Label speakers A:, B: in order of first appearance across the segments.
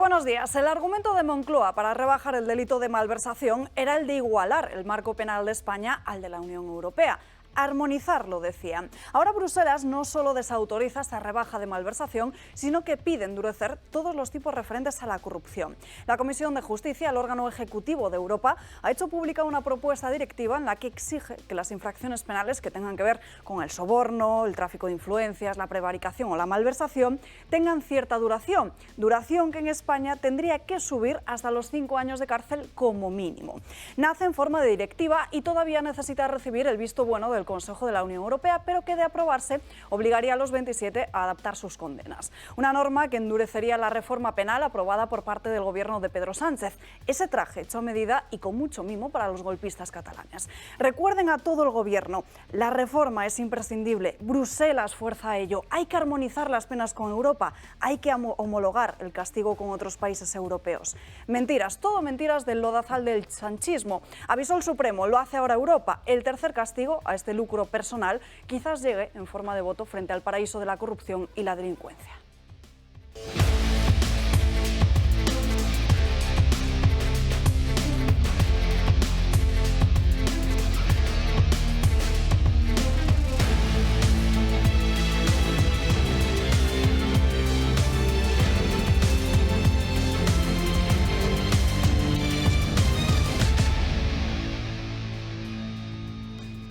A: Buenos días. El argumento de Moncloa para rebajar el delito de malversación era el de igualar el marco penal de España al de la Unión Europea. Armonizarlo, decían. Ahora Bruselas no solo desautoriza esta rebaja de malversación, sino que pide endurecer todos los tipos referentes a la corrupción. La Comisión de Justicia, el órgano ejecutivo de Europa, ha hecho pública una propuesta directiva en la que exige que las infracciones penales que tengan que ver con el soborno, el tráfico de influencias, la prevaricación o la malversación tengan cierta duración. Duración que en España tendría que subir hasta los 5 años de cárcel como mínimo. Nace en forma de directiva y todavía necesita recibir el visto bueno del Consejo de la Unión Europea, pero que de aprobarse obligaría a los 27 a adaptar sus condenas. Una norma que endurecería la reforma penal aprobada por parte del gobierno de Pedro Sánchez. Ese traje hecho a medida y con mucho mimo para los golpistas catalanes. Recuerden a todo el gobierno, la reforma es imprescindible, Bruselas fuerza a ello, hay que armonizar las penas con Europa, hay que homologar el castigo con otros países europeos. Mentiras, todo mentiras del lodazal del sanchismo. Avisó el Supremo, lo hace ahora Europa. El tercer castigo a este lucro personal quizás llegue en forma de voto frente al paraíso de la corrupción y la delincuencia.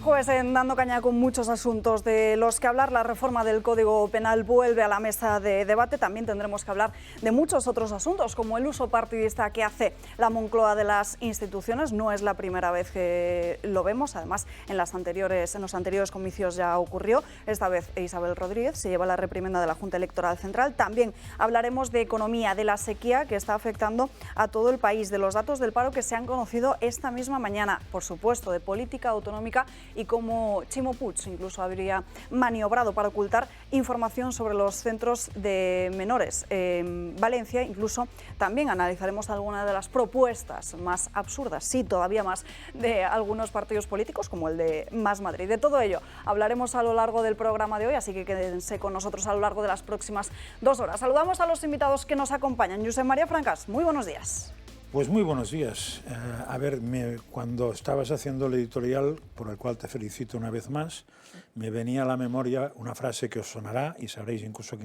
A: Pues en Dando Caña con muchos asuntos de los que hablar, la reforma del Código Penal vuelve a la mesa de debate. También tendremos que hablar de muchos otros asuntos, como el uso partidista que hace la Moncloa de las instituciones. No es la primera vez que lo vemos, además en los anteriores comicios ya ocurrió. Esta vez Isabel Rodríguez se lleva la reprimenda de la Junta Electoral Central. También hablaremos de economía, de la sequía que está afectando a todo el país, de los datos del paro que se han conocido esta misma mañana, por supuesto, de política autonómica y cómo Ximo Puig incluso habría maniobrado para ocultar información sobre los centros de menores en Valencia. Incluso también analizaremos algunas de las propuestas más absurdas, sí, todavía más, de algunos partidos políticos, como el de Más Madrid. De todo ello hablaremos a lo largo del programa de hoy, así que quédense con nosotros a lo largo de las próximas 2 horas. Saludamos a los invitados que nos acompañan. Josep María Francas, muy buenos días.
B: Pues muy buenos días. Cuando estabas haciendo el editorial, por el cual te felicito una vez más, me venía a la memoria una frase que os sonará y sabréis incluso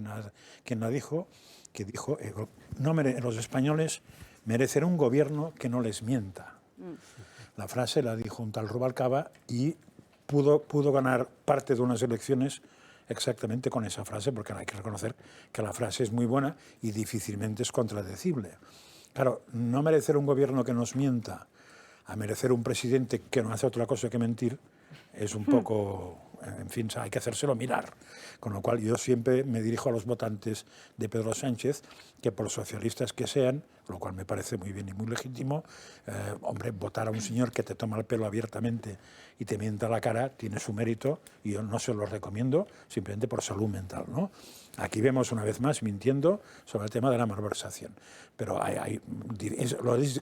B: quién la dijo, que dijo, los españoles merecen un gobierno que no les mienta. La frase la dijo un tal Rubalcaba y pudo ganar parte de unas elecciones exactamente con esa frase, porque hay que reconocer que la frase es muy buena y difícilmente es contradecible. Claro, no merecer un gobierno que nos mienta a merecer un presidente que no hace otra cosa que mentir es un poco, en fin, hay que hacérselo mirar. Con lo cual yo siempre me dirijo a los votantes de Pedro Sánchez, que por socialistas que sean, lo cual me parece muy bien y muy legítimo, hombre, votar a un señor que te toma el pelo abiertamente y te mienta la cara tiene su mérito y yo no se lo recomiendo simplemente por salud mental, ¿no? Aquí vemos una vez más mintiendo sobre el tema de la malversación. Pero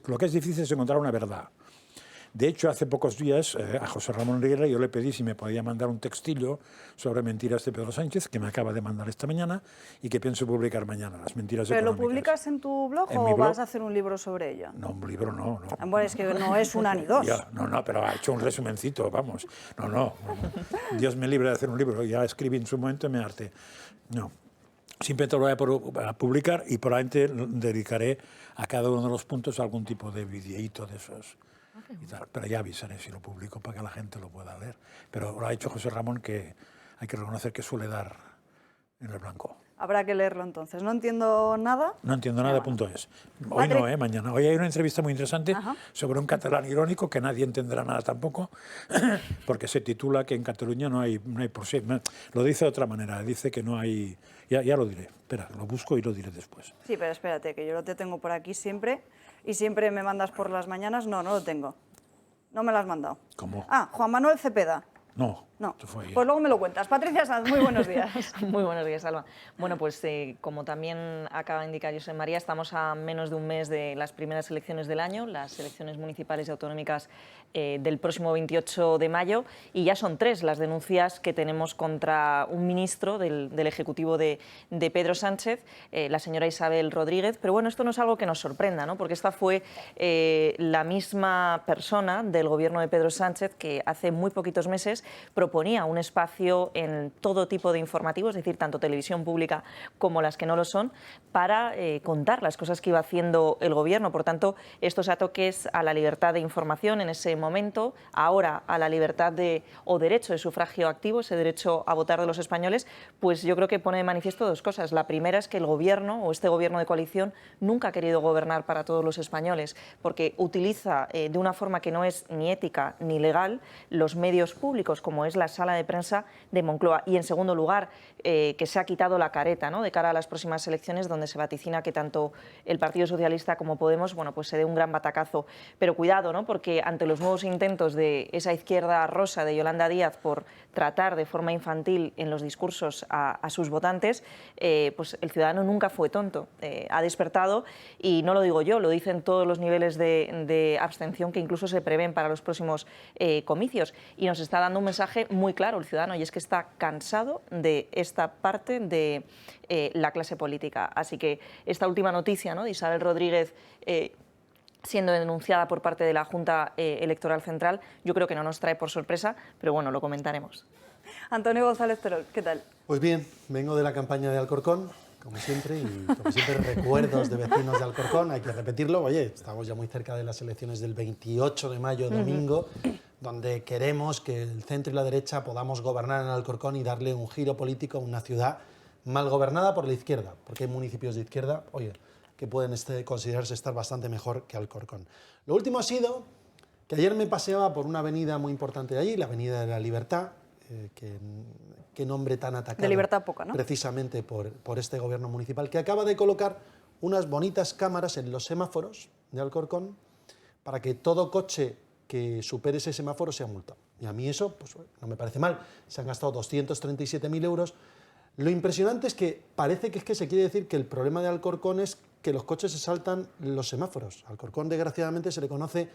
B: lo que es difícil es encontrar una verdad. De hecho, hace pocos días a José Ramón Riera yo le pedí si me podía mandar un textillo sobre mentiras de Pedro Sánchez, que me acaba de mandar esta mañana y que pienso publicar mañana, las mentiras
A: ¿Pero
B: económicas.
A: lo publicas en tu blog o vas a hacer un libro sobre ello?
B: No, un libro no.
A: Bueno, es que no es una ni dos.
B: No, pero ha hecho un resumencito, vamos. No. Dios me libre de hacer un libro, ya escribí en su momento y me harté. No. Simplemente lo voy a publicar y probablemente dedicaré a cada uno de los puntos algún tipo de videíto de esos. Y tal. Pero ya avisaré si lo publico para que la gente lo pueda leer. Pero lo ha dicho José Ramón, que hay que reconocer que suele dar en el blanco.
A: Habrá que leerlo entonces. No entiendo nada.
B: No entiendo nada, punto es. Hoy no, mañana. Hoy hay una entrevista muy interesante sobre un catalán irónico que nadie entenderá nada tampoco, porque se titula que en Cataluña no hay lo dice de otra manera, dice que no hay... Ya lo diré. Espera, lo busco y lo diré después.
A: Sí, pero espérate, que yo lo te tengo por aquí siempre y siempre me mandas por las mañanas. No lo tengo. No me lo has mandado.
B: ¿Cómo?
A: Juan Manuel Cepeda.
B: No.
A: No,
B: Esto fue ayer.
A: pues luego me lo cuentas. Patricia Sanz, muy buenos días.
C: Muy buenos días, Alba. Bueno, pues como también acaba de indicar Josep María, estamos a menos de un mes de las primeras elecciones del año, las elecciones municipales y autonómicas del próximo 28 de mayo, y ya son 3 las denuncias que tenemos contra un ministro del Ejecutivo de Pedro Sánchez, la señora Isabel Rodríguez. Pero bueno, esto no es algo que nos sorprenda, ¿no? Porque esta fue la misma persona del Gobierno de Pedro Sánchez que hace muy poquitos meses proponía un espacio en todo tipo de informativos, es decir, tanto televisión pública como las que no lo son, para contar las cosas que iba haciendo el Gobierno. Por tanto, estos ataques a la libertad de información en ese momento, ahora a la libertad o derecho de sufragio activo, ese derecho a votar de los españoles, pues yo creo que pone de manifiesto 2 cosas. La primera es que el Gobierno o este Gobierno de coalición nunca ha querido gobernar para todos los españoles, porque utiliza de una forma que no es ni ética ni legal los medios públicos, como es la sala de prensa de Moncloa. Y en segundo lugar, que se ha quitado la careta, ¿no?, de cara a las próximas elecciones, donde se vaticina que tanto el Partido Socialista como Podemos, bueno, pues se dé un gran batacazo. Pero cuidado, ¿no?, porque ante los nuevos intentos de esa izquierda rosa de Yolanda Díaz por tratar de forma infantil en los discursos a sus votantes, pues el ciudadano nunca fue tonto. Ha despertado, y no lo digo yo, lo dicen todos los niveles de abstención que incluso se prevén para los próximos comicios, y nos está dando un mensaje muy claro el ciudadano, y es que está cansado de esta parte de la clase política. Así que esta última noticia, ¿no?, de Isabel Rodríguez siendo denunciada por parte de la Junta Electoral Central, yo creo que no nos trae por sorpresa, pero bueno, lo comentaremos.
A: Antonio González Terol, ¿qué tal?
D: Pues bien, vengo de la campaña de Alcorcón, como siempre, y como siempre recuerdos de vecinos de Alcorcón, hay que repetirlo. Oye, estamos ya muy cerca de las elecciones del 28 de mayo, domingo, donde queremos que el centro y la derecha podamos gobernar en Alcorcón y darle un giro político a una ciudad mal gobernada por la izquierda, porque hay municipios de izquierda, oye, que pueden considerarse estar bastante mejor que Alcorcón. Lo último ha sido que ayer me paseaba por una avenida muy importante de allí, la Avenida de la Libertad, qué nombre tan atacado.
A: De libertad poca, ¿no?
D: Precisamente por este gobierno municipal, que acaba de colocar unas bonitas cámaras en los semáforos de Alcorcón para que todo coche que supere ese semáforo sea multado. Y a mí eso pues, no me parece mal. Se han gastado 237.000 euros. Lo impresionante es que parece que se quiere decir que el problema de Alcorcón es que los coches se saltan los semáforos. Alcorcón, desgraciadamente, se le conoce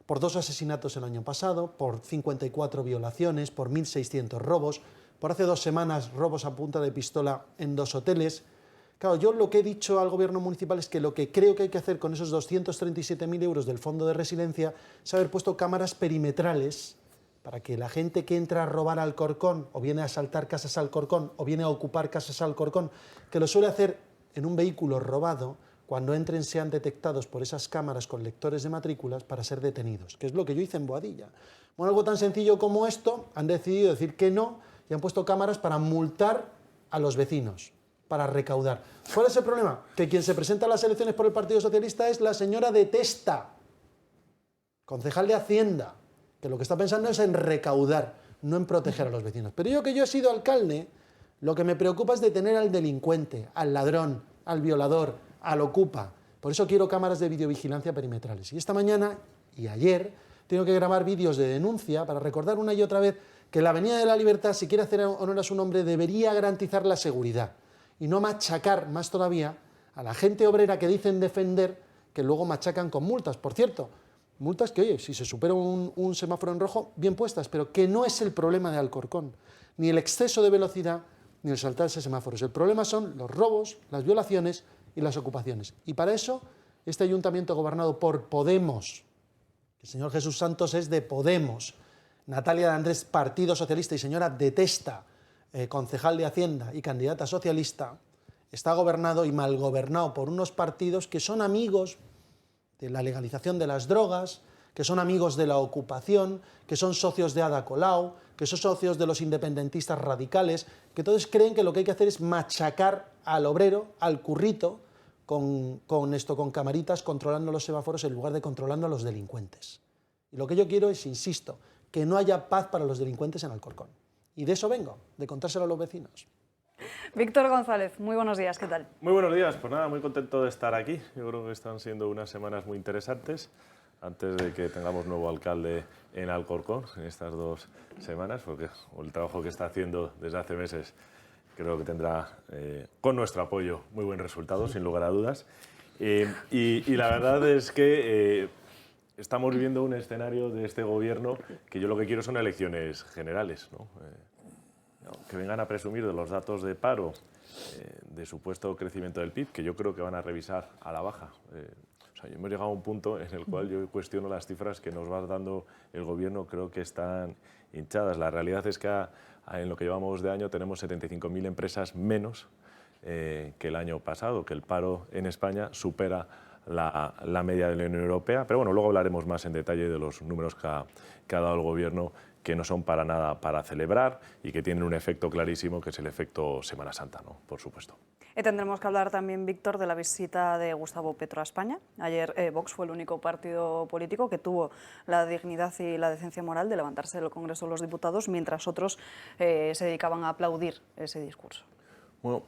D: por 2 asesinatos el año pasado, por 54 violaciones, por 1.600 robos, por hace 2 semanas robos a punta de pistola en 2 hoteles. Claro, yo lo que he dicho al gobierno municipal es que lo que creo que hay que hacer con esos 237.000 euros del fondo de resiliencia es haber puesto cámaras perimetrales para que la gente que entra a robar Alcorcón, o viene a asaltar casas Alcorcón, o viene a ocupar casas Alcorcón, que lo suele hacer en un vehículo robado, cuando entren sean detectados por esas cámaras con lectores de matrículas para ser detenidos, que es lo que yo hice en Boadilla. Bueno, algo tan sencillo como esto, han decidido decir que no y han puesto cámaras para multar a los vecinos, para recaudar. ¿Cuál es el problema? Que quien se presenta a las elecciones por el Partido Socialista es la señora de Testa, concejal de Hacienda, que lo que está pensando es en recaudar, no en proteger a los vecinos. Pero yo, que yo he sido alcalde, lo que me preocupa es detener al delincuente, al ladrón, al violador, al ocupa. Por eso quiero cámaras de videovigilancia perimetrales. Y esta mañana y ayer tengo que grabar vídeos de denuncia para recordar una y otra vez que la Avenida de la Libertad, si quiere hacer honor a su nombre, debería garantizar la seguridad y no machacar más todavía a la gente obrera que dicen defender, que luego machacan con multas. Por cierto, multas que, oye, si se supera un semáforo en rojo, bien puestas, pero que no es el problema de Alcorcón, ni el exceso de velocidad, ni el saltarse semáforos. El problema son los robos, las violaciones y las ocupaciones. Y para eso, este ayuntamiento gobernado por Podemos, el señor Jesús Santos es de Podemos, Natalia de Andrés, Partido Socialista, y señora de Testa, concejal de Hacienda y candidata socialista, está gobernado y mal gobernado por unos partidos que son amigos de la legalización de las drogas, que son amigos de la ocupación, que son socios de Ada Colau, que son socios de los independentistas radicales, que todos creen que lo que hay que hacer es machacar al obrero, al currito, con camaritas controlando los semáforos en lugar de controlando a los delincuentes. Y lo que yo quiero es, insisto, que no haya paz para los delincuentes en Alcorcón. Y de eso vengo, de contárselo a los vecinos.
A: Víctor González, muy buenos días, ¿qué tal?
E: Muy buenos días, pues nada, muy contento de estar aquí. Yo creo que están siendo unas semanas muy interesantes. antes de que tengamos nuevo alcalde en Alcorcón en estas 2 semanas, porque el trabajo que está haciendo desde hace meses creo que tendrá, con nuestro apoyo, muy buen resultado, sin lugar a dudas. Y la verdad es que estamos viviendo un escenario de este gobierno que yo lo que quiero son elecciones generales, ¿no? Que vengan a presumir de los datos de paro, de supuesto crecimiento del PIB, que yo creo que van a revisar a la baja. O sea, hemos llegado a un punto en el cual yo cuestiono las cifras que nos va dando el gobierno, creo que están hinchadas. La realidad es que en lo que llevamos de año tenemos 75.000 empresas menos que el año pasado, que el paro en España supera la media de la Unión Europea. Pero bueno, luego hablaremos más en detalle de los números que ha dado el gobierno, que no son para nada para celebrar y que tienen un efecto clarísimo, que es el efecto Semana Santa, ¿no? Por supuesto.
A: Y tendremos que hablar también, Víctor, de la visita de Gustavo Petro a España. Ayer Vox fue el único partido político que tuvo la dignidad y la decencia moral de levantarse del Congreso de los Diputados, mientras otros se dedicaban a aplaudir ese discurso.
E: Bueno,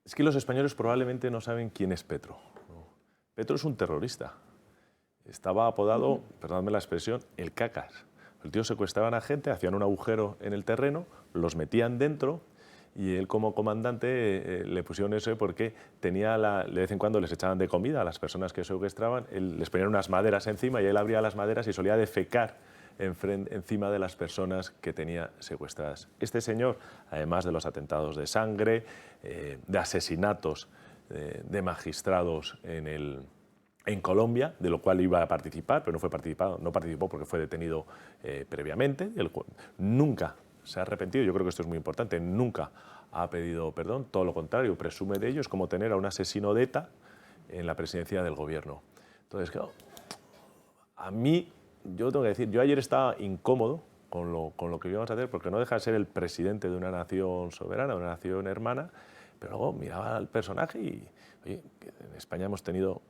E: es que los españoles probablemente no saben quién es Petro. Petro es un terrorista. Estaba apodado, perdóname la expresión, el cacas. El tío secuestraban a gente, hacían un agujero en el terreno, los metían dentro y él como comandante le pusieron eso porque tenía de vez en cuando les echaban de comida a las personas que secuestraban, les ponían unas maderas encima y él abría las maderas y solía defecar encima de las personas que tenía secuestradas. Este señor, además de los atentados de sangre, de asesinatos de magistrados en Colombia, de lo cual iba a participar, pero no participó porque fue detenido previamente. Nunca se ha arrepentido, yo creo que esto es muy importante, nunca ha pedido perdón, todo lo contrario, presume de ello, es como tener a un asesino de ETA en la presidencia del gobierno. Entonces, claro, a mí, yo tengo que decir, yo ayer estaba incómodo con lo que íbamos a hacer, porque no deja de ser el presidente de una nación soberana, de una nación hermana, pero luego miraba al personaje y, oye, en España hemos tenido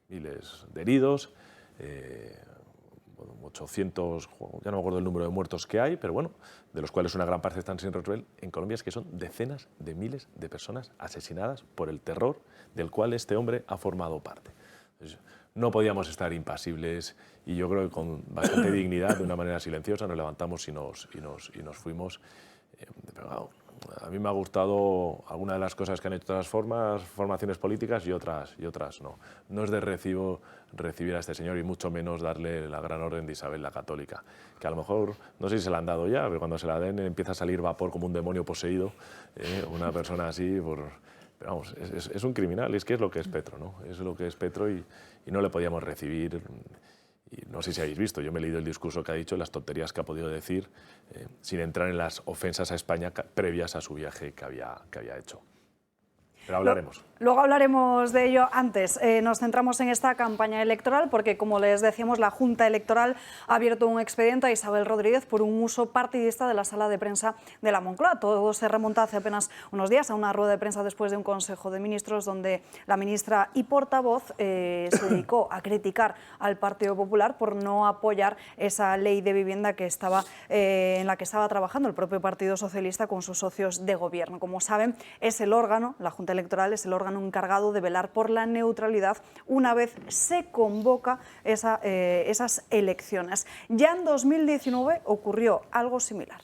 E: miles de heridos, 800, ya no me acuerdo el número de muertos que hay, pero bueno, de los cuales una gran parte están sin resolver. En Colombia es que son decenas de miles de personas asesinadas por el terror del cual este hombre ha formado parte. Entonces, no podíamos estar impasibles y yo creo que con bastante dignidad, de una manera silenciosa, nos levantamos y nos fuimos. Pero claro, a mí me ha gustado alguna de las cosas que han hecho otras formaciones políticas y otras no. No es de recibo recibir a este señor y mucho menos darle la gran orden de Isabel la Católica, que a lo mejor, no sé si se la han dado ya, pero cuando se la den empieza a salir vapor como un demonio poseído, una persona así, pero vamos, es un criminal, y es que es lo que es Petro, ¿no? Es lo que es Petro y no le podíamos recibir. Y no sé si habéis visto, yo me he leído el discurso que ha dicho, las tonterías que ha podido decir, sin entrar en las ofensas a España previas a su viaje que había hecho. Pero hablaremos.
A: Luego hablaremos de ello. Antes nos centramos en esta campaña electoral porque, como les decíamos, la Junta Electoral ha abierto un expediente a Isabel Rodríguez por un uso partidista de la sala de prensa de la Moncloa. Todo se remonta hace apenas unos días a una rueda de prensa después de un Consejo de Ministros donde la ministra y portavoz se dedicó a criticar al Partido Popular por no apoyar esa ley de vivienda que en la que estaba trabajando el propio Partido Socialista con sus socios de gobierno. Como saben, es el órgano, la Junta Electoral es el órgano encargado de velar por la neutralidad una vez se convoca esas elecciones. Ya en 2019 ocurrió algo similar.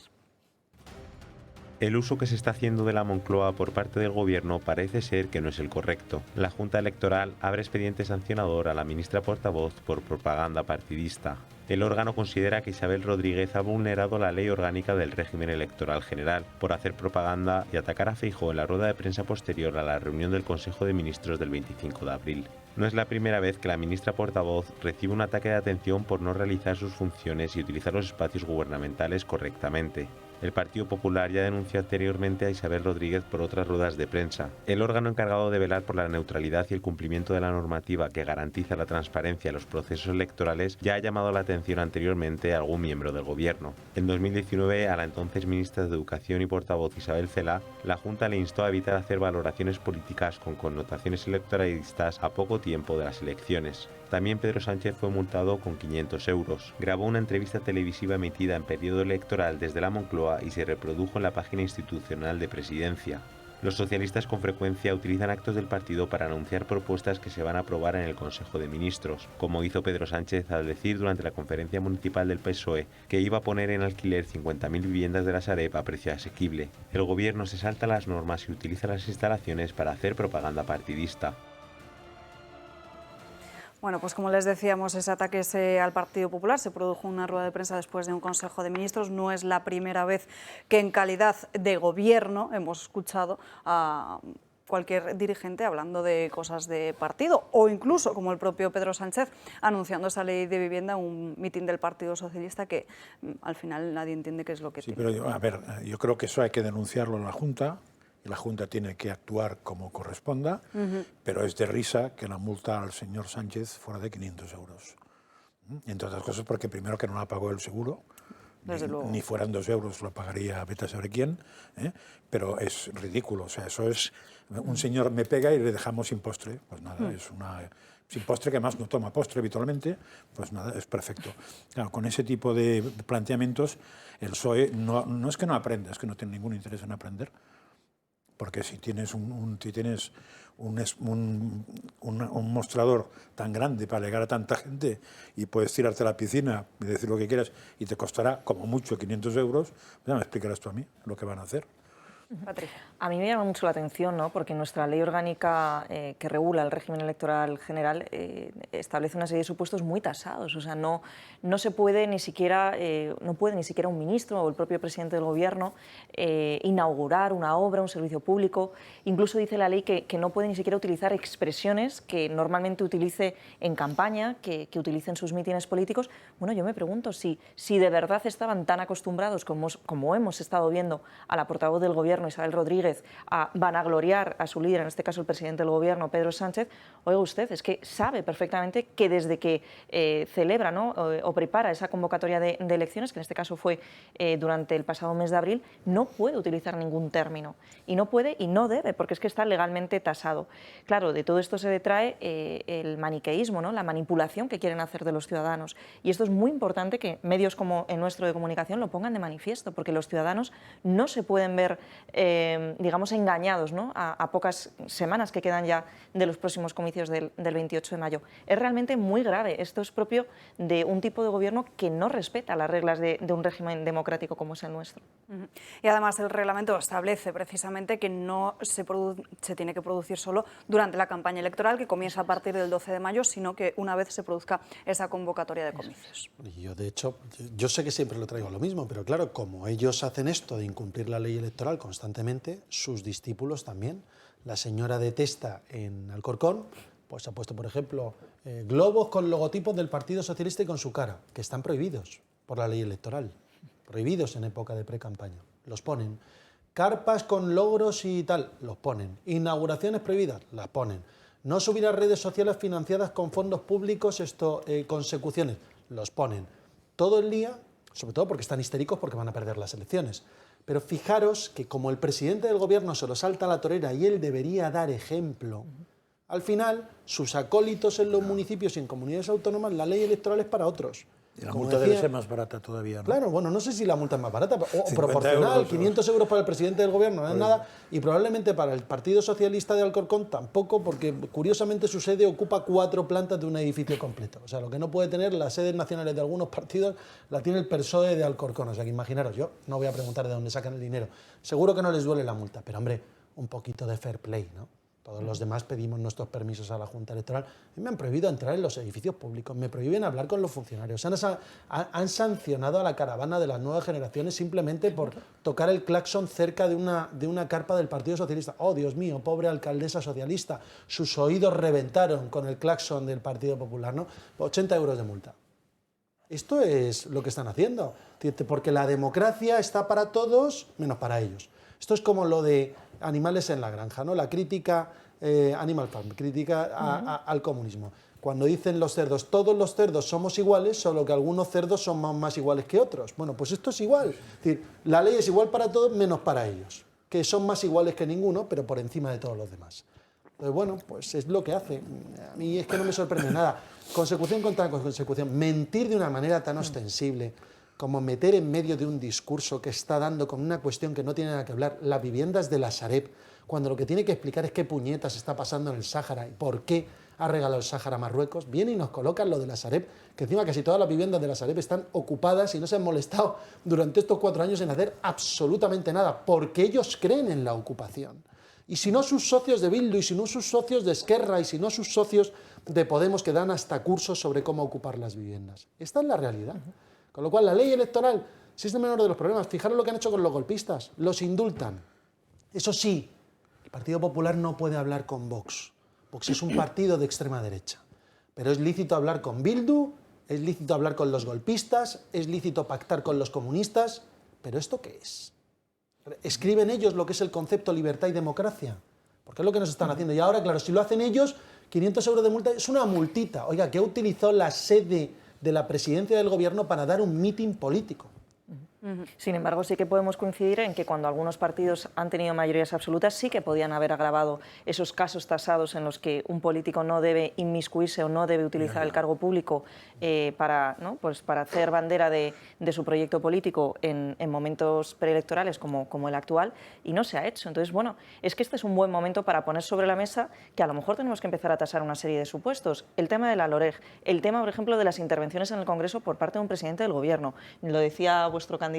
F: El uso que se está haciendo de la Moncloa por parte del Gobierno parece ser que no es el correcto. La Junta Electoral abre expediente sancionador a la ministra portavoz por propaganda partidista. El órgano considera que Isabel Rodríguez ha vulnerado la ley orgánica del régimen electoral general por hacer propaganda y atacar a Feijóo en la rueda de prensa posterior a la reunión del Consejo de Ministros del 25 de abril. No es la primera vez que la ministra portavoz recibe un ataque de atención por no realizar sus funciones y utilizar los espacios gubernamentales correctamente. El Partido Popular ya denunció anteriormente a Isabel Rodríguez por otras ruedas de prensa. El órgano encargado de velar por la neutralidad y el cumplimiento de la normativa que garantiza la transparencia en los procesos electorales ya ha llamado la atención anteriormente a algún miembro del Gobierno. En 2019, a la entonces ministra de Educación y portavoz Isabel Celaá, la Junta le instó a evitar hacer valoraciones políticas con connotaciones electoralistas a poco tiempo de las elecciones. También Pedro Sánchez fue multado con 500 euros. Grabó una entrevista televisiva emitida en periodo electoral desde la Moncloa y se reprodujo en la página institucional de Presidencia. Los socialistas con frecuencia utilizan actos del partido para anunciar propuestas que se van a aprobar en el Consejo de Ministros, como hizo Pedro Sánchez al decir durante la conferencia municipal del PSOE que iba a poner en alquiler 50.000 viviendas de la Sareb a precio asequible. El gobierno se salta las normas y utiliza las instalaciones para hacer propaganda partidista.
A: Bueno, pues como les decíamos, ese ataque al Partido Popular se produjo en una rueda de prensa después de un Consejo de Ministros. No es la primera vez que en calidad de gobierno hemos escuchado a cualquier dirigente hablando de cosas de partido, o incluso, como el propio Pedro Sánchez, anunciando esa ley de vivienda en un mitin del Partido Socialista que al final nadie entiende qué es lo que tiene.
B: Pero a ver, yo creo que eso hay que denunciarlo en la Junta. La Junta tiene que actuar como corresponda, pero es de risa que la multa al señor Sánchez fuera de 500 euros. Entre otras cosas porque primero que no la pagó el seguro, ni fueran 2 euros lo pagaría vete a saber quién, pero es ridículo. O sea, eso es, un señor me pega y le dejamos sin postre, pues nada, es una... Sin postre, que además no toma postre habitualmente, pues nada, es perfecto. Claro, con ese tipo de planteamientos, el PSOE no es que no aprenda, es que no tiene ningún interés en aprender. Porque si tienes un mostrador tan grande para llegar a tanta gente y puedes tirarte a la piscina y decir lo que quieras y te costará como mucho 500 euros, ya me explicarás tú a mí lo que van a hacer.
A: Patricia.
C: A mí me llama mucho la atención, ¿no? Porque nuestra ley orgánica que regula el régimen electoral general establece una serie de supuestos muy tasados. O sea, no se puede ni siquiera, no puede ni siquiera un ministro o el propio presidente del gobierno inaugurar una obra, un servicio público. Incluso dice la ley que no puede ni siquiera utilizar expresiones que normalmente utilice en campaña, que utilice en sus mítines políticos. Bueno, yo me pregunto si de verdad estaban tan acostumbrados como hemos estado viendo a la portavoz del gobierno, Isabel Rodríguez, a vanagloriar a su líder, en este caso el presidente del gobierno, Pedro Sánchez. Oiga usted, es que sabe perfectamente que desde que celebra, ¿no? o prepara esa convocatoria de elecciones, que en este caso fue durante el pasado mes de abril, no puede utilizar ningún término. Y no puede y no debe, porque es que está legalmente tasado. Claro, de todo esto se detrae el maniqueísmo, ¿no? La manipulación que quieren hacer de los ciudadanos. Y esto es muy importante que medios como el nuestro de comunicación lo pongan de manifiesto, porque los ciudadanos no se pueden ver digamos, engañados, ¿no? a pocas semanas que quedan ya de los próximos comicios del 28 de mayo. Es realmente muy grave. Esto es propio de un tipo de gobierno que no respeta las reglas de un régimen democrático como es el nuestro.
A: Y además el reglamento establece precisamente que no se tiene que producir solo durante la campaña electoral, que comienza a partir del 12 de mayo, sino que una vez se produzca esa convocatoria de comicios.
D: Yo, de hecho, yo sé que siempre lo traigo lo mismo, pero claro, como ellos hacen esto de incumplir la ley electoral constantemente, sus discípulos también. La señora de Testa en Alcorcón pues ha puesto, por ejemplo, globos con logotipos del Partido Socialista y con su cara, que están prohibidos por la ley electoral, prohibidos en época de pre-campaña. Los ponen. Carpas con logros y tal, los ponen. Inauguraciones prohibidas, las ponen. No subir a redes sociales financiadas con fondos públicos, consecuciones, los ponen. Todo el día, sobre todo porque están histéricos porque van a perder las elecciones. Pero fijaros que como el presidente del gobierno se lo salta a la torera y él debería dar ejemplo, al final sus acólitos en los municipios y en comunidades autónomas, la ley electoral es para otros.
B: Y la multa debe ser más barata todavía, ¿no?
D: Claro, bueno, no sé si la multa es más barata o proporcional, 500 euros para el presidente del gobierno no es nada, y probablemente para el Partido Socialista de Alcorcón tampoco, porque curiosamente su sede ocupa 4 plantas de un edificio completo. O sea, lo que no puede tener las sedes nacionales de algunos partidos la tiene el PSOE de Alcorcón. O sea, que imaginaros, yo no voy a preguntar de dónde sacan el dinero. Seguro que no les duele la multa, pero hombre, un poquito de fair play, ¿no? Todos los demás pedimos nuestros permisos a la Junta Electoral. Y me han prohibido entrar en los edificios públicos, me prohíben hablar con los funcionarios. Han sancionado a la caravana de las nuevas generaciones simplemente por tocar el claxon cerca de una carpa del Partido Socialista. Oh, Dios mío, pobre alcaldesa socialista. Sus oídos reventaron con el claxon del Partido Popular, ¿no? 80 euros de multa. Esto es lo que están haciendo, porque la democracia está para todos menos para ellos. Esto es como lo de animales en la granja, ¿no? La crítica Animal Farm, crítica al comunismo. Cuando dicen los cerdos, todos los cerdos somos iguales, solo que algunos cerdos son más iguales que otros. Bueno, pues esto es igual. Es decir, la ley es igual para todos menos para ellos, que son más iguales que ninguno, pero por encima de todos los demás. Entonces, bueno, pues es lo que hace. A mí es que no me sorprende nada. Consecución contra consecución. Mentir de una manera tan ostensible como meter en medio de un discurso que está dando con una cuestión que no tiene nada que hablar, las viviendas de la Sareb, cuando lo que tiene que explicar es qué puñetas está pasando en el Sáhara y por qué ha regalado el Sáhara a Marruecos, viene y nos colocan lo de la Sareb, que encima casi todas las viviendas de la Sareb están ocupadas y no se han molestado durante estos 4 años en hacer absolutamente nada, porque ellos creen en la ocupación. Y si no sus socios de Bildu, y si no sus socios de Esquerra, y si no sus socios de Podemos, que dan hasta cursos sobre cómo ocupar las viviendas. Esta es la realidad. Con lo cual, la ley electoral, si es el menor de los problemas, fijaros lo que han hecho con los golpistas, los indultan. Eso sí, el Partido Popular no puede hablar con Vox. Vox es un partido de extrema derecha. Pero es lícito hablar con Bildu, es lícito hablar con los golpistas, es lícito pactar con los comunistas. ¿Pero esto qué es? ¿Escriben ellos lo que es el concepto libertad y democracia? Porque es lo que nos están haciendo. Y ahora, claro, si lo hacen ellos, 500 euros de multa es una multita. Oiga, que utilizó la sede de la presidencia del gobierno para dar un mitin político.
C: Sin embargo, sí que podemos coincidir en que cuando algunos partidos han tenido mayorías absolutas sí que podían haber agravado esos casos tasados en los que un político no debe inmiscuirse o no debe utilizar el cargo público para hacer bandera de su proyecto político en momentos preelectorales como el actual, y no se ha hecho. Entonces, bueno, es que este es un buen momento para poner sobre la mesa que a lo mejor tenemos que empezar a tasar una serie de supuestos. El tema de la LOREG, el tema, por ejemplo, de las intervenciones en el Congreso por parte de un presidente del Gobierno. Lo decía vuestro candidato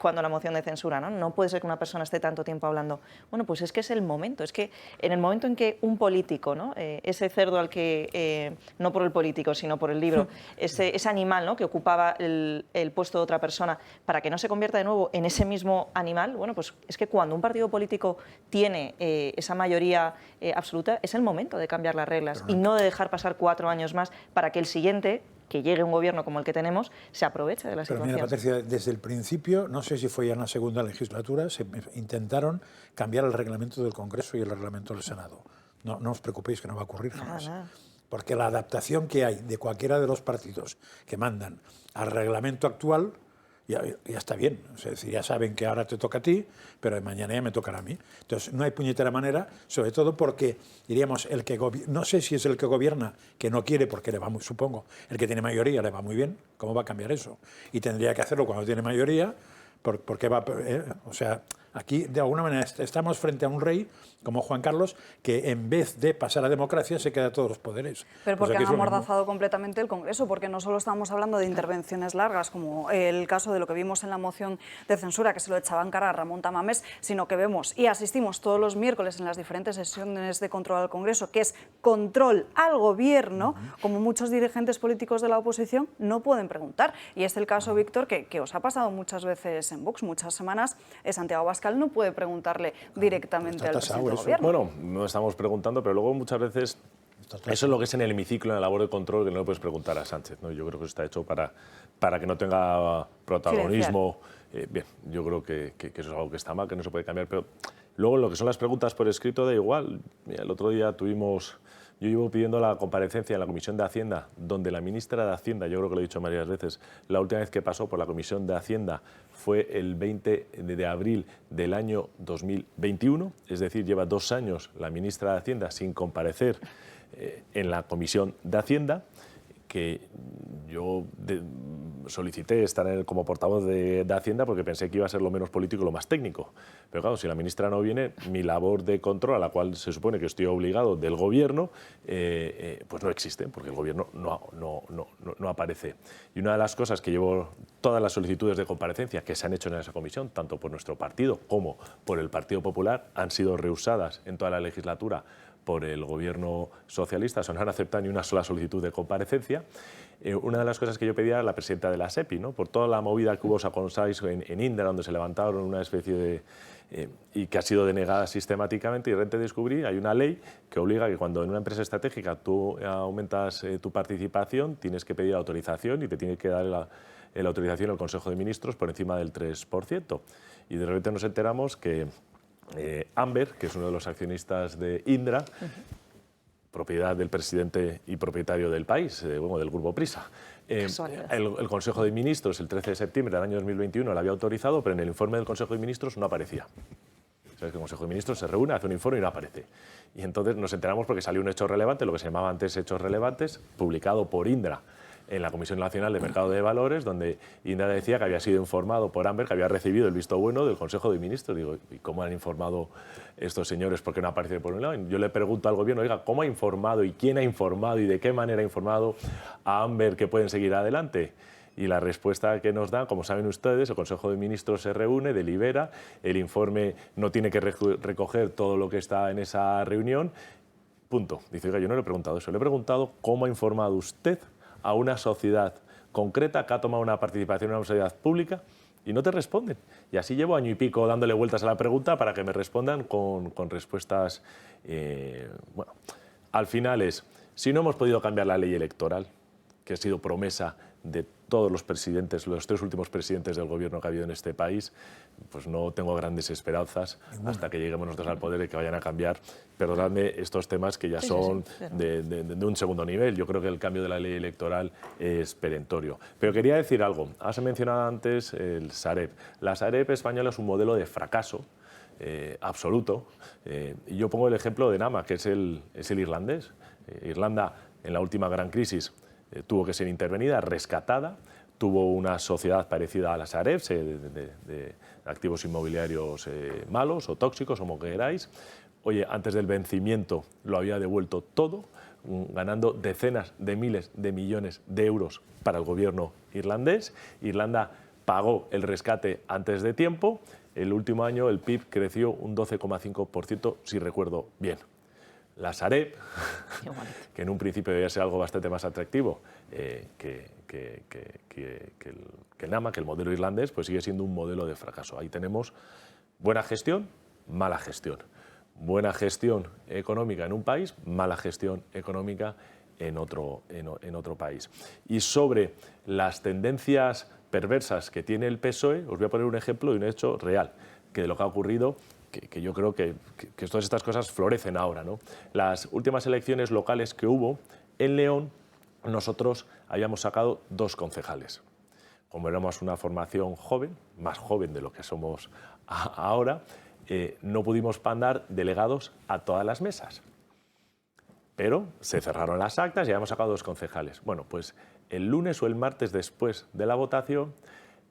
C: cuando la moción de censura, ¿no? No puede ser que una persona esté tanto tiempo hablando. Bueno, pues es que es el momento, es que en el momento en que un político, ¿no? Ese cerdo al que, no por el político, sino por el libro, ese animal, ¿no? Que ocupaba el puesto de otra persona, para que no se convierta de nuevo en ese mismo animal, bueno, pues es que cuando un partido político tiene esa mayoría absoluta, es el momento de cambiar las reglas y no de dejar pasar 4 años más para que el siguiente, que llegue un gobierno como el que tenemos, se aproveche de la situación.
B: Mira, Patricia, desde el principio, no sé si fue ya en la segunda legislatura, se intentaron cambiar el reglamento del Congreso y el reglamento del Senado. No os preocupéis que no va a ocurrir jamás.
C: Nada.
B: Porque la adaptación que hay de cualquiera de los partidos que mandan al reglamento actual ya está bien. Es decir, ya saben que ahora te toca a ti, pero mañana ya me tocará a mí. Entonces, no hay puñetera manera, sobre todo porque, diríamos, no sé si es el que gobierna, que no quiere, porque le va muy, supongo, el que tiene mayoría le va muy bien, ¿cómo va a cambiar eso? Y tendría que hacerlo cuando tiene mayoría, porque va... o sea, aquí, de alguna manera, estamos frente a un rey, como Juan Carlos, que en vez de pasar a democracia se queda todos los poderes.
A: Pero porque
B: o sea,
A: han amordazado completamente el Congreso, porque no solo estamos hablando de intervenciones largas, como el caso de lo que vimos en la moción de censura, que se lo echaba en cara a Ramón Tamames, sino que vemos y asistimos todos los miércoles en las diferentes sesiones de control al Congreso, que es control al Gobierno, como muchos dirigentes políticos de la oposición no pueden preguntar. Y es el caso, Víctor, que os ha pasado muchas veces en Vox, muchas semanas, Santiago Abascal no puede preguntarle directamente al presidente del Gobierno.
E: Bueno, no estamos preguntando, pero luego muchas veces eso es lo que es en el hemiciclo, en la labor de control, que no le puedes preguntar a Sánchez, ¿no? Yo creo que eso está hecho para que no tenga protagonismo. Bien, yo creo que eso es algo que está mal, que no se puede cambiar, pero luego lo que son las preguntas por escrito da igual. Mira, el otro día yo llevo pidiendo la comparecencia en la Comisión de Hacienda, donde la ministra de Hacienda, yo creo que lo he dicho varias veces, la última vez que pasó por la Comisión de Hacienda fue el 20 de abril del año 2021, es decir, lleva 2 años la ministra de Hacienda sin comparecer en la Comisión de Hacienda, que yo solicité estar como portavoz de Hacienda porque pensé que iba a ser lo menos político y lo más técnico. Pero claro, si la ministra no viene, mi labor de control, a la cual se supone que estoy obligado del Gobierno, pues no existe, porque el Gobierno no aparece. Y una de las cosas que llevo, todas las solicitudes de comparecencia que se han hecho en esa comisión, tanto por nuestro partido como por el Partido Popular, han sido rehusadas en toda la legislatura por el Gobierno socialista, no han aceptado ni una sola solicitud de comparecencia. Una de las cosas que yo pedía era la presidenta de la SEPI, ¿no? Por toda la movida que hubo con SAIS en Indra, donde se levantaron una especie de... y que ha sido denegada sistemáticamente, y de repente descubrí, hay una ley que obliga que cuando en una empresa estratégica tú aumentas tu participación, tienes que pedir autorización y te tiene que dar la autorización al Consejo de Ministros por encima del 3%. Y de repente nos enteramos que Amber, que es uno de los accionistas de Indra, propiedad del presidente y propietario del país, del Grupo Prisa. El Consejo de Ministros, el 13 de septiembre del año 2021, lo había autorizado, pero en el informe del Consejo de Ministros no aparecía. ¿Sabes que el Consejo de Ministros se reúne, hace un informe y no aparece? Y entonces nos enteramos porque salió un hecho relevante, lo que se llamaba antes hechos relevantes, publicado por Indra en la Comisión Nacional de Mercado de Valores, donde Indra decía que había sido informado por Amber, que había recibido el visto bueno del Consejo de Ministros. Digo, ¿y cómo han informado estos señores? ¿Por qué no aparece por un lado? Y yo le pregunto al gobierno, oiga, ¿cómo ha informado y quién ha informado y de qué manera ha informado a Amber que pueden seguir adelante? Y la respuesta que nos dan, como saben ustedes, el Consejo de Ministros se reúne, delibera, el informe no tiene que recoger todo lo que está en esa reunión, punto. Dice, oiga, yo no le he preguntado eso, le he preguntado cómo ha informado usted a una sociedad concreta que ha tomado una participación en una sociedad pública y no te responden. Y así llevo año y pico dándole vueltas a la pregunta para que me respondan con respuestas... bueno, al final es, si no hemos podido cambiar la ley electoral, que ha sido promesa de todos los presidentes, los 3 últimos presidentes del gobierno que ha habido en este país, pues no tengo grandes esperanzas hasta que lleguemos nosotros al poder y que vayan a cambiar. Perdonadme estos temas que ya son de un segundo nivel. Yo creo que el cambio de la ley electoral es perentorio. Pero quería decir algo. Has mencionado antes el Sareb. La Sareb española es un modelo de fracaso absoluto. Y yo pongo el ejemplo de Nama, que es el irlandés. Irlanda, en la última gran crisis, tuvo que ser intervenida, rescatada, tuvo una sociedad parecida a la Sareb, de activos inmobiliarios malos o tóxicos, como queráis. Oye, antes del vencimiento lo había devuelto todo, ganando decenas de miles de millones de euros para el gobierno irlandés. Irlanda pagó el rescate antes de tiempo. El último año el PIB creció un 12,5%, si recuerdo bien. La Sareb, que en un principio debía ser algo bastante más atractivo que el NAMA, que el modelo irlandés, pues sigue siendo un modelo de fracaso. Ahí tenemos buena gestión, mala gestión. Buena gestión económica en un país, mala gestión económica en otro país. Y sobre las tendencias perversas que tiene el PSOE, os voy a poner un ejemplo de un hecho real, que de lo que ha ocurrido, que yo creo que todas estas cosas florecen ahora, ¿no? Las últimas elecciones locales que hubo en León, nosotros habíamos sacado 2 concejales. Como éramos una formación joven, más joven de lo que somos ahora, no pudimos mandar delegados a todas las mesas. Pero se cerraron las actas y habíamos sacado 2 concejales. Bueno, pues el lunes o el martes después de la votación,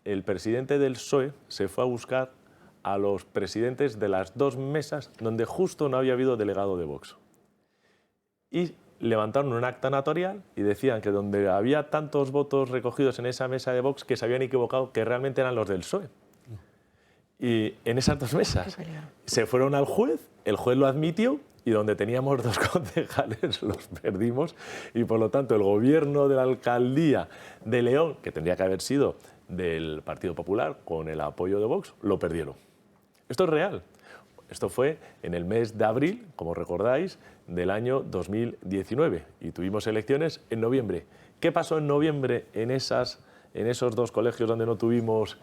E: el presidente del PSOE se fue a buscar a los presidentes de las 2 mesas donde justo no había habido delegado de Vox. Y levantaron un acta notarial y decían que donde había tantos votos recogidos en esa mesa de Vox que se habían equivocado, que realmente eran los del PSOE. Y en esas 2 mesas se fueron al juez, el juez lo admitió y donde teníamos 2 concejales los perdimos y por lo tanto el gobierno de la alcaldía de León, que tendría que haber sido del Partido Popular con el apoyo de Vox, lo perdieron. Esto es real. Esto fue en el mes de abril, como recordáis, del año 2019 y tuvimos elecciones en noviembre. ¿Qué pasó en noviembre en esos 2 colegios donde no tuvimos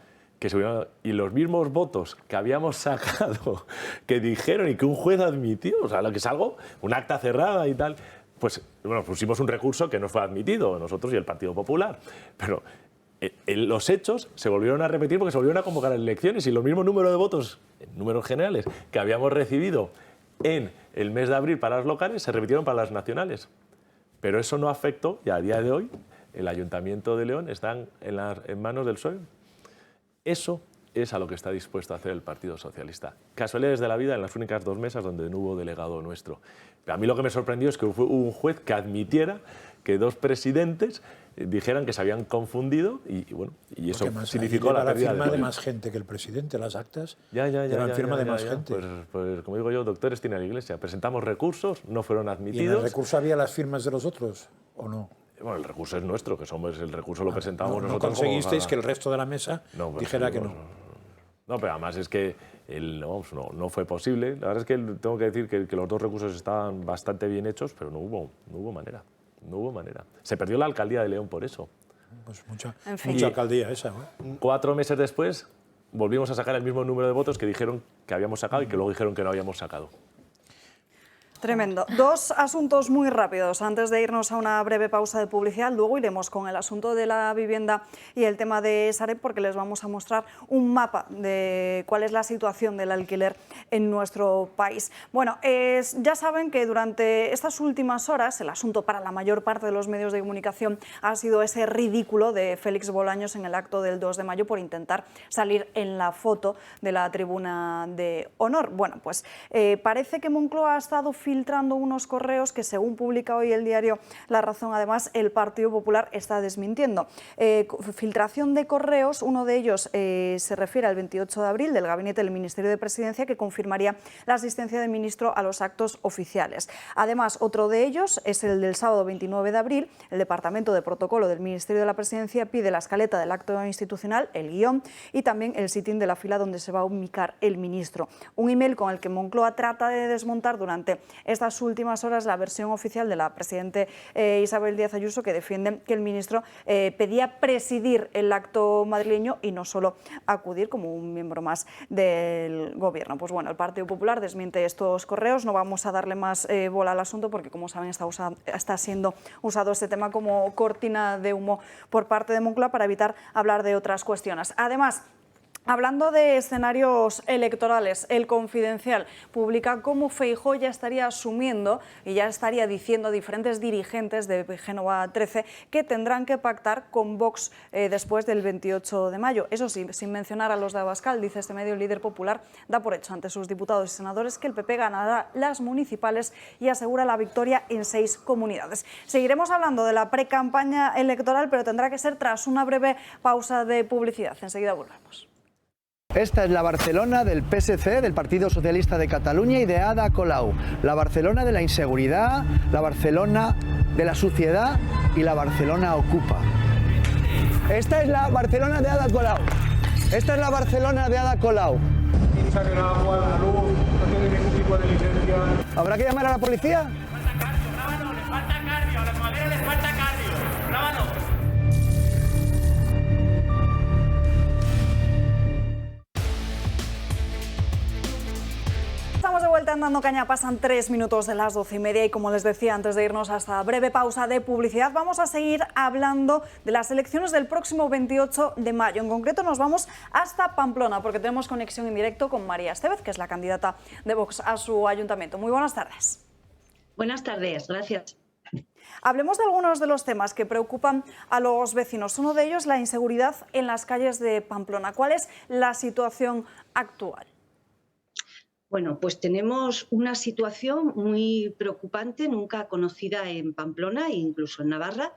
E: y los mismos votos que habíamos sacado, que dijeron y que un juez admitió, o sea, lo que es algo, un acta cerrada y tal, pues bueno, pusimos un recurso que no fue admitido, nosotros y el Partido Popular, pero los hechos se volvieron a repetir porque se volvieron a convocar a elecciones y los mismos números de votos, en números generales, que habíamos recibido en el mes de abril para las locales, se repitieron para las nacionales. Pero eso no afectó, y a día de hoy el Ayuntamiento de León está en manos del PSOE. Eso es a lo que está dispuesto a hacer el Partido Socialista. Casualidades de la vida en las únicas 2 mesas donde no hubo delegado nuestro. Pero a mí lo que me sorprendió es que hubo un juez que admitiera que 2 presidentes dijeran que se habían confundido y eso significó la pérdida
B: firma de más gente que el presidente, las actas
E: firma
B: de más gente.
E: Pues como digo yo, doctores tiene la Iglesia. Presentamos recursos, no fueron admitidos.
B: ¿Y en el recurso había las firmas de los otros o no?
E: Bueno, el recurso es nuestro, que somos el recurso lo presentamos nosotros.
B: ¿No conseguisteis que el resto de la mesa dijera que no?
E: No, pero además es que no fue posible. La verdad es que tengo que decir que los 2 recursos estaban bastante bien hechos, pero no hubo manera. No hubo manera. Se perdió la alcaldía de León por eso.
B: Pues mucha alcaldía esa, ¿no?
E: 4 meses después volvimos a sacar el mismo número de votos que dijeron que habíamos sacado y que luego dijeron que no habíamos sacado.
A: Tremendo. Dos asuntos muy rápidos antes de irnos a una breve pausa de publicidad. Luego iremos con el asunto de la vivienda y el tema de Sareb, porque les vamos a mostrar un mapa de cuál es la situación del alquiler en nuestro país. Bueno, ya saben que durante estas últimas horas el asunto para la mayor parte de los medios de comunicación ha sido ese ridículo de Félix Bolaños en el acto del 2 de mayo por intentar salir en la foto de la tribuna de honor. Bueno, pues parece que Moncloa ha estado filtrando unos correos que, según publica hoy el diario La Razón, además, el Partido Popular está desmintiendo. Filtración de correos, uno de ellos se refiere al 28 de abril del gabinete del Ministerio de Presidencia, que confirmaría la asistencia del ministro a los actos oficiales. Además, otro de ellos es el del sábado 29 de abril. El Departamento de Protocolo del Ministerio de la Presidencia pide la escaleta del acto institucional, el guión, y también el sit-in de la fila donde se va a ubicar el ministro. Un email con el que Moncloa trata de desmontar durante estas últimas horas la versión oficial de la presidenta Isabel Díaz Ayuso, que defiende que el ministro pedía presidir el acto madrileño y no solo acudir como un miembro más del gobierno. Pues bueno, el Partido Popular desmiente estos correos. No vamos a darle más bola al asunto porque, como saben, está siendo usado este tema como cortina de humo por parte de Moncloa para evitar hablar de otras cuestiones. Además, hablando de escenarios electorales, El Confidencial publica cómo Feijóo ya estaría asumiendo y ya estaría diciendo a diferentes dirigentes de Génova 13 que tendrán que pactar con Vox después del 28 de mayo. Eso sí, sin mencionar a los de Abascal, dice este medio, el líder popular da por hecho ante sus diputados y senadores que el PP ganará las municipales y asegura la victoria en 6 comunidades. Seguiremos hablando de la precampaña electoral, pero tendrá que ser tras una breve pausa de publicidad. Enseguida volvemos.
G: Esta es la Barcelona del PSC, del Partido Socialista de Cataluña, y de Ada Colau. La Barcelona de la inseguridad, la Barcelona de la suciedad y la Barcelona ocupa. Esta es la Barcelona de Ada Colau. Esta es la Barcelona de Ada Colau.
H: Piensa que el agua, la luz, no tiene ningún tipo de licencia.
G: ¿Habrá que llamar a la policía?
H: Les falta cardio, a la madera les falta cardio. Grábalo.
A: Estamos de vuelta en Dando Caña, pasan 3 minutos de las 12:30 y, como les decía antes de irnos a esta breve pausa de publicidad, vamos a seguir hablando de las elecciones del próximo 28 de mayo. En concreto nos vamos hasta Pamplona porque tenemos conexión en directo con María Estevez, que es la candidata de Vox a su ayuntamiento. Muy buenas tardes.
I: Buenas tardes, gracias.
A: Hablemos de algunos de los temas que preocupan a los vecinos. Uno de ellos, la inseguridad en las calles de Pamplona. ¿Cuál es la situación actual?
I: Bueno, pues tenemos una situación muy preocupante, nunca conocida en Pamplona e incluso en Navarra.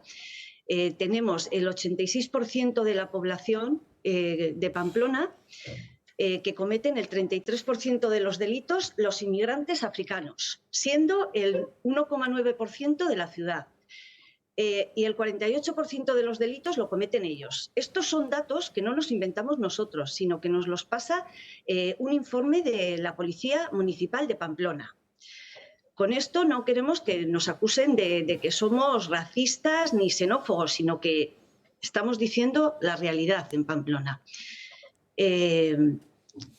I: Tenemos el 86% de la población de Pamplona que cometen el 33% de los delitos los inmigrantes africanos, siendo el 1,9% de la ciudad. Y el 48% de los delitos lo cometen ellos. Estos son datos que no nos inventamos nosotros, sino que nos los pasa un informe de la Policía Municipal de Pamplona. Con esto no queremos que nos acusen de que somos racistas ni xenófobos, sino que estamos diciendo la realidad en Pamplona.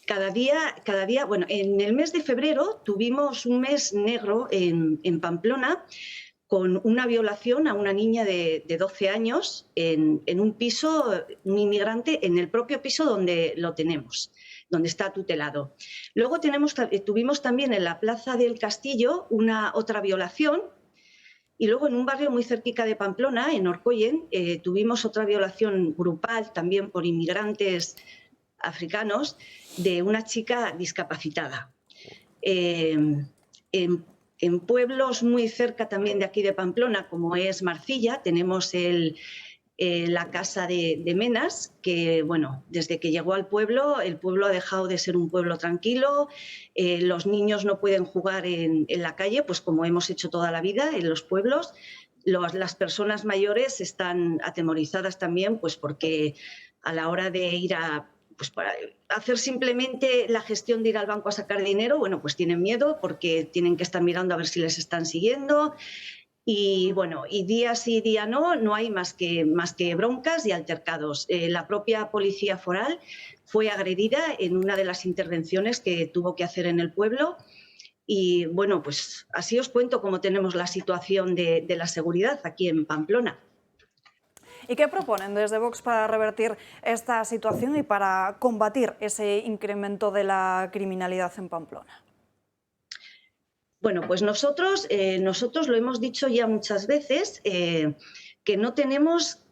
I: Cada día, bueno, en el mes de febrero tuvimos un mes negro en Pamplona, con una violación a una niña de 12 años en un piso, un inmigrante, en el propio piso donde lo tenemos, donde está tutelado. Luego tuvimos también en la Plaza del Castillo otra violación, y luego en un barrio muy cerquita de Pamplona, en Orcoyen, tuvimos otra violación grupal también por inmigrantes africanos de una chica discapacitada. En pueblos muy cerca también de aquí de Pamplona, como es Marcilla, tenemos la casa de Menas, que bueno, desde que llegó al pueblo, el pueblo ha dejado de ser un pueblo tranquilo, los niños no pueden jugar en la calle, pues como hemos hecho toda la vida en los pueblos. Las personas mayores están atemorizadas también, pues porque a la hora de ir pues para hacer simplemente la gestión de ir al banco a sacar dinero, bueno, pues tienen miedo porque tienen que estar mirando a ver si les están siguiendo. Y bueno, y día sí, día no hay más que broncas y altercados. La propia policía foral fue agredida en una de las intervenciones que tuvo que hacer en el pueblo Y bueno, pues así os cuento cómo tenemos la situación de la seguridad aquí en Pamplona.
A: ¿Y qué proponen desde Vox para revertir esta situación y para combatir ese incremento de la criminalidad en Pamplona?
I: Bueno, pues nosotros lo hemos dicho ya muchas veces, que no tenemos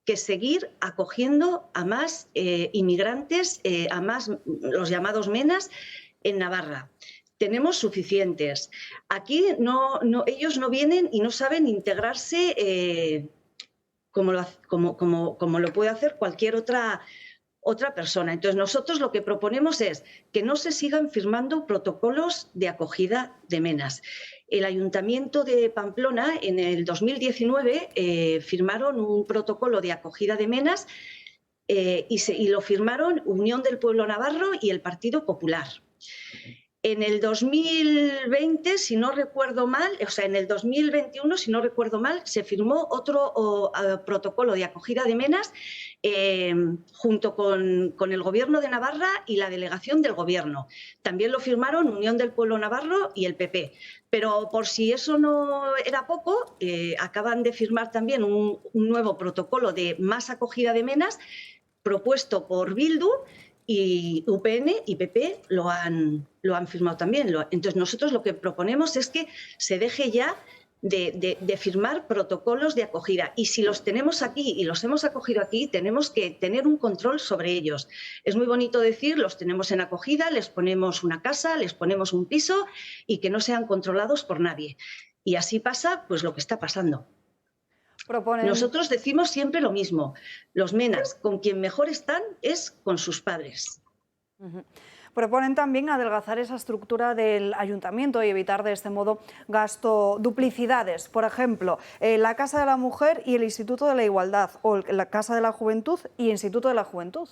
I: que seguir acogiendo a más inmigrantes, a más los llamados menas en Navarra. Tenemos suficientes. Aquí ellos no vienen y no saben integrarse como lo puede hacer cualquier otra persona. Entonces, nosotros lo que proponemos es que no se sigan firmando protocolos de acogida de menas. El Ayuntamiento de Pamplona, en el 2019, firmaron un protocolo de acogida de menas y lo firmaron Unión del Pueblo Navarro y el Partido Popular. En el 2020, si no recuerdo mal, o sea, en el 2021, si no recuerdo mal, se firmó otro protocolo de acogida de menas junto con el Gobierno de Navarra y la delegación del Gobierno. También lo firmaron Unión del Pueblo Navarro y el PP. Pero por si eso no era poco, acaban de firmar también un nuevo protocolo de más acogida de menas propuesto por Bildu, y UPN y PP lo han firmado también. Entonces, nosotros lo que proponemos es que se deje ya de firmar protocolos de acogida. Y si los tenemos aquí y los hemos acogido aquí, tenemos que tener un control sobre ellos. Es muy bonito decir, los tenemos en acogida, les ponemos una casa, les ponemos un piso y que no sean controlados por nadie. Y así pasa pues lo que está pasando. Nosotros decimos siempre lo mismo, los menas con quien mejor están es con sus padres.
A: Proponen también adelgazar esa estructura del ayuntamiento y evitar de este modo duplicidades. Por ejemplo, la Casa de la Mujer y el Instituto de la Igualdad, o la Casa de la Juventud y Instituto de la Juventud.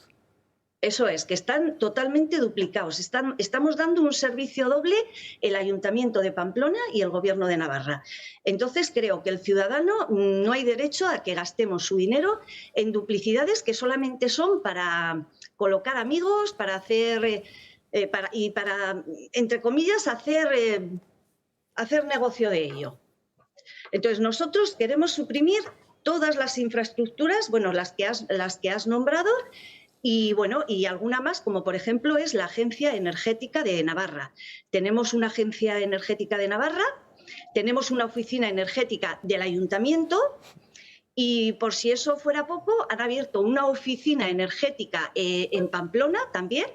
I: Eso es, que están totalmente duplicados. Estamos dando un servicio doble el Ayuntamiento de Pamplona y el Gobierno de Navarra. Entonces creo que el ciudadano no hay derecho a que gastemos su dinero en duplicidades que solamente son para colocar amigos, para hacer, para entre comillas, hacer negocio de ello. Entonces nosotros queremos suprimir todas las infraestructuras, bueno, las que has nombrado. Y bueno, y alguna más, como por ejemplo es la Agencia Energética de Navarra. Tenemos una Agencia Energética de Navarra, tenemos una oficina energética del Ayuntamiento y por si eso fuera poco, han abierto una oficina energética en Pamplona también.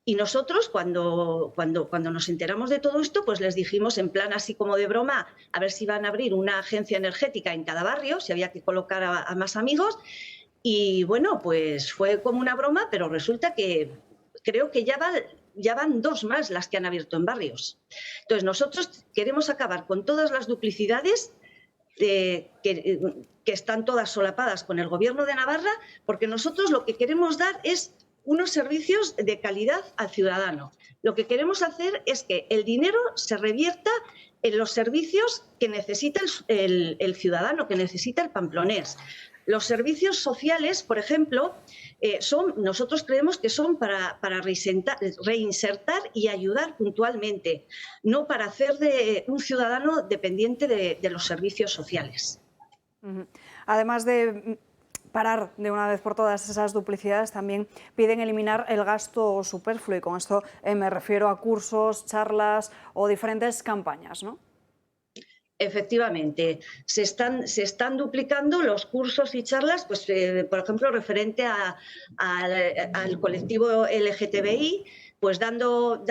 I: Y nosotros cuando nos enteramos de todo esto, pues les dijimos en plan así como de broma, a ver si van a abrir una agencia energética en cada barrio, si había que colocar a más amigos. Y bueno, pues fue como una broma, pero resulta que creo que ya van 2 más las que han abierto en barrios. Entonces, nosotros queremos acabar con todas las duplicidades que están todas solapadas con el Gobierno de Navarra, porque nosotros lo que queremos dar es unos servicios de calidad al ciudadano. Lo que queremos hacer es que el dinero se revierta en los servicios que necesita el ciudadano, que necesita el pamplonés. Los servicios sociales, por ejemplo, nosotros creemos que son para reinsertar y ayudar puntualmente, no para hacer de un ciudadano dependiente de los servicios sociales.
A: Además de parar de una vez por todas esas duplicidades, también piden eliminar el gasto superfluo y con esto me refiero a cursos, charlas o diferentes campañas, ¿no?
I: Efectivamente, se están duplicando los cursos y charlas, pues, por ejemplo, referente al colectivo LGTBI, pues dando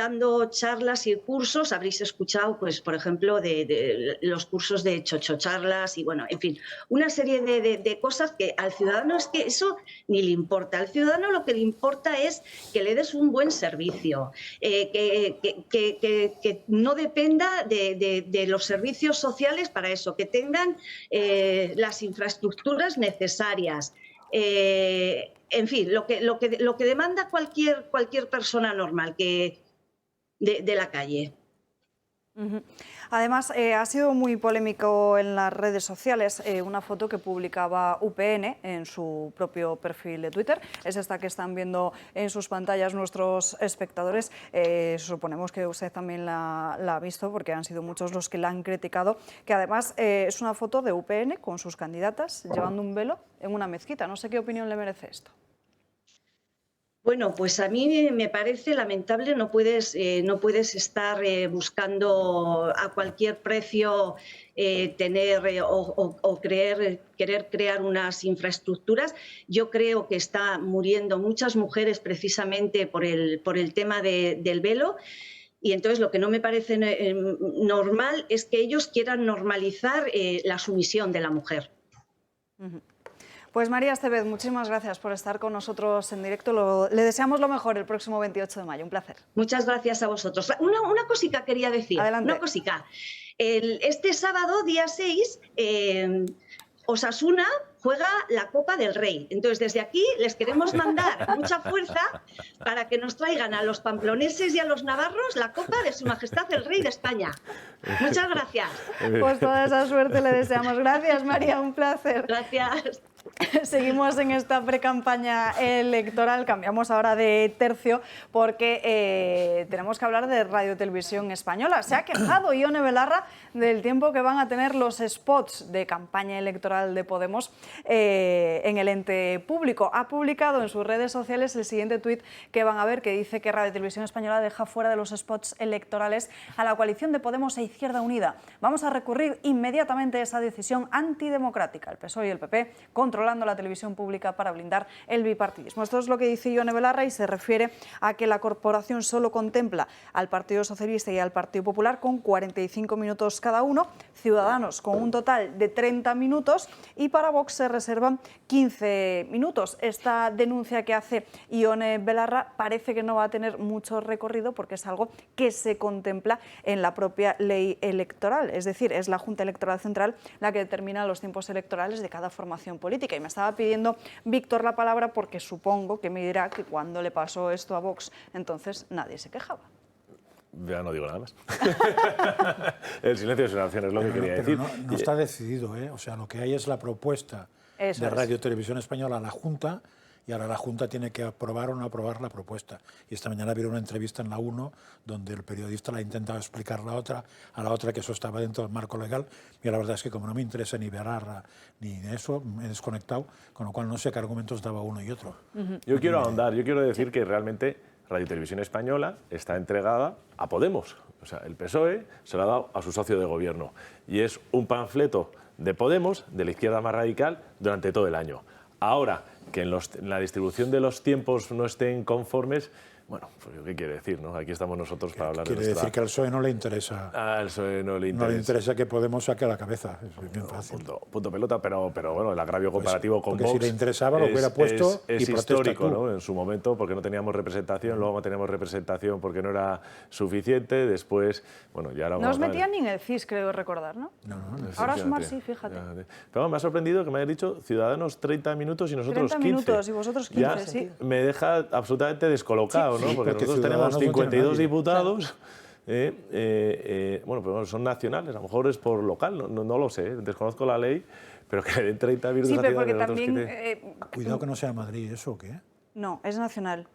I: charlas y cursos. Habréis escuchado, pues, por ejemplo, de los cursos de chochocharlas y, bueno, en fin, una serie de cosas que al ciudadano es que eso ni le importa. Al ciudadano lo que le importa es que le des un buen servicio, que no dependa de los servicios sociales para eso, que tengan las infraestructuras necesarias. En fin, lo que demanda cualquier persona normal de la calle.
A: Además, ha sido muy polémico en las redes sociales una foto que publicaba UPN en su propio perfil de Twitter. Es esta que están viendo en sus pantallas nuestros espectadores. Suponemos que usted también la ha visto porque han sido muchos los que la han criticado, que además es una foto de UPN con sus candidatas llevando un velo en una mezquita. No sé qué opinión le merece esto.
I: Bueno, pues a mí me parece lamentable, no puedes estar buscando a cualquier precio tener o querer crear unas infraestructuras. Yo creo que están muriendo muchas mujeres precisamente por el tema del velo. Y entonces lo que no me parece normal es que ellos quieran normalizar la sumisión de la mujer.
A: Pues María Estevez, muchísimas gracias por estar con nosotros en directo. Le deseamos lo mejor el próximo 28 de mayo. Un placer.
I: Muchas gracias a vosotros. Una cosica quería decir.
A: Adelante.
I: Una cosica. Este sábado, día 6, Osasuna juega la Copa del Rey. Entonces, desde aquí les queremos mandar mucha fuerza para que nos traigan a los pamploneses y a los navarros la Copa de Su Majestad el Rey de España. Muchas gracias.
A: Pues toda esa suerte le deseamos. Gracias, María, un placer.
I: Gracias.
A: Seguimos en esta precampaña electoral, cambiamos ahora de tercio porque tenemos que hablar de Radio Televisión Española. Se ha quejado Ione Belarra del tiempo que van a tener los spots de campaña electoral de Podemos en el ente público. Ha publicado en sus redes sociales el siguiente tuit que van a ver, que dice que Radio Televisión Española deja fuera de los spots electorales a la coalición de Podemos e Izquierda Unida. Vamos a recurrir inmediatamente a esa decisión antidemocrática. El PSOE y el PP controlando la televisión pública para blindar el bipartidismo. Esto es lo que dice Ione Belarra y se refiere a que la corporación solo contempla al Partido Socialista y al Partido Popular con 45 minutos cada uno, Ciudadanos con un total de 30 minutos y para Vox se reservan 15 minutos. Esta denuncia que hace Ione Belarra parece que no va a tener mucho recorrido porque es algo que se contempla en la propia ley electoral, es decir, es la Junta Electoral Central la que determina los tiempos electorales de cada formación política. Y me estaba pidiendo Víctor la palabra porque supongo que me dirá que cuando le pasó esto a Vox, entonces nadie se quejaba.
E: Ya no digo nada más. El silencio es una opción, es lo que quería decir.
B: No está decidido, ¿eh? O sea, lo que hay es la propuesta de Radio Televisión Española a la Junta y ahora la Junta tiene que aprobar o no aprobar la propuesta. Y esta mañana vieron una entrevista en la 1 donde el periodista la intentaba explicar a la otra que eso estaba dentro del marco legal. Y la verdad es que como no me interesa ni Belarra ni eso, me he desconectado, con lo cual no sé qué argumentos daba uno y otro.
E: Yo quiero ahondar, yo quiero decir que realmente Radio Televisión Española está entregada a Podemos. O sea, el PSOE se lo ha dado a su socio de gobierno. Y es un panfleto de Podemos, de la izquierda más radical, durante todo el año. Ahora, que en la distribución de los tiempos no estén conformes, bueno, pues ¿qué quiere decir, no? Aquí estamos nosotros para hablar de nuestra...
B: Quiere decir que al PSOE no le interesa...
E: Al PSOE no le interesa.
B: No le interesa que Podemos saque la cabeza, es bien fácil.
E: Punto pelota, pero bueno, el agravio comparativo con Vox...
B: Porque si le interesaba lo hubiera puesto
E: es
B: y
E: histórico,
B: tú.
E: ¿no? En su momento, porque no teníamos representación, luego no teníamos representación porque no era suficiente, después, bueno, ya ahora...
A: No os metían ni en el CIS, creo recordar, ¿no?
B: No.
A: Ahora Sumar sí, fíjate.
E: Pero me ha sorprendido que me hayas dicho Ciudadanos 30 minutos y nosotros
A: 30
E: 15.
A: minutos y vosotros 15,
E: ya
A: sí.
E: Me deja absolutamente descolocado,
B: sí,
E: ¿no? Porque nosotros tenemos 52 diputados, bueno, pero son nacionales, a lo mejor es por local, no lo sé, desconozco la ley, pero que den 30 minutos
A: sí, pero porque
E: a
A: también...
B: Cuidado que no sea Madrid, ¿eso o qué?
A: No, es nacional.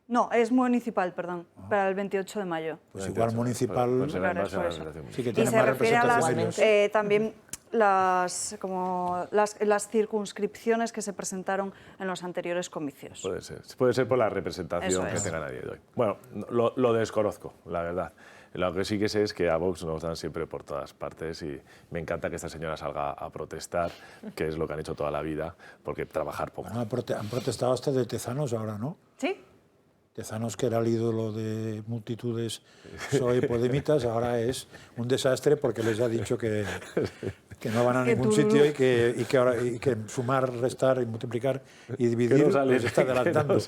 A: No, es municipal, perdón, para el 28 de mayo.
B: Pues igual municipal...
A: Claro, es por eso.
B: Sí que
A: Y
B: tiene
A: se
B: más
A: refiere a
B: representación.
A: también las circunscripciones que se presentaron en los anteriores comicios.
E: Puede ser por la representación
A: Eso
E: que
A: es.
E: tengan a día de hoy. Bueno, lo desconozco, la verdad. Lo que sí que sé es que a Vox nos dan siempre por todas partes y me encanta que esta señora salga a protestar, que es lo que han hecho toda la vida, porque trabajar poco.
B: Bueno, han protestado hasta de Tezanos ahora, ¿no?
A: ¿Sí?
B: Tezanos, que era el ídolo de multitudes PSOE podemitas, ahora es un desastre porque les ha dicho que no van a ningún sitio y que sumar, restar y multiplicar y dividir les está adelantando.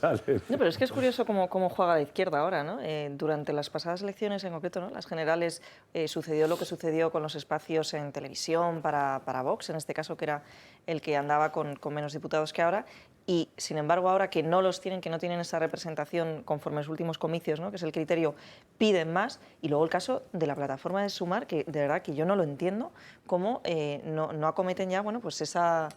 C: No, pero es que es curioso cómo juega la izquierda ahora, ¿no? Durante las pasadas elecciones, en concreto, ¿no? Las generales, sucedió lo que sucedió con los espacios en televisión para Vox, en este caso, que era el que andaba con menos diputados que ahora, y, sin embargo, ahora que no los tienen, que no tienen esa representación conforme a los últimos comicios, ¿no?, que es el criterio, piden más. Y luego el caso de la plataforma de Sumar, que de verdad que yo no lo entiendo, cómo no acometen ya, bueno, pues esa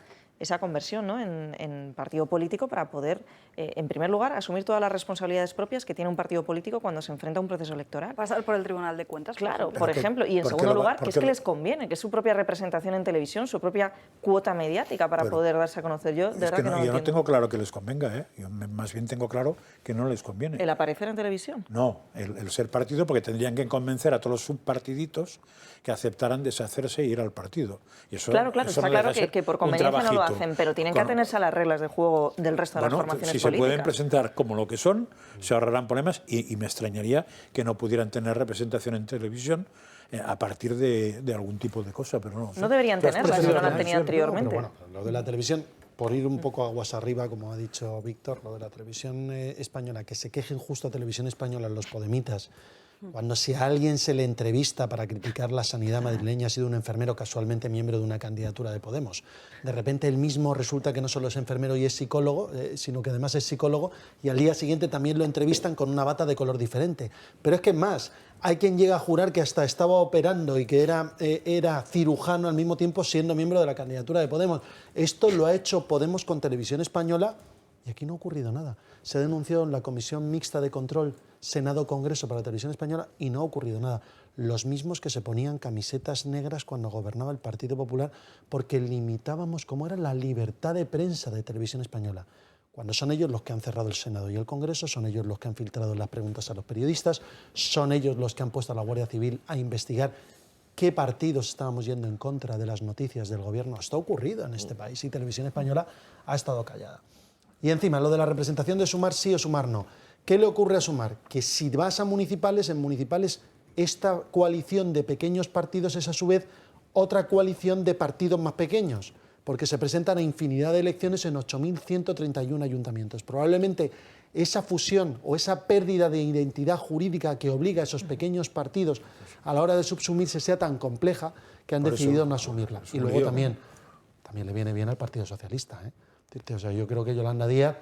C: conversión, ¿no?, en partido político para poder, en primer lugar, asumir todas las responsabilidades propias que tiene un partido político cuando se enfrenta a un proceso electoral.
A: Pasar por el Tribunal de Cuentas.
C: Claro, por ejemplo. Y en segundo lugar, que es que les conviene, que es su propia representación en televisión, su propia cuota mediática para poder darse a conocer. Yo, de verdad que no lo entiendo.
B: Yo no tengo claro que les convenga, ¿eh? Yo más bien tengo claro que no les conviene.
C: ¿El aparecer en televisión?
B: No, el ser partido, porque tendrían que convencer a todos los subpartiditos que aceptaran deshacerse e ir al partido. Y eso,
C: claro,
B: eso
C: está
B: no
C: claro
B: deja de ser
C: que por
B: un
C: conveniencia no lo
B: trabajito.
C: hacen, pero tienen que atenerse a las reglas de juego del resto de las formaciones
B: si
C: políticas.
B: Se pueden presentar como lo que son, se ahorrarán problemas y me extrañaría que no pudieran tener representación en televisión a partir de algún tipo de cosa, pero no.
C: No deberían tenerla si no la han tenido anteriormente.
D: Bueno, lo de la televisión, por ir un poco aguas arriba, como ha dicho Víctor, lo de la televisión española, que se quejen justo a Televisión Española los podemitas, cuando si a alguien se le entrevista para criticar la sanidad madrileña ha sido un enfermero casualmente miembro de una candidatura de Podemos. De repente él mismo resulta que no solo es enfermero y es psicólogo, sino que además es psicólogo, y al día siguiente también lo entrevistan con una bata de color diferente. Pero es que más, hay quien llega a jurar que hasta estaba operando y que era cirujano al mismo tiempo siendo miembro de la candidatura de Podemos. Esto lo ha hecho Podemos con Televisión Española y aquí no ha ocurrido nada. Se ha denunciado en la Comisión Mixta de Control Senado-Congreso para la Televisión Española y no ha ocurrido nada. Los mismos que se ponían camisetas negras cuando gobernaba el Partido Popular porque limitábamos cómo era la libertad de prensa de Televisión Española. Cuando son ellos los que han cerrado el Senado y el Congreso, son ellos los que han filtrado las preguntas a los periodistas, son ellos los que han puesto a la Guardia Civil a investigar qué partidos estábamos yendo en contra de las noticias del gobierno. Esto ha ocurrido en este país y Televisión Española ha estado callada. Y encima, lo de la representación de Sumar sí o Sumar no. ¿Qué le ocurre a Sumar? Que si vas a municipales, en municipales esta coalición de pequeños partidos es a su vez otra coalición de partidos más pequeños, porque se presentan a infinidad de elecciones en 8.131 ayuntamientos. Probablemente esa fusión o esa pérdida de identidad jurídica que obliga a esos pequeños partidos a la hora de subsumirse sea tan compleja que han decidido no asumirla. Y luego también le viene bien al Partido Socialista, ¿eh? O sea, yo creo que Yolanda Díaz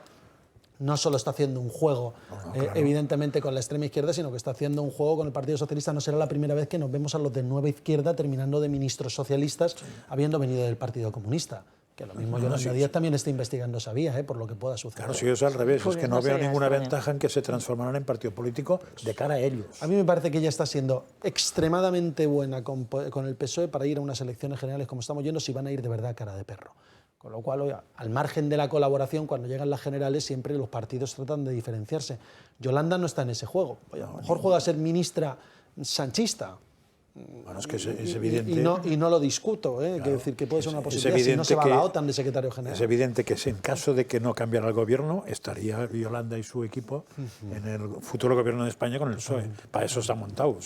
D: no solo está haciendo un juego, claro, evidentemente con la extrema izquierda, sino que está haciendo un juego con el Partido Socialista. No será la primera vez que nos vemos a los de nueva izquierda terminando de ministros socialistas, habiendo venido del Partido Comunista. Que lo mismo Yolanda Díaz también está investigando esa vía, por lo que pueda suceder.
B: Claro, si es al revés, es que no veo ninguna ventaja en que se transformaran en partido político de cara a ellos.
D: A mí me parece que ella está siendo extremadamente buena con el PSOE para ir a unas elecciones generales como estamos yendo, si van a ir de verdad cara de perro. Con lo cual, oiga, al margen de la colaboración, cuando llegan las generales, siempre los partidos tratan de diferenciarse. Yolanda no está en ese juego. Oye, a lo mejor juega a ser ministra sanchista.
B: Bueno, es que es evidente.
D: Y no lo discuto, claro, quiero decir que puede ser una posibilidad si no se va a la OTAN de secretario general.
B: Es evidente que en caso de que no cambiara el gobierno, estaría Yolanda y su equipo en el futuro gobierno de España con el PSOE. Para eso se ha montado.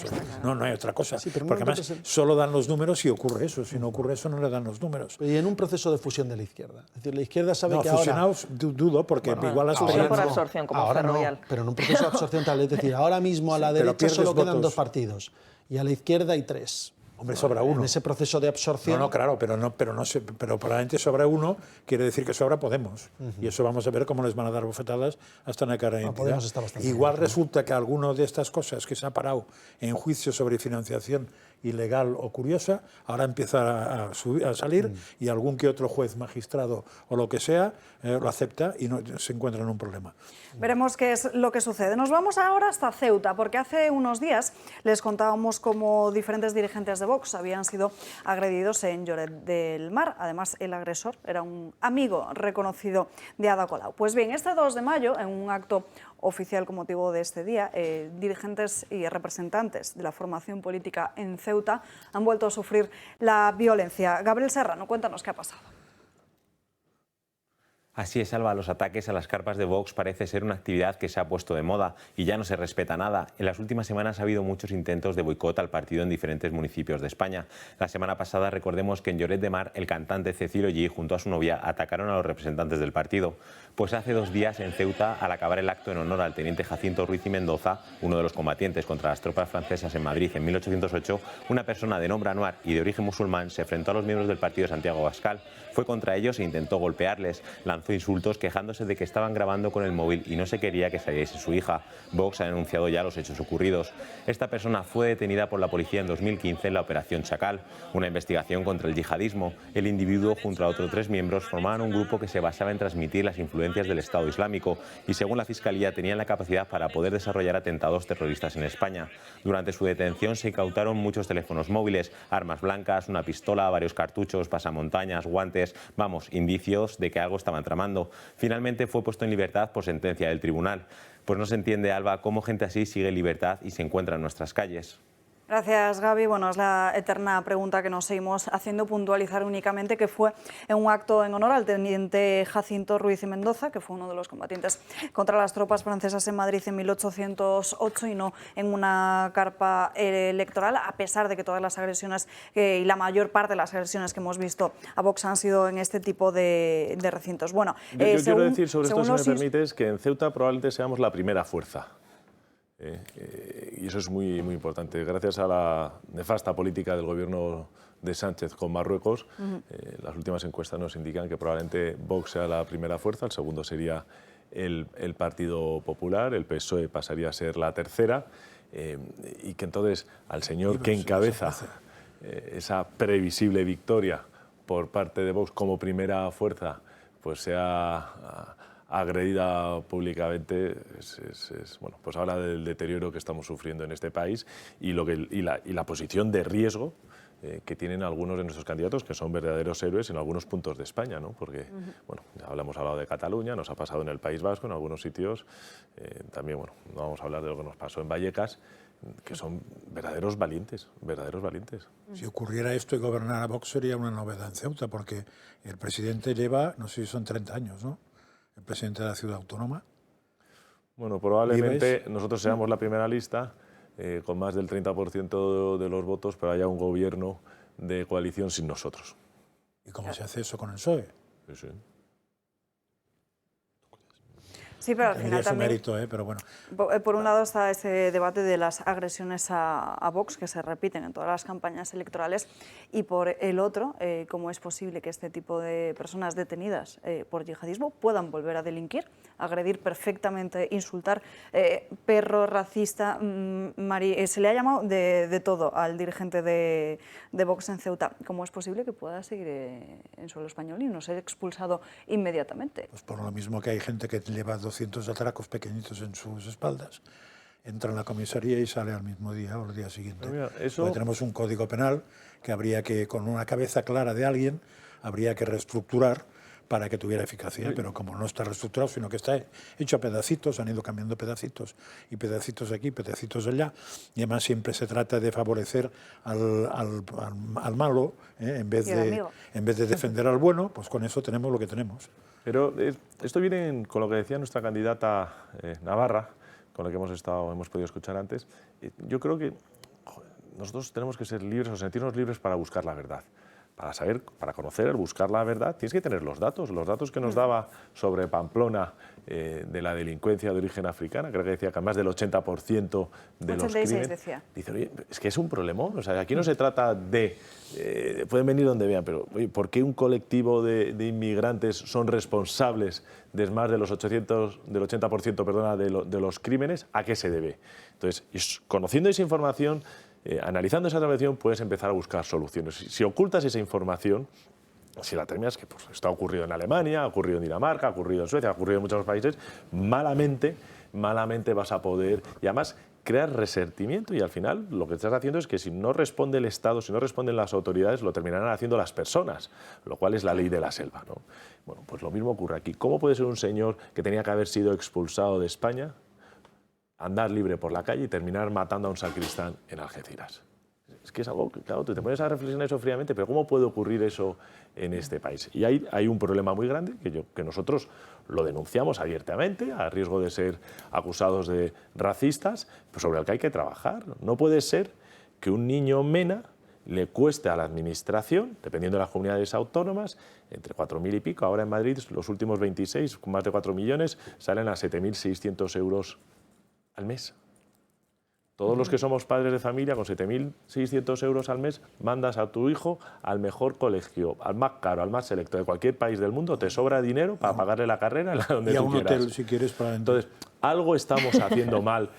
B: No hay otra cosa. Sí, porque además solo dan los números si ocurre eso. Si no ocurre eso, no le dan los números.
D: Y en un proceso de fusión de la izquierda. Es decir, la izquierda sabe que
B: fusionados, dudo, porque igual la
C: fusión por absorción, como
D: ahora no, pero en un proceso de absorción tal. Es decir, ahora mismo a la derecha solo quedan 2 partidos y a la izquierda hay 3.
B: Hombre, sobra uno.
D: En ese proceso de absorción.
B: No, claro, pero probablemente sobra uno, quiere decir que sobra Podemos. Y eso vamos a ver cómo les van a dar bofetadas hasta en la cara de identidad. Igual resulta que alguno de estas cosas que se ha parado en juicio sobre financiación ilegal o curiosa, ahora empieza a salir y algún que otro juez, magistrado o lo que sea, lo acepta y no se encuentra en un problema.
A: Veremos qué es lo que sucede. Nos vamos ahora hasta Ceuta, porque hace unos días les contábamos cómo diferentes dirigentes de Vox habían sido agredidos en Lloret del Mar. Además, el agresor era un amigo reconocido de Ada Colau. Pues bien, este 2 de mayo, en un acto oficial con motivo de este día, dirigentes y representantes de la formación política en Ceuta han vuelto a sufrir la violencia. Gabriel Serrano, cuéntanos qué ha pasado.
F: Así es, Alba, los ataques a las carpas de Vox parece ser una actividad que se ha puesto de moda y ya no se respeta nada. En las últimas semanas ha habido muchos intentos de boicot al partido en diferentes municipios de España. La semana pasada, recordemos que en Lloret de Mar, el cantante Cecilio G junto a su novia atacaron a los representantes del partido. Pues hace 2 días en Ceuta, al acabar el acto en honor al teniente Jacinto Ruiz y Mendoza, uno de los combatientes contra las tropas francesas en Madrid en 1808, una persona de nombre Anuar y de origen musulmán se enfrentó a los miembros del partido de Santiago Abascal. Fue contra ellos e intentó golpearles, lanzó lanzó insultos quejándose de que estaban grabando con el móvil y no se quería que saliese su hija. Vox ha denunciado ya los hechos ocurridos. Esta persona fue detenida por la policía en 2015 en la Operación Chacal, una investigación contra el yihadismo. El individuo, junto a otros 3 miembros, formaban un grupo que se basaba en transmitir las influencias del Estado Islámico y, según la Fiscalía, tenían la capacidad para poder desarrollar atentados terroristas en España. Durante su detención se incautaron muchos teléfonos móviles, armas blancas, una pistola, varios cartuchos, pasamontañas, guantes, vamos, indicios de que algo estaban tramando. Finalmente fue puesto en libertad por sentencia del tribunal. Pues no se entiende, Alba, cómo gente así sigue en libertad y se encuentra en nuestras calles.
A: Gracias, Gaby. Bueno, es la eterna pregunta que nos seguimos haciendo, puntualizar únicamente que fue en un acto en honor al teniente Jacinto Ruiz y Mendoza, que fue uno de los combatientes contra las tropas francesas en Madrid en 1808 y no en una carpa electoral, a pesar de que todas las agresiones y la mayor parte de las agresiones que hemos visto a Vox han sido en este tipo de recintos. Bueno,
E: yo quiero decir sobre esto, si me permites, que en Ceuta probablemente seamos la primera fuerza. Y eso es muy, muy importante. Gracias a la nefasta política del gobierno de Sánchez con Marruecos, las últimas encuestas nos indican que probablemente Vox sea la primera fuerza, el segundo sería el Partido Popular, el PSOE pasaría a ser la tercera, y que entonces al señor que encabeza esa previsible victoria por parte de Vox como primera fuerza, pues sea agredida públicamente, bueno, pues habla del deterioro que estamos sufriendo en este país y la posición de riesgo que tienen algunos de nuestros candidatos, que son verdaderos héroes en algunos puntos de España, ¿no? Porque, bueno, ya hemos hablado de Cataluña, nos ha pasado en el País Vasco, en algunos sitios, también, bueno, no vamos a hablar de lo que nos pasó en Vallecas, que son verdaderos valientes, verdaderos valientes.
B: Si ocurriera esto y gobernara Vox sería una novedad en Ceuta, porque el presidente lleva, no sé si son 30 años, ¿no?, el presidente de la ciudad autónoma.
E: Bueno, probablemente nosotros seamos la primera lista con más del 30% de los votos, pero haya un gobierno de coalición sin nosotros.
B: ¿Y cómo se hace eso con el PSOE?
E: Sí, sí.
A: Sí, pero al final también,
B: mérito, pero bueno.
A: Por un lado está ese debate de las agresiones a Vox, que se repiten en todas las campañas electorales, y por el otro, cómo es posible que este tipo de personas detenidas por yihadismo puedan volver a delinquir, agredir perfectamente, insultar, perro, racista, se le ha llamado de todo al dirigente de Vox en Ceuta. ¿Cómo es posible que pueda seguir en suelo español y no ser expulsado inmediatamente?
B: Pues por lo mismo que hay gente que lleva 200 atracos pequeñitos en sus espaldas, entra en la comisaría y sale al mismo día o el día siguiente.
E: Mira, eso...
B: Porque tenemos un código penal que habría que, con una cabeza clara de alguien, habría que reestructurar para que tuviera eficacia, pero como no está reestructurado, sino que está hecho a pedacitos, han ido cambiando pedacitos, y pedacitos aquí, pedacitos allá, y además siempre se trata de favorecer al malo, en vez de defender al bueno, pues con eso tenemos lo que tenemos.
E: Pero esto viene con lo que decía nuestra candidata Navarra, con la que hemos podido escuchar antes. Yo creo que nosotros tenemos que ser libres o sentirnos libres para buscar la verdad. Para conocer, buscar la verdad, tienes que tener los datos que nos daba sobre Pamplona de la delincuencia de origen africana. Creo que decía que más del 80% de los crímenes...
A: decía.
E: Dice, oye, es que es un problemón. O sea, aquí no se trata de... pueden venir donde vean, pero oye, ¿por qué un colectivo de inmigrantes son responsables de más de los 80%, perdona, de los crímenes? ¿A qué se debe? Entonces, conociendo esa información... analizando esa información puedes empezar a buscar soluciones. Si ocultas esa información, si la terminas, que pues, está ocurrido en Alemania, ha ocurrido en Dinamarca, ha ocurrido en Suecia, ha ocurrido en muchos países, malamente vas a poder, y además crear resentimiento, y al final lo que estás haciendo es que si no responde el Estado, si no responden las autoridades, lo terminarán haciendo las personas, lo cual es la ley de la selva, ¿no? Bueno, pues lo mismo ocurre aquí. ¿Cómo puede ser un señor que tenía que haber sido expulsado de España andar libre por la calle y terminar matando a un sacristán en Algeciras? Es que es algo que, claro, tú te pones a reflexionar eso fríamente, pero ¿cómo puede ocurrir eso en este país? Y hay un problema muy grande que nosotros lo denunciamos abiertamente, a riesgo de ser acusados de racistas, pero sobre el que hay que trabajar. No puede ser que un niño mena le cueste a la administración, dependiendo de las comunidades autónomas, entre 4.000 y pico. Ahora en Madrid, los últimos 26, con más de 4 millones, salen a 7.600 euros al mes. Todos los que somos padres de familia, con 7.600 euros al mes, mandas a tu hijo al mejor colegio, al más caro, al más selecto de cualquier país del mundo, te sobra dinero para pagarle la carrera donde
B: y a
E: tú
B: un
E: quieras.
B: hotel, si quieres, para
E: Entonces, algo estamos haciendo mal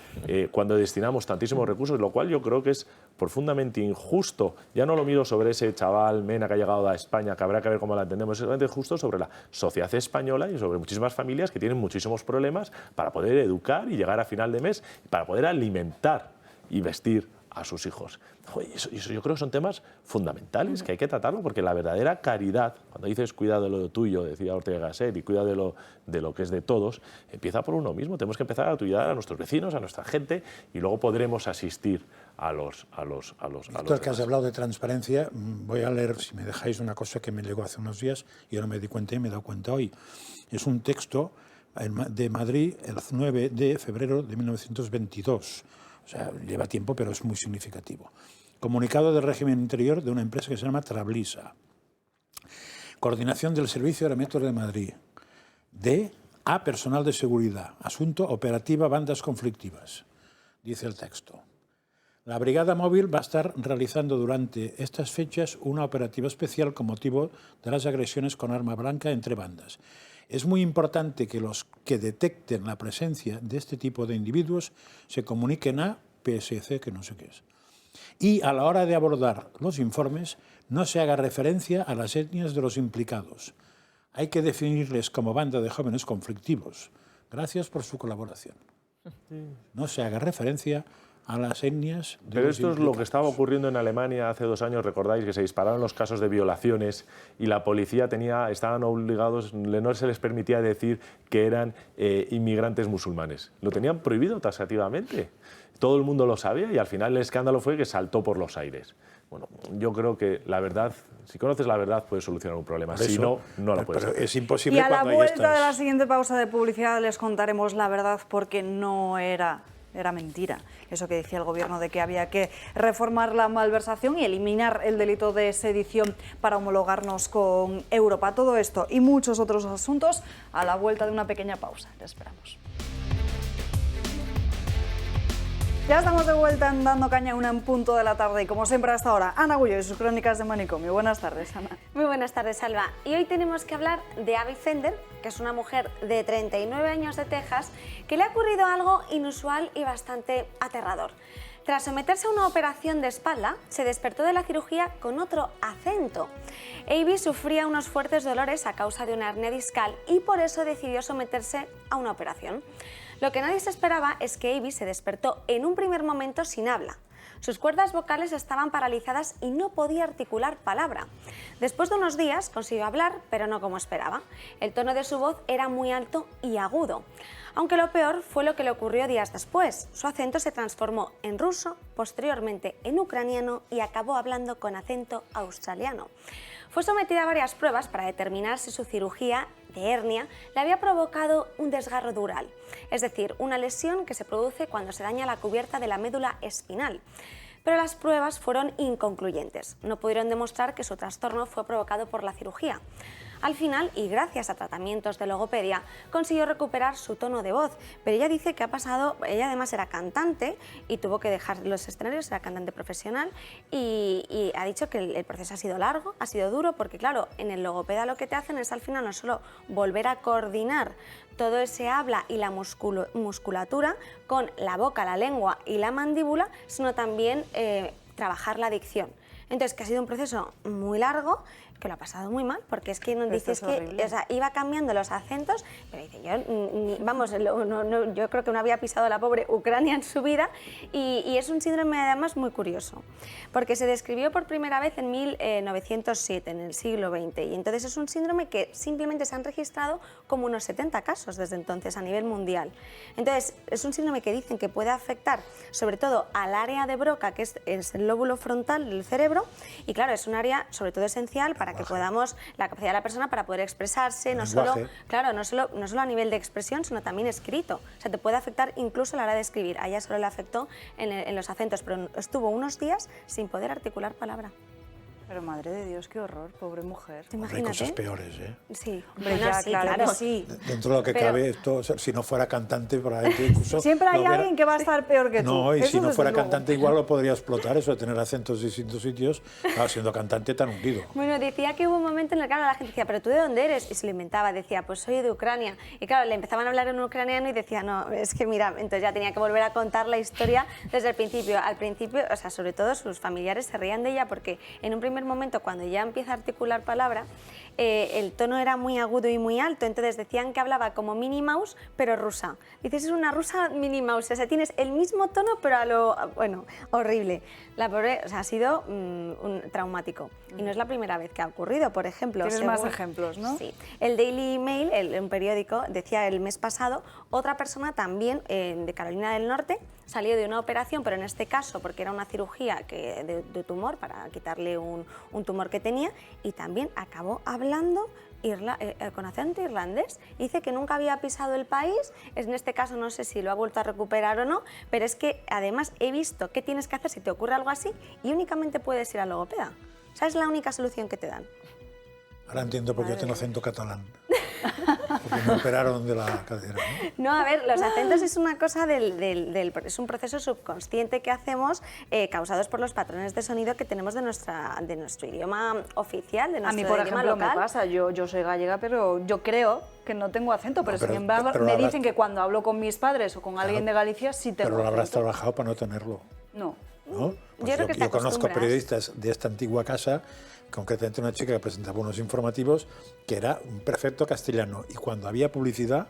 E: cuando destinamos tantísimos recursos, lo cual yo creo que es profundamente injusto. Ya no lo miro sobre ese chaval Mena que ha llegado a España, que habrá que ver cómo la entendemos, es realmente justo sobre la sociedad española y sobre muchísimas familias que tienen muchísimos problemas para poder educar y llegar a final de mes, para poder alimentar y vestir a sus hijos. Eso yo creo que son temas fundamentales que hay que tratarlo, porque la verdadera caridad, cuando dices cuida de lo tuyo, decía Ortega y Gasset, y cuida de lo que es de todos, empieza por uno mismo. Tenemos que empezar a cuidar a nuestros vecinos, a nuestra gente, y luego podremos asistir a los
B: Víctor, que has hablado de transparencia, voy a leer, si me dejáis, una cosa que me llegó hace unos días y ahora me di cuenta y me he dado cuenta hoy. Es un texto de Madrid, el 9 de febrero de 1922. O sea, lleva tiempo, pero es muy significativo. Comunicado del régimen interior de una empresa que se llama Trablisa. Coordinación del Servicio Aerométrico de Madrid. A personal de seguridad. Asunto operativa bandas conflictivas. Dice el texto. La brigada móvil va a estar realizando durante estas fechas una operativa especial con motivo de las agresiones con arma blanca entre bandas. Es muy importante que los que detecten la presencia de este tipo de individuos se comuniquen a PSC, que no sé qué es. Y a la hora de abordar los informes no se haga referencia a las etnias de los implicados. Hay que definirles como banda de jóvenes conflictivos. Gracias por su colaboración. No se haga referencia a las etnias de
E: Pero
B: los
E: esto es lo que estaba ocurriendo en Alemania hace 2 años, recordáis que se dispararon los casos de violaciones y la policía estaban obligados, no se les permitía decir que eran inmigrantes musulmanes. Lo tenían prohibido taxativamente. Todo el mundo lo sabía y al final el escándalo fue que saltó por los aires. Bueno, yo creo que la verdad, si conoces la verdad, puedes solucionar un problema. Si no, no lo puedes hacer.
B: Es imposible.
A: Y a la
B: cuando
A: vuelta de la siguiente pausa de publicidad les contaremos la verdad, porque no era mentira eso que decía el gobierno de que había que reformar la malversación y eliminar el delito de sedición para homologarnos con Europa. Todo esto y muchos otros asuntos a la vuelta de una pequeña pausa. Te esperamos. Ya estamos de vuelta en Dando Caña, 1:00 de la tarde, y como siempre hasta ahora, Ana Gullo y sus crónicas de manicomio. Buenas tardes, Ana.
J: Muy buenas tardes, Alba. Y hoy tenemos que hablar de Abby Fender, que es una mujer de 39 años de Texas, que le ha ocurrido algo inusual y bastante aterrador. Tras someterse a una operación de espalda, se despertó de la cirugía con otro acento. Abby sufría unos fuertes dolores a causa de una hernia discal y por eso decidió someterse a una operación. Lo que nadie se esperaba es que Abby se despertó en un primer momento sin habla. Sus cuerdas vocales estaban paralizadas y no podía articular palabra. Después de unos días consiguió hablar, pero no como esperaba. El tono de su voz era muy alto y agudo. Aunque lo peor fue lo que le ocurrió días después. Su acento se transformó en ruso, posteriormente en ucraniano y acabó hablando con acento australiano. Fue sometida a varias pruebas para determinar si su cirugía de hernia le había provocado un desgarro dural, es decir, una lesión que se produce cuando se daña la cubierta de la médula espinal. Pero las pruebas fueron inconcluyentes. No pudieron demostrar que su trastorno fue provocado por la cirugía. Al final, y gracias a tratamientos de logopedia, consiguió recuperar su tono de voz, pero ella dice que ha pasado, ella además era cantante y tuvo que dejar los escenarios, era cantante profesional y ha dicho que el proceso ha sido largo, ha sido duro, porque claro, en el logopeda lo que te hacen es al final no solo volver a coordinar todo ese habla y la musculatura con la boca, la lengua y la mandíbula, sino también trabajar la dicción. Entonces, que ha sido un proceso muy largo, que lo ha pasado muy mal, porque es que nos dices que iba cambiando los acentos, pero dice, yo creo que no había pisado la pobre Ucrania en su vida, y es un síndrome además muy curioso, porque se describió por primera vez en 1907, en el siglo XX, y entonces es un síndrome que simplemente se han registrado como unos 70 casos desde entonces a nivel mundial. Entonces, es un síndrome que dicen que puede afectar sobre todo al área de Broca, que es el lóbulo frontal del cerebro, y claro, es un área sobre todo esencial para que podamos, la capacidad de la persona para poder expresarse, no solo a nivel de expresión, sino también escrito. O sea, te puede afectar incluso a la hora de escribir. A ella solo le afectó en los acentos, pero estuvo unos días sin poder articular palabra.
A: Pero madre de Dios, qué horror, pobre mujer.
B: Hay cosas peores, ¿eh?
J: Sí,
A: Hombre,
J: bueno,
A: ya,
J: sí,
A: claro que sí.
B: Dentro de lo que
J: Pero-
B: cabe, esto, si no fuera cantante, probablemente incluso...
A: Siempre hay
B: lo hubiera-
A: alguien que va a estar peor que tú.
B: No, y
A: Eso
B: si no
A: desde
B: fuera
A: luego.
B: cantante igual lo podría explotar, eso de tener acentos en distintos sitios, claro, siendo cantante tan hundido.
J: Bueno, decía que hubo un momento en el que la gente decía, ¿pero tú de dónde eres? Y se lo inventaba, decía, pues soy de Ucrania. Y claro, le empezaban a hablar en ucraniano y decía, no, es que mira, entonces ya tenía que volver a contar la historia desde el principio. Al principio, o sea, sobre todo sus familiares se reían de ella porque en un primer momento, cuando ya empieza a articular palabra, el tono era muy agudo y muy alto, entonces decían que hablaba como Minnie Mouse, pero rusa. Dices, es una rusa Minnie Mouse, o sea, tienes el mismo tono, pero a lo, bueno, horrible. La pobre, o sea, ha sido un traumático. Y no es la primera vez que ha ocurrido, por ejemplo.
A: Tienes más ejemplos, ¿no?
J: Sí. El Daily Mail, un periódico, decía el mes pasado, otra persona también de Carolina del Norte salió de una operación, pero en este caso porque era una cirugía de tumor, para quitarle un tumor que tenía, y también acabó hablando con acento irlandés. Dice que nunca había pisado el país, en este caso no sé si lo ha vuelto a recuperar o no, pero es que además he visto qué tienes que hacer si te ocurre algo así y únicamente puedes ir al logopeda. O sea, es la única solución que te dan.
B: Ahora entiendo por qué yo tengo acento catalán. Porque me operaron de la cadera, ¿no?
J: No, a ver, los acentos es una cosa es un proceso subconsciente que hacemos causados por los patrones de sonido que tenemos de nuestro idioma oficial, de
A: A
J: nuestro
A: mí, por
J: idioma
A: ejemplo,
J: local.
A: me pasa, yo soy gallega, pero yo creo que no tengo acento, pero,
B: pero-
A: sin embargo
B: pero
A: me
B: lo habrás-
A: dicen que cuando hablo con mis padres o con alguien de Galicia sí tengo
B: Pero lo habrás
A: acento.
B: trabajado para no tenerlo,
A: No.
B: ¿no? Pues
J: creo que te
B: yo conozco
J: acostumbras.
B: periodistas de esta antigua casa, concretamente una chica que presentaba unos informativos, que era un perfecto castellano, y cuando había publicidad...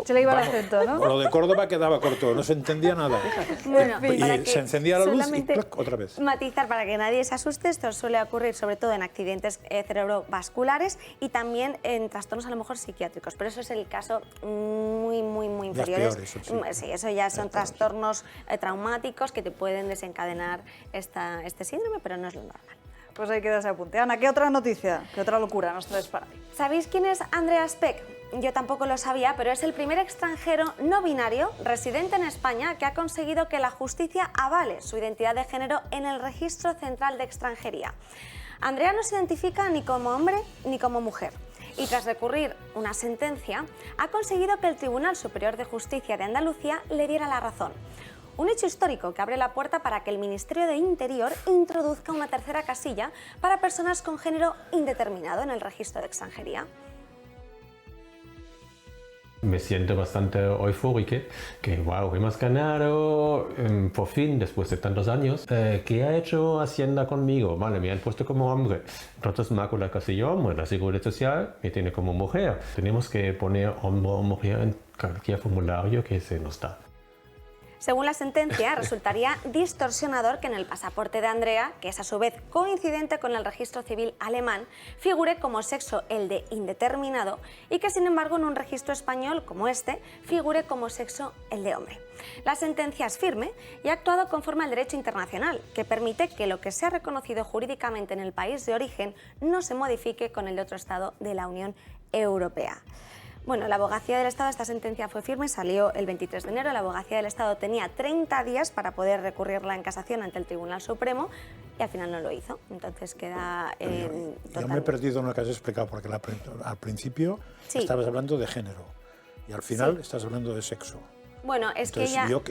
A: Se le iba el
B: vamos,
A: acento, ¿no?
B: Lo de Córdoba quedaba corto, no se entendía nada.
J: Bueno,
B: Y
J: para que
B: se encendía la luz y
J: solamente
B: ¡plac! Otra vez.
J: matizar para que nadie se asuste, esto suele ocurrir sobre todo en accidentes cerebrovasculares y también en trastornos a lo mejor psiquiátricos, pero eso es el caso muy
B: Ya es
J: inferiores.
B: peor, eso sí.
J: Sí, eso ya son
B: es peor, sí.
J: trastornos traumáticos que te pueden desencadenar este síndrome, pero no es lo normal.
A: Pues ahí queda ese apunte. Ana, ¿qué otra noticia, qué otra locura nos traes para hoy?
J: ¿Sabéis quién es Andreas Peck? Yo tampoco lo sabía, pero es el primer extranjero no binario residente en España que ha conseguido que la justicia avale su identidad de género en el Registro Central de Extranjería. Andrea no se identifica ni como hombre ni como mujer. Y tras recurrir una sentencia, ha conseguido que el Tribunal Superior de Justicia de Andalucía le diera la razón. Un hecho histórico que abre la puerta para que el Ministerio de Interior introduzca una tercera casilla para personas con género indeterminado en el registro de extranjería.
K: Me siento bastante eufórico, que wow, hemos ganado por fin, después de tantos años. ¿Qué ha hecho Hacienda conmigo? Vale, me han puesto como hombre. Entonces marco la casilla hombre, la Seguridad Social me tiene como mujer. Tenemos que poner hombre o mujer en cualquier formulario que se nos da.
J: Según la sentencia, resultaría distorsionador que en el pasaporte de Andrea, que es a su vez coincidente con el registro civil alemán, figure como sexo el de indeterminado y que sin embargo en un registro español como este figure como sexo el de hombre. La sentencia es firme y ha actuado conforme al derecho internacional, que permite que lo que sea reconocido jurídicamente en el país de origen no se modifique con el de otro Estado de la Unión Europea. Bueno, la Abogacía del Estado, esta sentencia fue firme, salió el 23 de enero, la Abogacía del Estado tenía 30 días para poder recurrirla en casación ante el Tribunal Supremo y al final no lo hizo, entonces queda
B: Yo me he perdido en lo que has explicado, porque al principio
J: Sí.
B: estabas hablando de género y al final estás hablando de sexo.
J: Bueno, es
B: Entonces,
J: que ella...
B: yo,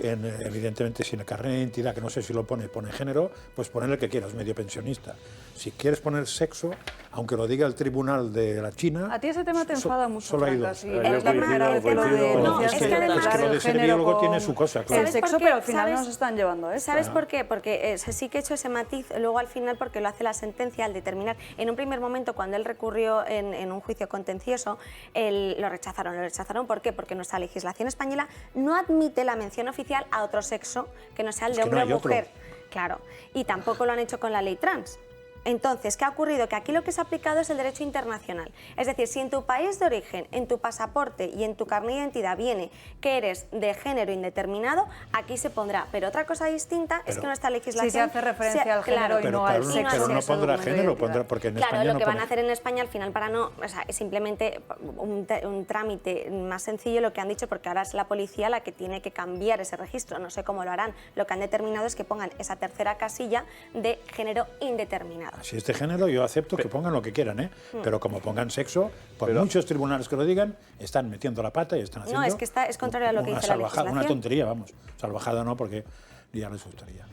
B: evidentemente, si en el carnet de identidad, que no sé si lo pone género, pues poner el que quieras, medio pensionista. Si quieres poner sexo, aunque lo diga el tribunal de la China...
A: A ti ese tema te enfada mucho,
B: Solo hay
A: Franca,
B: dos.
A: sí.
E: Yo
A: Es la primera vez que lo de...
E: coincido.
J: No, es que además-
B: Es que lo de ser
A: género
B: biólogo
A: con
B: tiene su cosa, claro.
A: el
J: ¿Sabes
A: sexo,
J: por qué?
A: pero al final
J: ¿Sabes?
A: nos están llevando esto.
J: ¿Sabes por qué? Porque sí que he hecho ese matiz luego al final porque lo hace la sentencia al determinar. En un primer momento, cuando él recurrió en un juicio contencioso, lo rechazaron. ¿Lo rechazaron por qué? Porque nuestra legislación española no admite la mención oficial a otro sexo que no sea el de
B: Es que no
J: hombre o
B: hay otro.
J: mujer. Claro. Y tampoco lo han hecho con la ley trans. Entonces, ¿qué ha ocurrido? Que aquí lo que se ha aplicado es el derecho internacional. Es decir, si en tu país de origen, en tu pasaporte y en tu carnet de identidad viene que eres de género indeterminado, aquí se pondrá. Pero otra cosa distinta es que nuestra legislación...
A: Sí, se hace referencia al género y no al sexo.
B: Pero no pondrá género, porque en España
J: Claro, lo que
B: no
J: van a hacer en España al final para no... O sea, es simplemente un trámite más sencillo lo que han dicho, porque ahora es la policía la que tiene que cambiar ese registro. No sé cómo lo harán. Lo que han determinado es que pongan esa tercera casilla de género indeterminado.
B: Si es de género, yo acepto que pongan lo que quieran, ¿eh? Pero como pongan sexo, por muchos tribunales que lo digan, están metiendo la pata y están haciendo...
J: No, es que es contrario a lo que dice la legislación.
B: Una tontería, vamos. Salvajada no, porque ya les gustaría.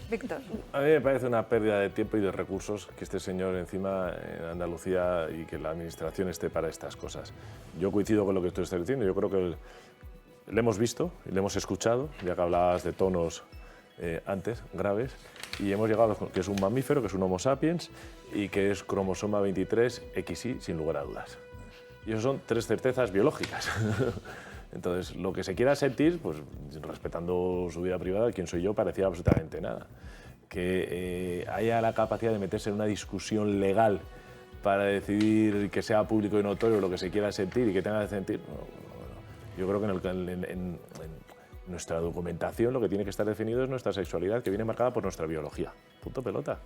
A: Víctor.
E: A mí me parece una pérdida de tiempo y de recursos que este señor encima en Andalucía y que la administración esté para estas cosas. Yo coincido con lo que tú estás diciendo. Yo creo que le hemos visto y le hemos escuchado, ya que hablabas de tonos antes, graves, y hemos llegado a que es un mamífero, que es un Homo sapiens y que es cromosoma 23 XY, sin lugar a dudas. Y eso son 3 certezas biológicas. Entonces, lo que se quiera sentir, pues respetando su vida privada, quién soy yo, parecía absolutamente nada. Que haya la capacidad de meterse en una discusión legal para decidir que sea público y notorio lo que se quiera sentir y que tenga que sentir, yo creo que en nuestra documentación lo que tiene que estar definido es nuestra sexualidad, que viene marcada por nuestra biología. Punto pelota.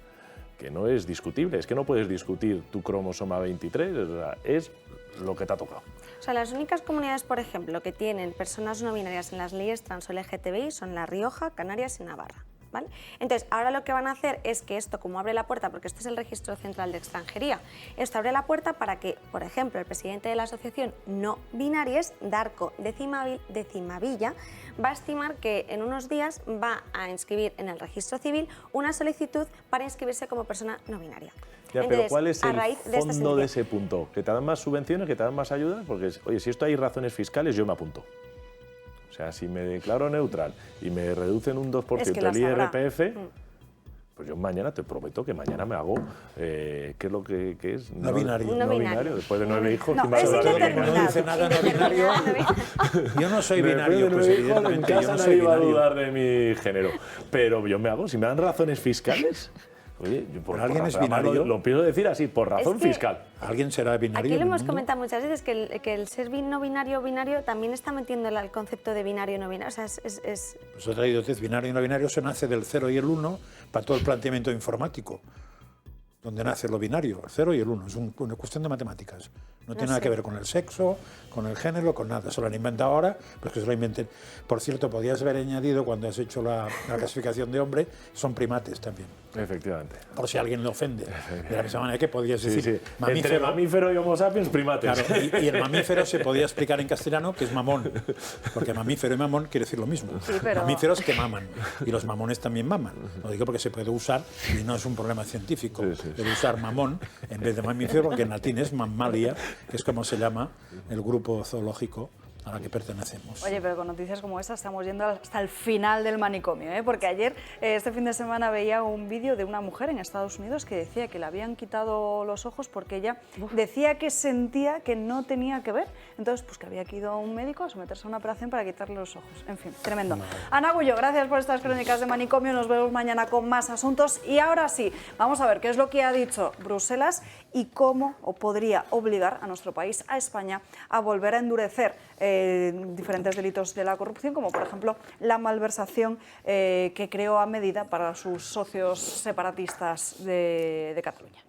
E: Que no es discutible, es que no puedes discutir tu cromosoma 23, es lo que te ha tocado.
J: O sea, las únicas comunidades, por ejemplo, que tienen personas no binarias en las leyes trans o LGTBI son La Rioja, Canarias y Navarra. ¿Vale? Entonces, ahora lo que van a hacer es que esto, como abre la puerta, porque este es el Registro Central de Extranjería, esto abre la puerta para que, por ejemplo, el presidente de la Asociación No Binarias, Darko Decimavilla, va a estimar que en unos días va a inscribir en el Registro Civil una solicitud para inscribirse como persona no binaria.
E: Ya,
J: entonces,
E: pero ¿cuál es el
J: de
E: fondo de ese punto? ¿Que te dan más subvenciones, que te dan más ayudas? Porque, oye, si esto hay razones fiscales, yo me apunto. O sea, si me declaro neutral y me reducen un 2% el IRPF, pues yo mañana te prometo que mañana me hago, ¿qué es lo que es?
B: No binario.
J: No binario.
E: Después de 9 hijos,
J: no, es indeterminado.
B: No dice nada no binario. Yo no soy binario, pues evidentemente
E: en
B: yo
E: casa
B: no soy
E: nadie va a
B: binario.
E: dudar de mi género. Pero yo me hago, si me dan razones fiscales... Oye, yo por
B: ¿alguien es
E: razón,
B: binario?
E: lo empiezo a decir así, por razón fiscal.
B: ¿Alguien será binario?
J: Aquí lo hemos comentado muchas veces, que el ser no binario binario también está metiendo el concepto de binario no binario. O sea,
B: Pues he traído usted binario y no binario, se nace del 0 y el 1 para todo el planteamiento informático. Donde nace lo binario, el 0 y el 1, es una cuestión de matemáticas. No tiene nada que ver con el sexo, con el género, con nada. Se lo han inventado ahora, pues que se lo inventen. Por cierto, podías haber añadido, cuando has hecho la clasificación de hombre, son primates también.
E: Efectivamente.
B: Por si alguien le ofende. De la misma manera que podías decir
E: Entre mamífero y Homo sapiens, primates.
B: Claro, y el mamífero se podía explicar en castellano que es mamón, porque mamífero y mamón quiere decir lo mismo.
A: Sí, pero...
B: Mamíferos que maman, y los mamones también maman. Lo digo porque se puede usar, y no es un problema científico, el usar mamón en vez de mamífero, porque en latín es mammalia, que es como se llama el grupo zoológico a la que pertenecemos.
A: Oye, pero con noticias como esta estamos yendo hasta el final del manicomio, ¿eh? Porque ayer, este fin de semana, veía un vídeo de una mujer en Estados Unidos que decía que le habían quitado los ojos porque ella decía que sentía que no tenía que ver. Entonces, pues que había que ir a un médico a someterse a una operación para quitarle los ojos. En fin, tremendo. Ana Gullo, gracias por estas crónicas de manicomio. Nos vemos mañana con más asuntos. Y ahora sí, vamos a ver qué es lo que ha dicho Bruselas y cómo podría obligar a nuestro país, a España, a volver a endurecer diferentes delitos de la corrupción, como por ejemplo la malversación que creó a medida para sus socios separatistas de Cataluña.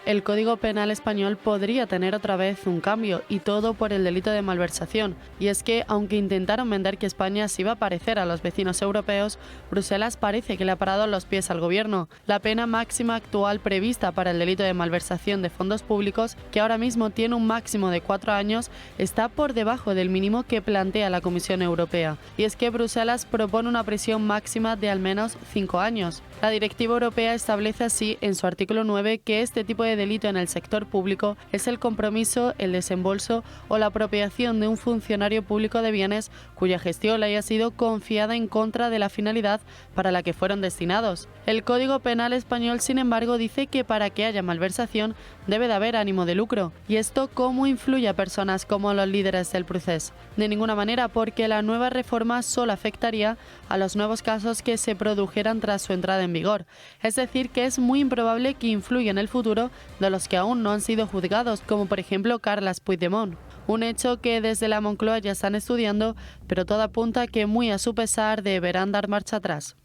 L: El Código Penal español podría tener otra vez un cambio, y todo por el delito de malversación. Y es que, aunque intentaron vender que España se iba a parecer a los vecinos europeos, Bruselas parece que le ha parado los pies al gobierno. La pena máxima actual prevista para el delito de malversación de fondos públicos, que ahora mismo tiene un máximo de 4 años, está por debajo del mínimo que plantea la Comisión Europea. Y es que Bruselas propone una prisión máxima de al menos 5 años. La Directiva Europea establece así en su artículo 9 que este tipo de delito en el sector público es el compromiso, el desembolso o la apropiación de un funcionario público de bienes cuya gestión le haya sido confiada en contra de la finalidad para la que fueron destinados. El Código Penal español, sin embargo, dice que para que haya malversación debe de haber ánimo de lucro. ¿Y esto cómo influye a personas como los líderes del procés? De ninguna manera, porque la nueva reforma solo afectaría a los nuevos casos que se produjeran tras su entrada en vigor. Es decir, que es muy improbable que influya en el futuro de los que aún no han sido juzgados, como por ejemplo Carles Puigdemont. Un hecho que desde la Moncloa ya están estudiando, pero todo apunta a que muy a su pesar deberán dar marcha atrás.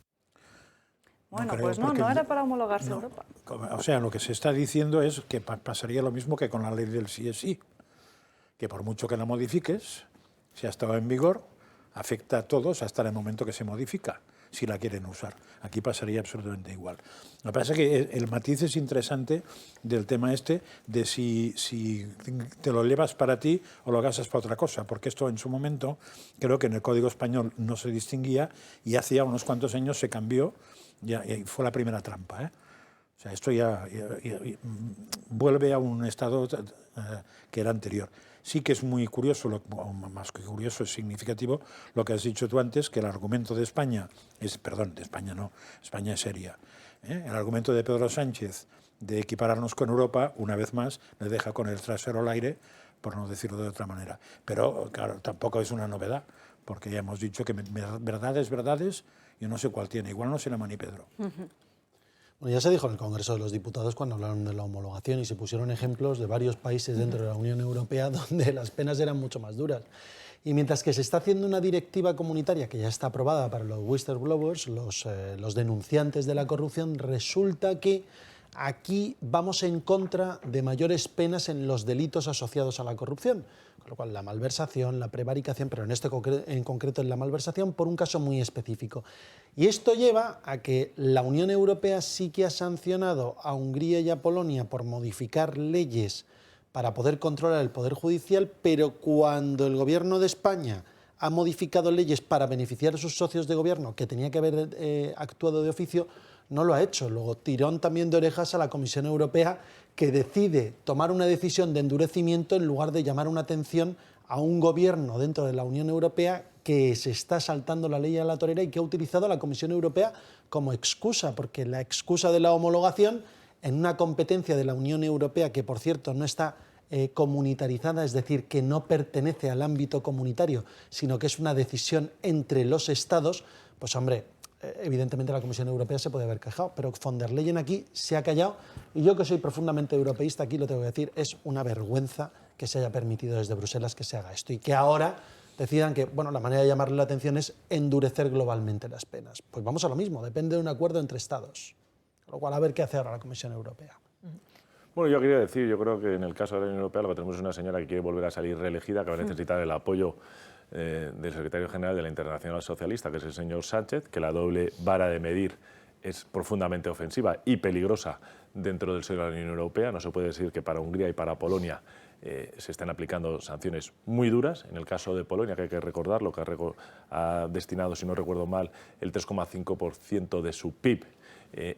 A: Bueno, pues no era para homologarse a Europa.
B: O sea, lo que se está diciendo es que pasaría lo mismo que con la ley del sí es sí, que por mucho que la modifiques, si ha estado en vigor, afecta a todos hasta el momento que se modifica, si la quieren usar. Aquí pasaría absolutamente igual. Lo que pasa es que el matiz es interesante del tema este de si te lo llevas para ti o lo gastas para otra cosa, porque esto en su momento creo que en el Código Español no se distinguía y hacía unos cuantos años se cambió y fue la primera trampa, ¿eh? O sea, esto ya vuelve a un estado que era anterior. Sí que es muy curioso, más que curioso, es significativo lo que has dicho tú antes, que el argumento de España, de España no, España es seria, ¿eh? El argumento de Pedro Sánchez de equipararnos con Europa, una vez más, le deja con el trasero al aire, por no decirlo de otra manera. Pero, claro, tampoco es una novedad, porque ya hemos dicho que verdades, yo no sé cuál tiene, igual no se llama ni Pedro.
D: Bueno, ya se dijo en el Congreso de los Diputados cuando hablaron de la homologación y se pusieron ejemplos de varios países dentro de la Unión Europea donde las penas eran mucho más duras. Y mientras que se está haciendo una directiva comunitaria que ya está aprobada para los whistleblowers, los denunciantes de la corrupción, resulta que aquí vamos en contra de mayores penas en los delitos asociados a la corrupción, con lo cual la malversación, la prevaricación, pero en concreto en la malversación por un caso muy específico. Y esto lleva a que la Unión Europea sí que ha sancionado a Hungría y a Polonia por modificar leyes para poder controlar el Poder Judicial, pero cuando el Gobierno de España ha modificado leyes para beneficiar a sus socios de gobierno, que tenía que haber actuado de oficio, no lo ha hecho. Luego, tirón también de orejas a la Comisión Europea, que decide tomar una decisión de endurecimiento en lugar de llamar una atención a un gobierno dentro de la Unión Europea que se está saltando la ley a la torera y que ha utilizado a la Comisión Europea como excusa, porque la excusa de la homologación en una competencia de la Unión Europea que, por cierto, no está comunitarizada, es decir, que no pertenece al ámbito comunitario, sino que es una decisión entre los Estados, pues hombre, evidentemente la Comisión Europea se puede haber quejado, pero von der Leyen aquí se ha callado y yo, que soy profundamente europeísta, aquí lo tengo que decir, es una vergüenza que se haya permitido desde Bruselas que se haga esto y que ahora decidan que, bueno, la manera de llamarle la atención es endurecer globalmente las penas. Pues vamos a lo mismo, depende de un acuerdo entre Estados, con lo cual a ver qué hace ahora la Comisión Europea.
E: Bueno, yo quería decir, yo creo que en el caso de la Unión Europea lo que tenemos es una señora que quiere volver a salir reelegida, que va a necesitar el apoyo del secretario general de la Internacional Socialista, que es el señor Sánchez, que la doble vara de medir es profundamente ofensiva y peligrosa dentro del seno de la Unión Europea. No se puede decir que para Hungría y para Polonia se estén aplicando sanciones muy duras. En el caso de Polonia, que hay que recordarlo, que ha destinado, si no recuerdo mal, el 3,5% de su PIB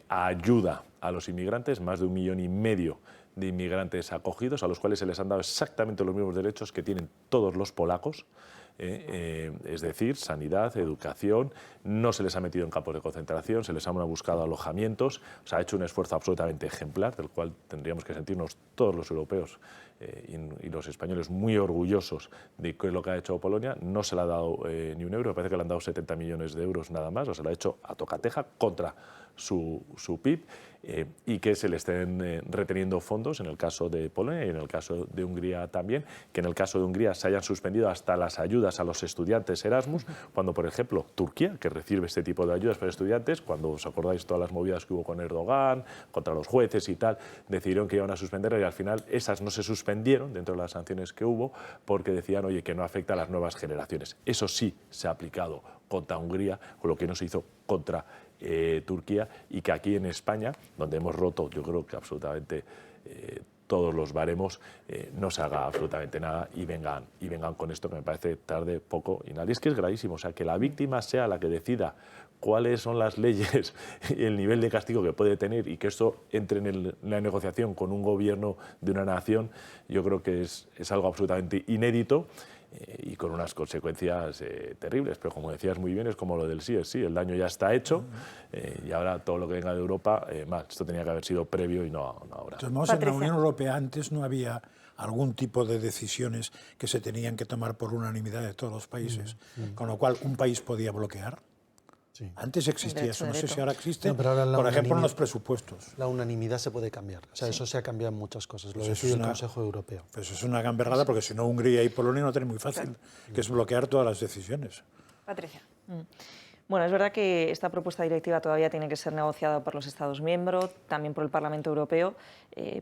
E: a ayuda a los inmigrantes, más de 1,5 millones de inmigrantes acogidos, a los cuales se les han dado exactamente los mismos derechos que tienen todos los polacos. Es decir, sanidad, educación, no se les ha metido en campos de concentración, se les han buscado alojamientos, se ha hecho un esfuerzo absolutamente ejemplar, del cual tendríamos que sentirnos todos los europeos y los españoles muy orgullosos de lo que ha hecho Polonia. No se le ha dado ni un euro, me parece que le han dado 70 millones de euros nada más, o se lo ha hecho a tocateja contra su PIB, y que se le estén reteniendo fondos en el caso de Polonia y en el caso de Hungría también, que en el caso de Hungría se hayan suspendido hasta las ayudas a los estudiantes Erasmus, cuando, por ejemplo, Turquía, que recibe este tipo de ayudas para estudiantes, cuando os acordáis todas las movidas que hubo con Erdogan, contra los jueces y tal, decidieron que iban a suspenderlas y al final esas no se suspendieron dentro de las sanciones que hubo porque decían, oye, que no afecta a las nuevas generaciones. Eso sí se ha aplicado contra Hungría, con lo que no se hizo contra Turquía, y que aquí en España, donde hemos roto, yo creo que absolutamente todos los baremos, no se haga absolutamente nada y vengan con esto, que me parece tarde, poco y nadie. Es que es gravísimo, o sea, que la víctima sea la que decida cuáles son las leyes y el nivel de castigo que puede tener, y que esto entre en la negociación con un gobierno de una nación, yo creo que es algo absolutamente inédito y con unas consecuencias terribles. Pero como decías muy bien, es como lo del sí es sí, el daño ya está hecho y ahora todo lo que venga de Europa, esto tenía que haber sido previo y no ahora.
B: Entonces, en la Unión Europea antes no había algún tipo de decisiones que se tenían que tomar por unanimidad de todos los países, con lo cual un país podía bloquear.
D: Sí.
B: Antes existía eso, no sé si ahora existe,
D: pero ahora
B: por ejemplo, en los presupuestos.
D: La unanimidad se puede cambiar, o sea, eso se ha cambiado en muchas cosas, lo
B: Pues
D: decide el Consejo Europeo.
B: Pues es una gamberrada, porque si no Hungría y Polonia no tienen muy fácil, que es bloquear todas las decisiones.
A: Patricia.
C: Bueno, es verdad que esta propuesta directiva todavía tiene que ser negociada por los Estados miembros, también por el Parlamento Europeo,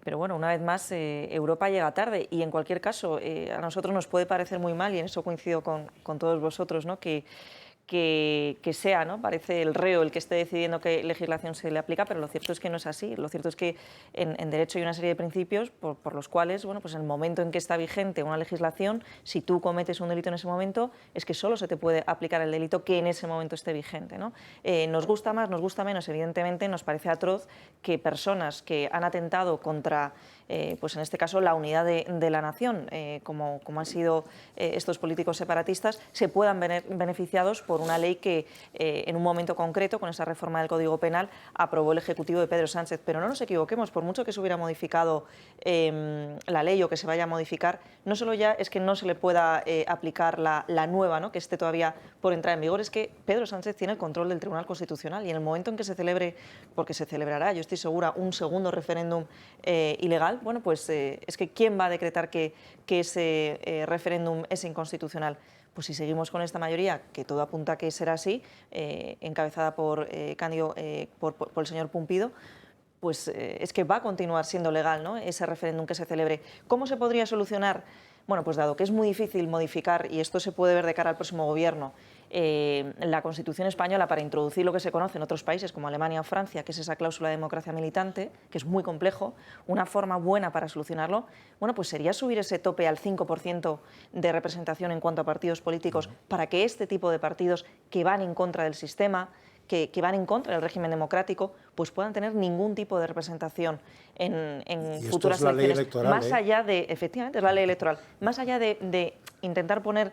C: pero bueno, una vez más, Europa llega tarde y en cualquier caso, a nosotros nos puede parecer muy mal, y en eso coincido con todos vosotros, ¿no? que sea, ¿no? Parece el reo el que esté decidiendo qué legislación se le aplica, pero lo cierto es que no es así. Lo cierto es que en derecho hay una serie de principios por los cuales, bueno, pues en el momento en que está vigente una legislación, si tú cometes un delito en ese momento, es que solo se te puede aplicar el delito que en ese momento esté vigente, ¿no? Nos gusta más, nos gusta menos, evidentemente nos parece atroz que personas que han atentado contra, pues en este caso, la unidad de la nación, como han sido estos políticos separatistas, se puedan beneficiados por una ley que en un momento concreto, con esa reforma del Código Penal, aprobó el Ejecutivo de Pedro Sánchez. Pero no nos equivoquemos, por mucho que se hubiera modificado la ley o que se vaya a modificar, no solo ya es que no se le pueda aplicar la nueva, ¿no? Que esté todavía por entrar en vigor, es que Pedro Sánchez tiene el control del Tribunal Constitucional, y en el momento en que se celebre, porque se celebrará, yo estoy segura, un segundo referéndum ilegal, bueno, pues es que ¿quién va a decretar que ese referéndum es inconstitucional? Pues si seguimos con esta mayoría, que todo apunta a que será así, encabezada por el señor Pumpido, pues es que va a continuar siendo legal, ¿no? Ese referéndum que se celebre. ¿Cómo se podría solucionar? Bueno, pues dado que es muy difícil modificar, y esto se puede ver de cara al próximo gobierno, la Constitución española para introducir lo que se conoce en otros países como Alemania o Francia, que es esa cláusula de democracia militante, que es muy complejo, una forma buena para solucionarlo, bueno, pues sería subir ese tope al 5% de representación en cuanto a partidos políticos, para que este tipo de partidos que van en contra del sistema, que van en contra del régimen democrático, pues puedan tener ningún tipo de representación en futuras elecciones. Electoral, más allá de, efectivamente, es la ley electoral, más allá de intentar poner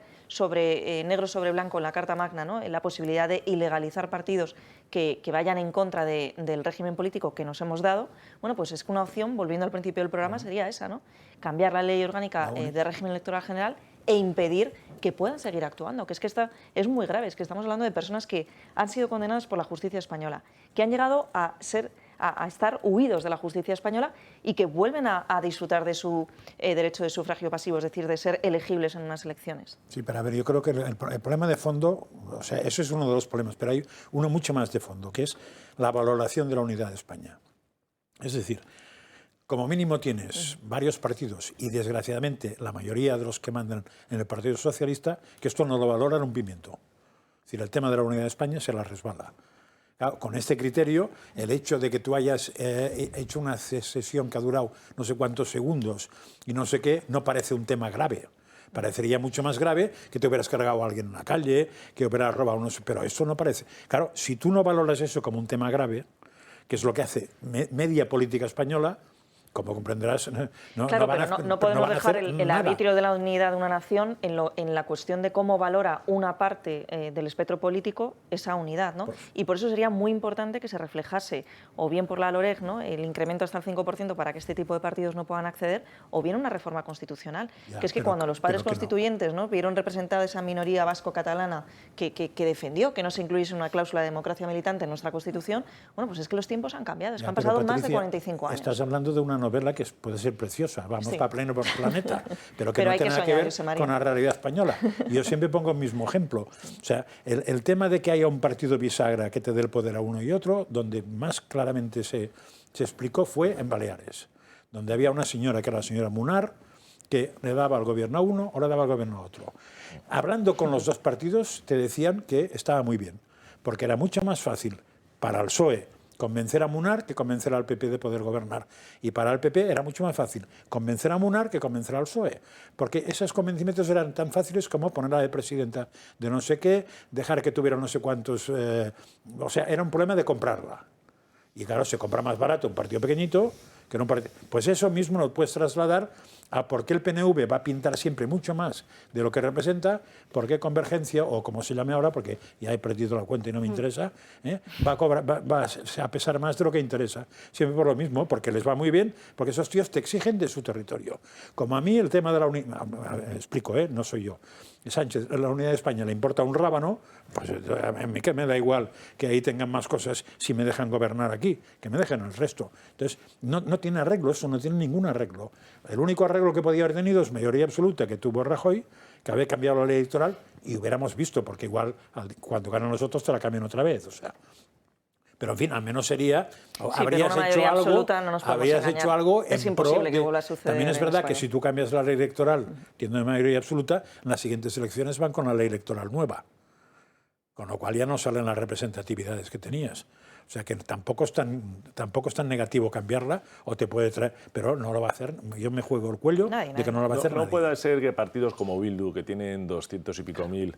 C: negro sobre blanco en la Carta Magna, ¿no? La posibilidad de ilegalizar partidos que vayan en contra del régimen político que nos hemos dado, bueno, pues es que una opción, volviendo al principio del programa, sería esa, ¿no? Cambiar la ley orgánica de régimen electoral general e impedir que puedan seguir actuando, que es que esta es muy grave, es que estamos hablando de personas que han sido condenadas por la justicia española, que han llegado a estar huidos de la justicia española y que vuelven a disfrutar de su derecho de sufragio pasivo, es decir, de ser elegibles en unas elecciones.
B: Sí, pero a ver, yo creo que el problema de fondo, o sea, eso es uno de los problemas, pero hay uno mucho más de fondo, que es la valoración de la unidad de España. Es decir, como mínimo tienes varios partidos y desgraciadamente la mayoría de los que mandan en el Partido Socialista, que esto no lo valoran un pimiento. Es decir, el tema de la unidad de España se la resbala. Claro, con este criterio, el hecho de que tú hayas hecho una sesión que ha durado no sé cuántos segundos y no sé qué, no parece un tema grave. Parecería mucho más grave que te hubieras cargado a alguien en la calle, que hubieras robado unos... Pero eso no parece. Claro, si tú no valoras eso como un tema grave, que es lo que hace media política española, como comprenderás,
C: no podemos dejar el arbitrio de la unidad de una nación en la cuestión de cómo valora una parte del espectro político esa unidad, ¿no? Y por eso sería muy importante que se reflejase, o bien por la LOREG, ¿no? El incremento hasta el 5% para que este tipo de partidos no puedan acceder, o bien una reforma constitucional. Que es que cuando los padres constituyentes, ¿no? Vieron representada esa minoría vasco-catalana que defendió que no se incluyese una cláusula de democracia militante en nuestra Constitución, bueno, pues es que los tiempos han cambiado, es que han pasado más de 45 años.
B: Estás hablando de una novela que puede ser preciosa, vamos para pleno planeta, pero que no tiene nada que ver con la realidad española. Y yo siempre pongo el mismo ejemplo. O sea, el tema de que haya un partido bisagra que te dé el poder a uno y otro, donde más claramente se explicó fue en Baleares, donde había una señora, que era la señora Munar, que le daba al gobierno a uno o le daba al gobierno a otro. Hablando con los dos partidos, te decían que estaba muy bien, porque era mucho más fácil para el PSOE convencer a Munar que convencer al PP de poder gobernar. Y para el PP era mucho más fácil convencer a Munar que convencer al PSOE, porque esos convencimientos eran tan fáciles como ponerla de presidenta de no sé qué, dejar que tuviera no sé cuántos... o sea, era un problema de comprarla. Y claro, se compra más barato un partido pequeñito que no un partido... Pues eso mismo lo puedes trasladar a por qué el PNV va a pintar siempre mucho más de lo que representa, por qué Convergencia, o como se llame ahora, porque ya he perdido la cuenta y no me interesa, va a pesar más de lo que interesa. Siempre por lo mismo, porque les va muy bien, porque esos tíos te exigen de su territorio. Como a mí el tema de la unidad... Explico, no soy yo. Sánchez, la unidad de España le importa un rábano, pues a mí que me da igual que ahí tengan más cosas si me dejan gobernar aquí, que me dejen el resto. Entonces, no tiene arreglo, eso no tiene ningún arreglo. El único arreglo que podía haber tenido es mayoría absoluta que tuvo Rajoy, que había cambiado la ley electoral y hubiéramos visto, porque igual cuando ganan los otros te la cambian otra vez, o sea... Pero en fin, al menos sería, habrías hecho algo,
C: es
B: en
C: imposible
B: pro
C: que vuelva a suceder.
B: También es verdad que si tú cambias la ley electoral, teniendo mayoría absoluta, en las siguientes elecciones van con la ley electoral nueva. Con lo cual ya no salen las representatividades que tenías. O sea que tampoco es tan negativo cambiarla, o te puede traer, pero no lo va a hacer. Yo me juego el cuello de que no lo va a hacer nadie.
E: No puede ser que partidos como Bildu, que tienen 200 y pico mil,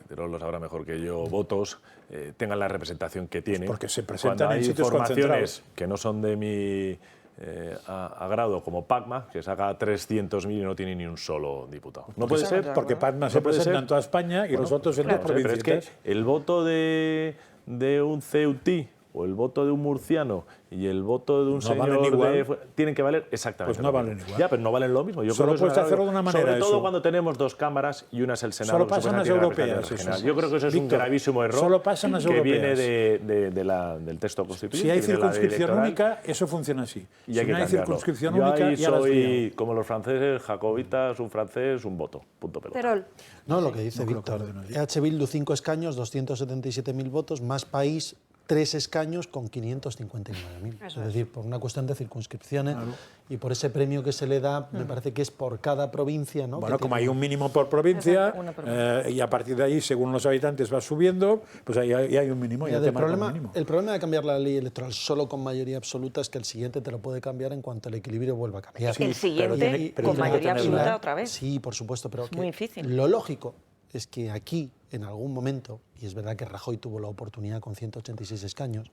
E: pero lo sabrá mejor que yo, votos, tengan la representación que tienen.
B: Porque se presentan en sitios
E: formaciones
B: concentrados
E: que no son de mi agrado, como PACMA, que saca 300.000 y no tiene ni un solo diputado. No puede ser.
B: Porque PACMA se presenta en toda España y los votos en dos provincias.
E: Pero es que el voto de un ceutí o el voto de un murciano y el voto de un señor tienen que valer exactamente.
B: Pues no valen igual.
E: Ya, pero no valen lo mismo. Yo
B: solo
E: creo que
B: puedes hacerlo de una manera.
E: Sobre todo
B: eso.
E: cuando tenemos dos cámaras y una es el Senado.
B: Solo pasa en las europeas.
E: Yo creo que eso es un gravísimo error.
B: Solo pasa en las
E: que
B: europeas.
E: viene del texto constituyente.
B: Si hay circunscripción única, eso funciona así.
E: Y
B: si no hay circunscripción única,
E: ahí
B: ya las
E: soy como los franceses, jacobitas, un francés, un voto. Punto pelota.
J: Terol.
D: No, lo que dice Víctor. EH Bildu 5 escaños, 277.000 votos, más país 3 escaños con 559.000. Es decir, por una cuestión de circunscripciones y por ese premio que se le da, me parece que es por cada provincia, ¿no?
B: Bueno, como hay un mínimo por provincia, y a partir de ahí, según los habitantes, va subiendo, pues ahí hay un mínimo.
D: El problema de cambiar la ley electoral solo con mayoría absoluta es que el siguiente te lo puede cambiar en cuanto el equilibrio vuelva a cambiar.
C: Sí, el siguiente con mayoría absoluta otra vez.
D: Sí, por supuesto, pero
C: es muy difícil.
D: Lo lógico es que aquí, en algún momento, y es verdad que Rajoy tuvo la oportunidad con 186 escaños,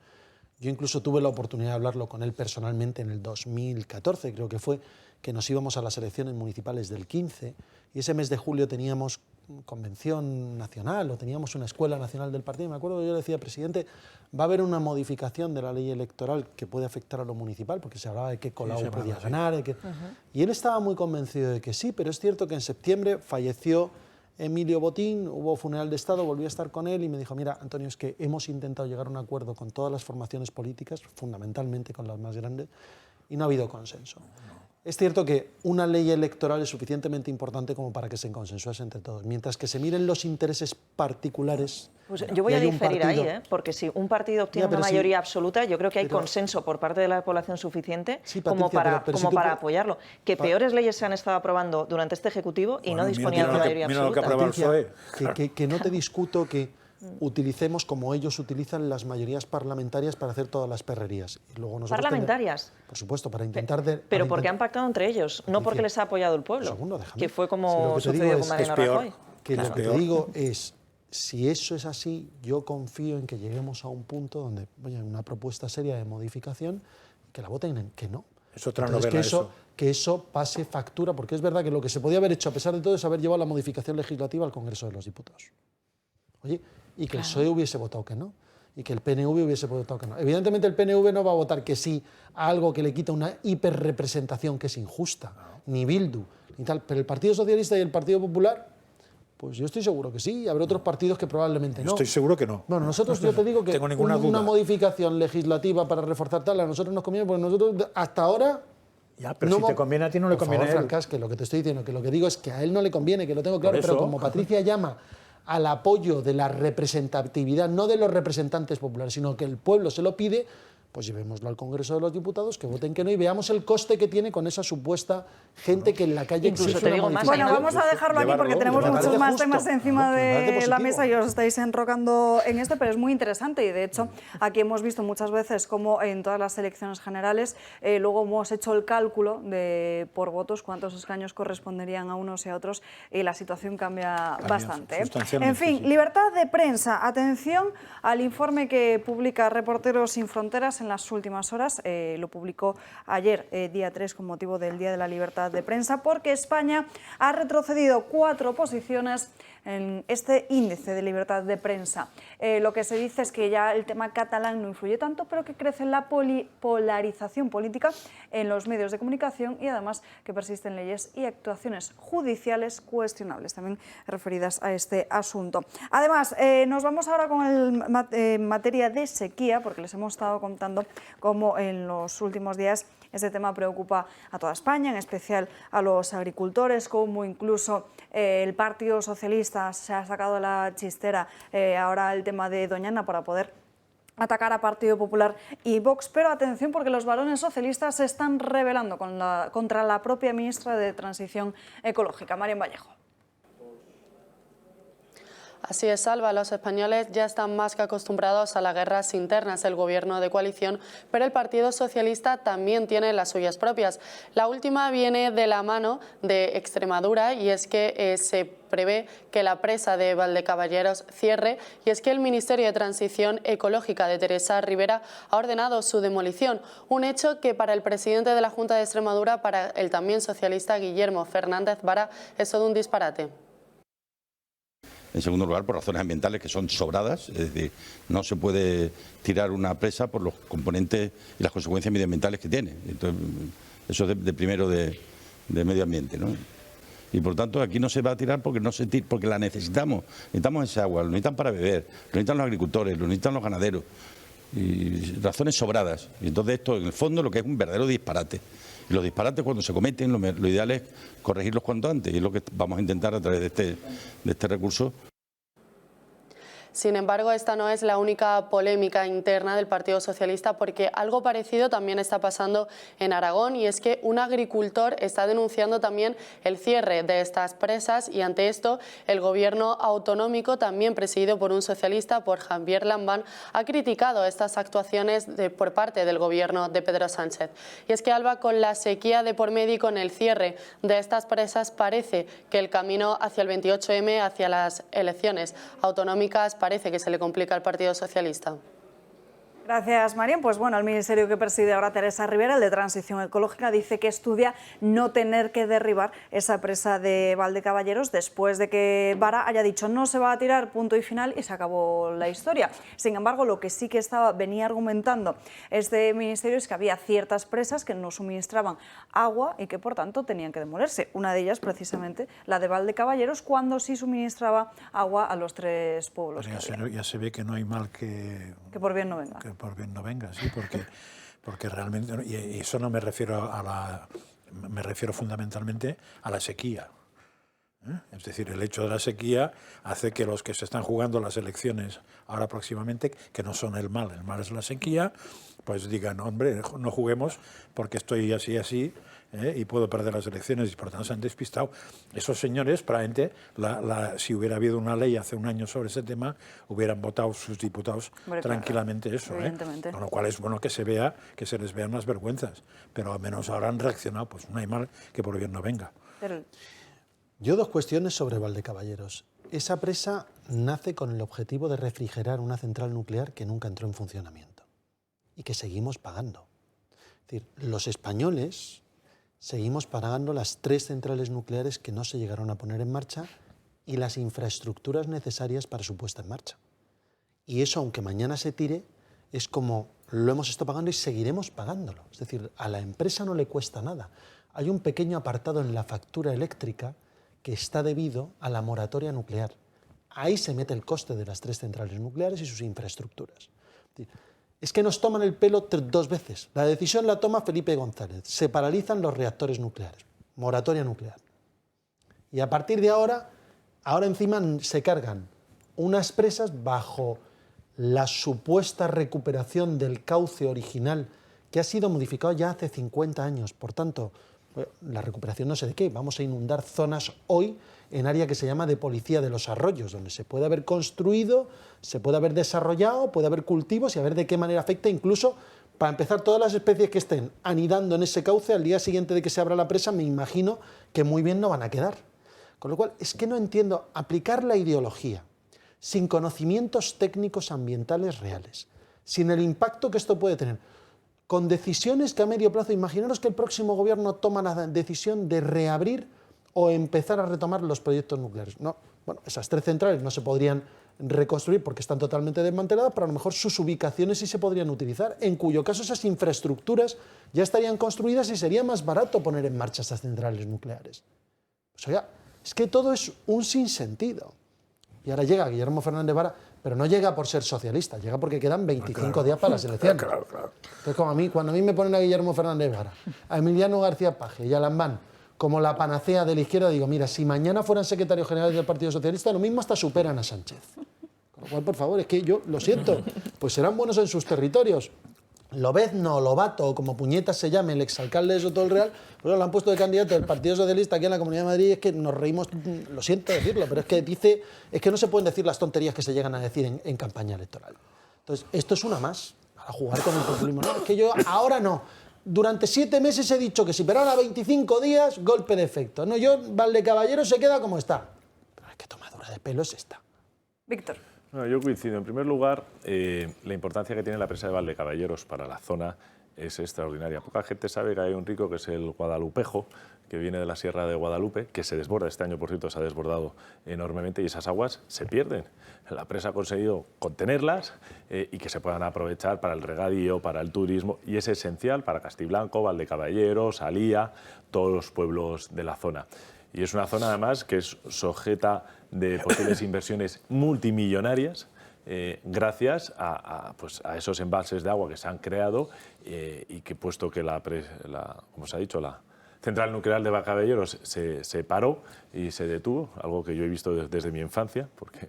D: yo incluso tuve la oportunidad de hablarlo con él personalmente en el 2014, creo que fue, que nos íbamos a las elecciones municipales del 15, y ese mes de julio teníamos convención nacional o teníamos una escuela nacional del partido. Me acuerdo que yo le decía, presidente, va a haber una modificación de la ley electoral que puede afectar a lo municipal, porque se hablaba de que Colau podía ganar. Y él estaba muy convencido de que sí, pero es cierto que en septiembre falleció Emilio Botín, hubo funeral de Estado, volví a estar con él y me dijo, mira, Antonio, es que hemos intentado llegar a un acuerdo con todas las formaciones políticas, fundamentalmente con las más grandes, y no ha habido consenso. Es cierto que una ley electoral es suficientemente importante como para que se consensuase entre todos, mientras que se miren los intereses particulares.
C: Pues yo voy a diferir ahí, porque si un partido obtiene una mayoría absoluta, yo creo que hay consenso por parte de la población suficiente como para apoyarlo. Que peores leyes se han estado aprobando durante este Ejecutivo y no disponían de mayoría absoluta.
D: Que no te discuto que utilicemos como ellos utilizan las mayorías parlamentarias para hacer todas las perrerías. Y luego nosotros
C: ¿Parlamentarias?
D: Por supuesto, para intentar...
C: Pero porque han pactado entre ellos, no porque les ha apoyado el pueblo.
D: Segundo,
C: que fue como sucedió con Mariano Rajoy.
D: Lo que te digo es, si eso es así, yo confío en que lleguemos a un punto donde haya una propuesta seria de modificación, que la voten en que no.
B: Es otra novela
D: que eso pase factura, porque es verdad que lo que se podía haber hecho, a pesar de todo, es haber llevado la modificación legislativa al Congreso de los Diputados. Oye, y que el PSOE hubiese votado que no, y que el PNV hubiese votado que no. Evidentemente el PNV no va a votar que sí a algo que le quita una hiperrepresentación que es injusta, ni Bildu, ni tal, pero el Partido Socialista y el Partido Popular, pues yo estoy seguro que sí, y habrá otros partidos que probablemente no.
B: Estoy seguro que no.
D: Bueno, nosotros, yo te digo que una modificación legislativa para reforzar tal, a nosotros nos conviene, porque nosotros hasta ahora...
B: Ya, pero si te conviene a ti, no le conviene a él.
D: Francas, que lo que te estoy diciendo, que lo que digo es que a él no le conviene, que lo tengo claro, pero como Patricia llama al apoyo de la representatividad, no de los representantes populares, sino que el pueblo se lo pide, pues llevémoslo al Congreso de los Diputados, que voten que no y veamos el coste que tiene con esa supuesta gente que en la calle
C: Incluso te digo más.
A: Bueno, vamos a dejarlo aquí porque tenemos muchos más temas encima de la mesa y os estáis enrocando en este, pero es muy interesante y de hecho aquí hemos visto muchas veces cómo en todas las elecciones generales luego hemos hecho el cálculo de por votos cuántos escaños corresponderían a unos y a otros y la situación cambia bastante. En fin, libertad de prensa. Atención al informe que publica Reporteros Sin Fronteras en las últimas horas. Lo publicó ayer, día 3, con motivo del Día de la Libertad de Prensa, porque España ha retrocedido 4 posiciones en este índice de libertad de prensa. Lo que se dice es que ya el tema catalán no influye tanto, pero que crece la polarización política en los medios de comunicación y además que persisten leyes y actuaciones judiciales cuestionables, también referidas a este asunto. Además, nos vamos ahora con materia de sequía, porque les hemos estado contando cómo en los últimos días este tema preocupa a toda España, en especial a los agricultores, como incluso el Partido Socialista se ha sacado de la chistera ahora el tema de Doñana para poder atacar a Partido Popular y Vox. Pero atención, porque los varones socialistas se están rebelando contra la propia ministra de Transición Ecológica, Marian Vallejo.
L: Así es, Alba, los españoles ya están más que acostumbrados a las guerras internas del gobierno de coalición, pero el Partido Socialista también tiene las suyas propias. La última viene de la mano de Extremadura y es que se prevé que la presa de Valdecaballeros cierre y es que el Ministerio de Transición Ecológica de Teresa Rivera ha ordenado su demolición, un hecho que para el presidente de la Junta de Extremadura, para el también socialista Guillermo Fernández Vara, es todo un disparate.
M: En segundo lugar, por razones ambientales que son sobradas, es decir, no se puede tirar una presa por los componentes y las consecuencias medioambientales que tiene. Entonces, eso es de primero de medio ambiente, ¿no? Y por tanto aquí no se va a tirar porque porque la necesitamos esa agua, lo necesitan para beber, lo necesitan los agricultores, lo necesitan los ganaderos, y razones sobradas. Y entonces esto en el fondo lo que es un verdadero disparate. Y los disparates cuando se cometen lo ideal es corregirlos cuanto antes y es lo que vamos a intentar a través de este recurso.
L: Sin embargo, esta no es la única polémica interna del Partido Socialista, porque algo parecido también está pasando en Aragón, y es que un agricultor está denunciando también el cierre de estas presas, y ante esto el gobierno autonómico, también presidido por un socialista, por Javier Lambán, ha criticado estas actuaciones por parte del gobierno de Pedro Sánchez. Y es que, Alba, con la sequía de por medio y con el cierre de estas presas, parece que el camino hacia el 28M, hacia las elecciones autonómicas, parece que se le complica al Partido Socialista.
A: Gracias, Marian. Pues bueno, el ministerio que preside ahora Teresa Rivera, el de Transición Ecológica, dice que estudia no tener que derribar esa presa de Valdecaballeros después de que Vara haya dicho no se va a tirar, punto y final, y se acabó la historia. Sin embargo, lo que sí que venía argumentando este ministerio es que había ciertas presas que no suministraban agua y que por tanto tenían que demolerse. Una de ellas, precisamente, la de Valdecaballeros, cuando sí suministraba agua a los 3 pueblos.
B: Ya se ve que no hay mal que
A: por bien no venga.
B: Por bien no venga, sí, porque realmente, y eso no me refiero me refiero fundamentalmente a la sequía. Es decir, el hecho de la sequía hace que los que se están jugando las elecciones ahora próximamente, que no son el mal es la sequía, pues digan, hombre, no juguemos porque estoy así, y puedo perder las elecciones, y por tanto se han despistado. Esos señores, probablemente, si hubiera habido una ley hace un año sobre ese tema, hubieran votado sus diputados tranquilamente eso. Con lo cual es bueno que se les vean las vergüenzas, pero al menos ahora han reaccionado, pues no hay mal que por bien no venga.
D: Yo 2 cuestiones sobre Valdecaballeros. Esa presa nace con el objetivo de refrigerar una central nuclear que nunca entró en funcionamiento y que seguimos pagando. Es decir, los españoles seguimos pagando las 3 centrales nucleares que no se llegaron a poner en marcha y las infraestructuras necesarias para su puesta en marcha. Y eso, aunque mañana se tire, es como lo hemos estado pagando y seguiremos pagándolo. Es decir, a la empresa no le cuesta nada. Hay un pequeño apartado en la factura eléctrica que está debido a la moratoria nuclear. Ahí se mete el coste de las 3 centrales nucleares y sus infraestructuras. Es que nos toman el pelo 2 veces. La decisión la toma Felipe González. Se paralizan los reactores nucleares. Moratoria nuclear. Y a partir de ahora encima se cargan unas presas bajo la supuesta recuperación del cauce original que ha sido modificado ya hace 50 años. Por tanto, la recuperación no sé de qué. Vamos a inundar zonas hoy en área que se llama de policía de los arroyos, donde se puede haber construido, se puede haber desarrollado, puede haber cultivos y a ver de qué manera afecta. Incluso, para empezar, todas las especies que estén anidando en ese cauce, al día siguiente de que se abra la presa, me imagino que muy bien no van a quedar. Con lo cual, es que no entiendo, aplicar la ideología sin conocimientos técnicos ambientales reales, sin el impacto que esto puede tener, con decisiones que a medio plazo, imaginaros que el próximo gobierno toma la decisión de reabrir o empezar a retomar los proyectos nucleares. No, bueno, esas 3 centrales no se podrían reconstruir porque están totalmente desmanteladas, pero a lo mejor sus ubicaciones sí se podrían utilizar, en cuyo caso esas infraestructuras ya estarían construidas y sería más barato poner en marcha esas centrales nucleares. O sea, es que todo es un sinsentido. Y ahora llega Guillermo Fernández Vara, pero no llega por ser socialista, llega porque quedan 25 días para las elecciones. Entonces, como cuando a mí me ponen a Guillermo Fernández Vara, a Emiliano García Paje y a Lambán como la panacea de la izquierda, digo, mira, si mañana fueran secretarios generales del Partido Socialista, lo mismo hasta superan a Sánchez. Con lo cual, por favor, es que yo lo siento, pues serán buenos en sus territorios. Lobezno, Lobato, como puñetas se llame, el exalcalde de Soto del Real, pues lo han puesto de candidato del Partido Socialista aquí en la Comunidad de Madrid. Es que nos reímos, lo siento decirlo, pero es que no se pueden decir las tonterías que se llegan a decir en campaña electoral. Entonces, esto es una más, a jugar con el populismo. No, es que yo ahora no. Durante 7 meses he dicho que si, pero ahora 25 días, golpe de efecto. No, yo, Valdecaballero se queda como está. Pero es que tomadura de pelo es esta.
A: Víctor.
E: No, yo coincido. En primer lugar, la importancia que tiene la presa de Valdecaballeros para la zona es extraordinaria. Poca gente sabe que hay un río que es el Guadalupejo, que viene de la Sierra de Guadalupe, que se desborda. Este año, por cierto, se ha desbordado enormemente y esas aguas se pierden. La presa ha conseguido contenerlas y que se puedan aprovechar para el regadío, para el turismo, y es esencial para Castiblanco, Valdecaballeros, Alía, todos los pueblos de la zona. Y es una zona, además, que es sujeta de posibles inversiones multimillonarias gracias a esos embalses de agua que se han creado y que, puesto que como se ha dicho, la central nuclear de Valdecaballeros se paró y se detuvo, algo que yo he visto desde mi infancia, porque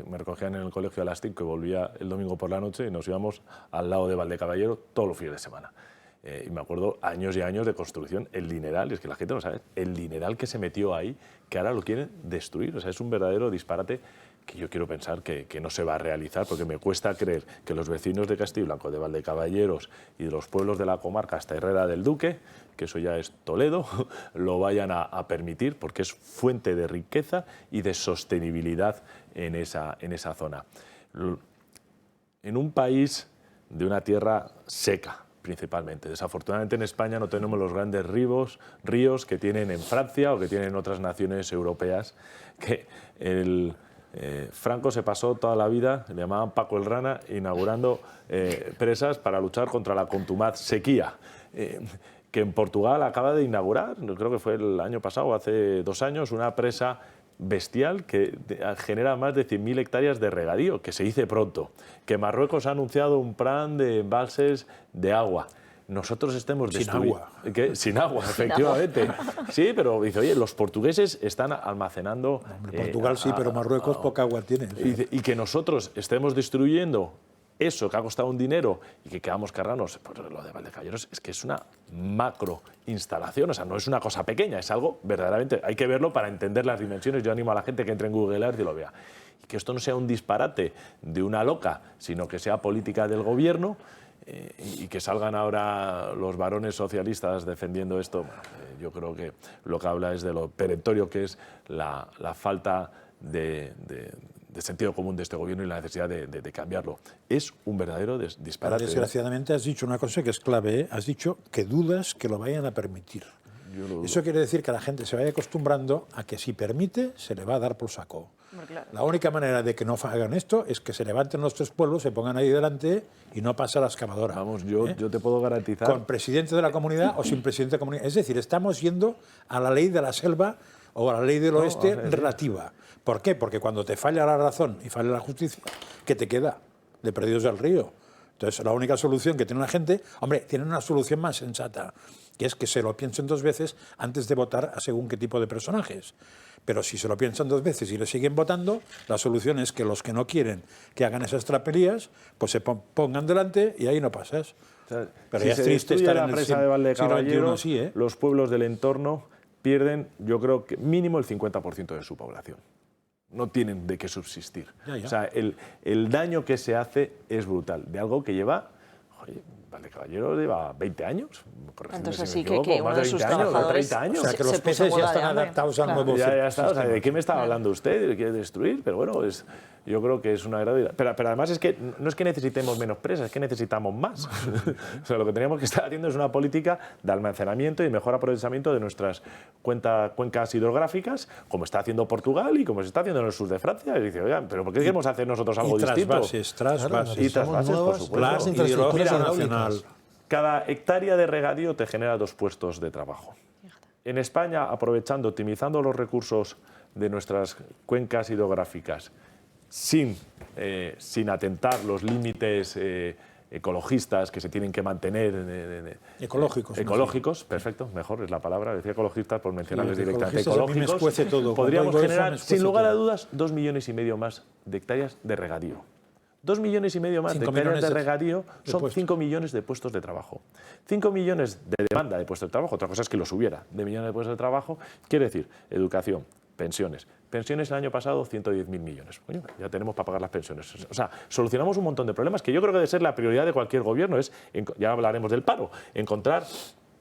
E: me recogían en el colegio a las 5 y volvía el domingo por la noche y nos íbamos al lado de Valdecaballero todos los fines de semana. Y me acuerdo años y años de construcción, el dineral, y es que la gente no sabe, el dineral que se metió ahí, que ahora lo quieren destruir. O sea, es un verdadero disparate que yo quiero pensar que no se va a realizar, porque me cuesta creer que los vecinos de Castiblanco, de Valdecaballeros y de los pueblos de la comarca hasta Herrera del Duque, que eso ya es Toledo, lo vayan a permitir, porque es fuente de riqueza y de sostenibilidad en esa zona. En un país de una tierra seca, principalmente. Desafortunadamente en España no tenemos los grandes ríos que tienen en Francia o que tienen otras naciones europeas, que Franco se pasó toda la vida, le llamaban Paco el Rana, inaugurando presas para luchar contra la contumaz sequía, que en Portugal acaba de inaugurar, creo que fue el año pasado, hace 2 años, una presa bestial que genera más de 100.000 hectáreas de regadío, que se dice pronto, que Marruecos ha anunciado un plan de embalses de agua. Nosotros estemos destruyendo... Sin agua, efectivamente. Sí, pero dice, oye, los portugueses están almacenando...
B: Hombre, Portugal sí, pero Marruecos poca agua tiene.
E: Y que nosotros estemos destruyendo eso que ha costado un dinero y que queramos cargarnos, pues lo de Valdecaballeros es que es una macro instalación, o sea, no es una cosa pequeña, es algo verdaderamente, hay que verlo para entender las dimensiones. Yo animo a la gente que entre en Google Earth y lo vea. Y que esto no sea un disparate de una loca, sino que sea política del gobierno y que salgan ahora los varones socialistas defendiendo esto. Yo creo que lo que habla es de lo perentorio que es la falta de sentido común de este gobierno y la necesidad de cambiarlo. Es un verdadero disparate.
B: Desgraciadamente has dicho una cosa que es clave, has dicho que dudas que lo vayan a permitir. Eso quiere decir que la gente se vaya acostumbrando a que si permite se le va a dar por saco.
A: Claro.
B: La única manera de que no hagan esto es que se levanten los 3 pueblos, se pongan ahí delante y no pasa la excavadora.
E: Vamos, yo te puedo garantizar...
B: Con presidente de la comunidad o sin presidente de la comunidad. Es decir, estamos yendo a la ley de la selva o a la ley del oeste relativa. ¿Por qué? Porque cuando te falla la razón y falla la justicia, ¿qué te queda? De perdidos del río. Entonces, la única solución que tiene la gente, hombre, tienen una solución más sensata, que es que se lo piensen 2 veces antes de votar a según qué tipo de personajes. Pero si se lo piensan 2 veces y le siguen votando, la solución es que los que no quieren que hagan esas tropelías, pues se pongan delante y ahí no pasas.
E: Pero
B: Pero
E: si
B: ya es
E: se
B: triste
E: destruye
B: estar
E: la
B: en el
E: presa de Valdecaballero,
B: siglo XXI,
E: los pueblos del entorno pierden, yo creo que mínimo el 50% de su población. No tienen de qué subsistir.
B: Ya.
E: O sea, el daño que se hace es brutal, de algo que lleva... Oye, Valdecaballero lleva 20 años.
C: Entonces sí,
E: que
C: uno de sus trabajadores
E: 30 años.
B: O sea, que los peces ya están adaptados al nuevo
E: Ya está. O sea, ¿de qué me estaba
C: Claro.
E: hablando usted? ¿De quiere destruir? Pero bueno, yo creo que es una gravedad. Pero además es que no es que necesitemos menos presas, es que necesitamos más. O sea, lo que teníamos que estar haciendo es una política de almacenamiento y mejor aprovechamiento de nuestras cuencas hidrográficas, como está haciendo Portugal y como se está haciendo en el sur de Francia. Y dice, oigan, ¿pero por qué queremos hacer nosotros algo distinto?
B: Trasvases,
E: Y trasvases, por supuesto.
B: Hidrología nacional.
E: Cada hectárea de regadío te genera 2 puestos de trabajo. En España, aprovechando, optimizando los recursos de nuestras cuencas hidrográficas, sin atentar los límites ecologistas que se tienen que mantener. Ecológicos, perfecto, mejor es la palabra. Decía ecologistas por mencionarles directamente.
B: Ecológicos, a mí me escuece todo.
E: Podríamos
B: Cuando oigo
E: generar,
B: eso, me
E: sin lugar a
B: todo.
E: dudas, 2,5 millones más de hectáreas de regadío. 2,5 millones más de
B: 5
E: hectáreas
B: millones
E: de
B: de
E: regadío son
B: puestos.
E: 5 millones de puestos de trabajo. 5 millones de demanda de puestos de trabajo, otra cosa es que los hubiera, de millones de puestos de trabajo, quiere decir educación, pensiones. Pensiones el año pasado 110.000 millones. Coño, ya tenemos para pagar las pensiones. O sea, solucionamos un montón de problemas que yo creo que debe ser la prioridad de cualquier gobierno, ya hablaremos del paro, encontrar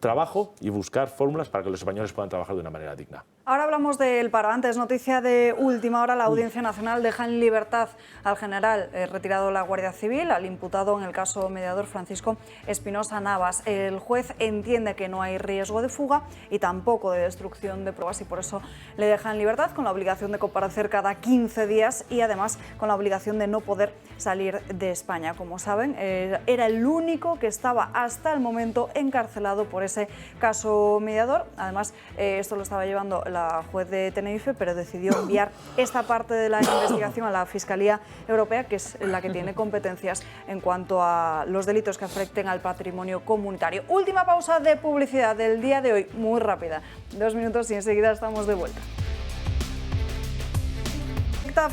E: trabajo y buscar fórmulas para que los españoles puedan trabajar de una manera digna.
A: Ahora hablamos del paro. Antes, noticia de última hora, la Audiencia Nacional deja en libertad al general retirado de la Guardia Civil, al imputado en el caso mediador Francisco Espinosa Navas. El juez entiende que no hay riesgo de fuga y tampoco de destrucción de pruebas y por eso le deja en libertad con la obligación de comparecer cada 15 días y además con la obligación de no poder salir de España. Como saben, era el único que estaba hasta el momento encarcelado por ese caso mediador. Además, esto lo estaba llevando la juez de Tenerife, pero decidió enviar esta parte de la investigación a la Fiscalía Europea, que es la que tiene competencias en cuanto a los delitos que afecten al patrimonio comunitario. Última pausa de publicidad del día de hoy, muy rápida. 2 minutos y enseguida estamos de vuelta.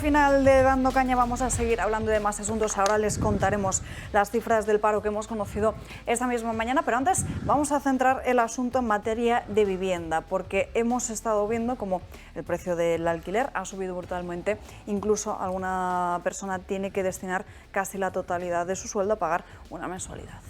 A: Final de Dando Caña vamos a seguir hablando de más asuntos. Ahora les contaremos las cifras del paro que hemos conocido esta misma mañana, pero antes vamos a centrar el asunto en materia de vivienda, porque hemos estado viendo cómo el precio del alquiler ha subido brutalmente. Incluso alguna persona tiene que destinar casi la totalidad de su sueldo a pagar una mensualidad.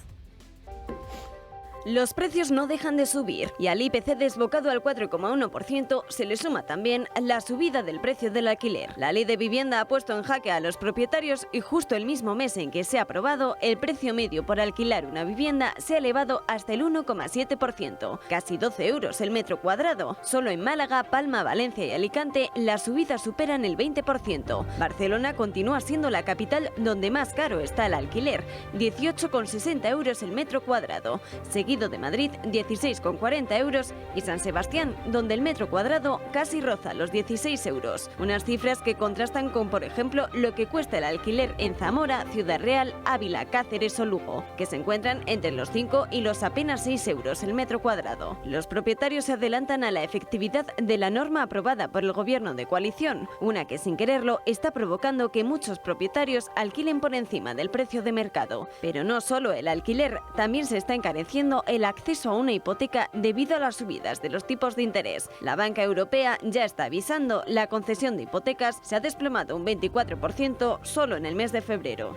N: Los precios no dejan de subir y al IPC desbocado al 4,1% se le suma también la subida del precio del alquiler. La ley de vivienda ha puesto en jaque a los propietarios y justo el mismo mes en que se ha aprobado, el precio medio por alquilar una vivienda se ha elevado hasta el 1,7%, casi 12 euros el metro cuadrado. Solo en Málaga, Palma, Valencia y Alicante las subidas superan el 20%. Barcelona continúa siendo la capital donde más caro está el alquiler, 18,60 euros el metro cuadrado, seguido de Madrid, 16,40 euros, y San Sebastián, donde el metro cuadrado casi roza los 16 euros. Unas cifras que contrastan con, por ejemplo, lo que cuesta el alquiler en Zamora, Ciudad Real, Ávila, Cáceres o Lugo, que se encuentran entre los 5 y los apenas 6 euros el metro cuadrado. Los propietarios se adelantan a la efectividad de la norma aprobada por el gobierno de coalición, una que sin quererlo está provocando que muchos propietarios alquilen por encima del precio de mercado. Pero no solo el alquiler, también se está encareciendo el acceso a una hipoteca debido a las subidas de los tipos de interés. La banca europea ya está avisando, la concesión de hipotecas se ha desplomado un 24% solo en el mes de febrero.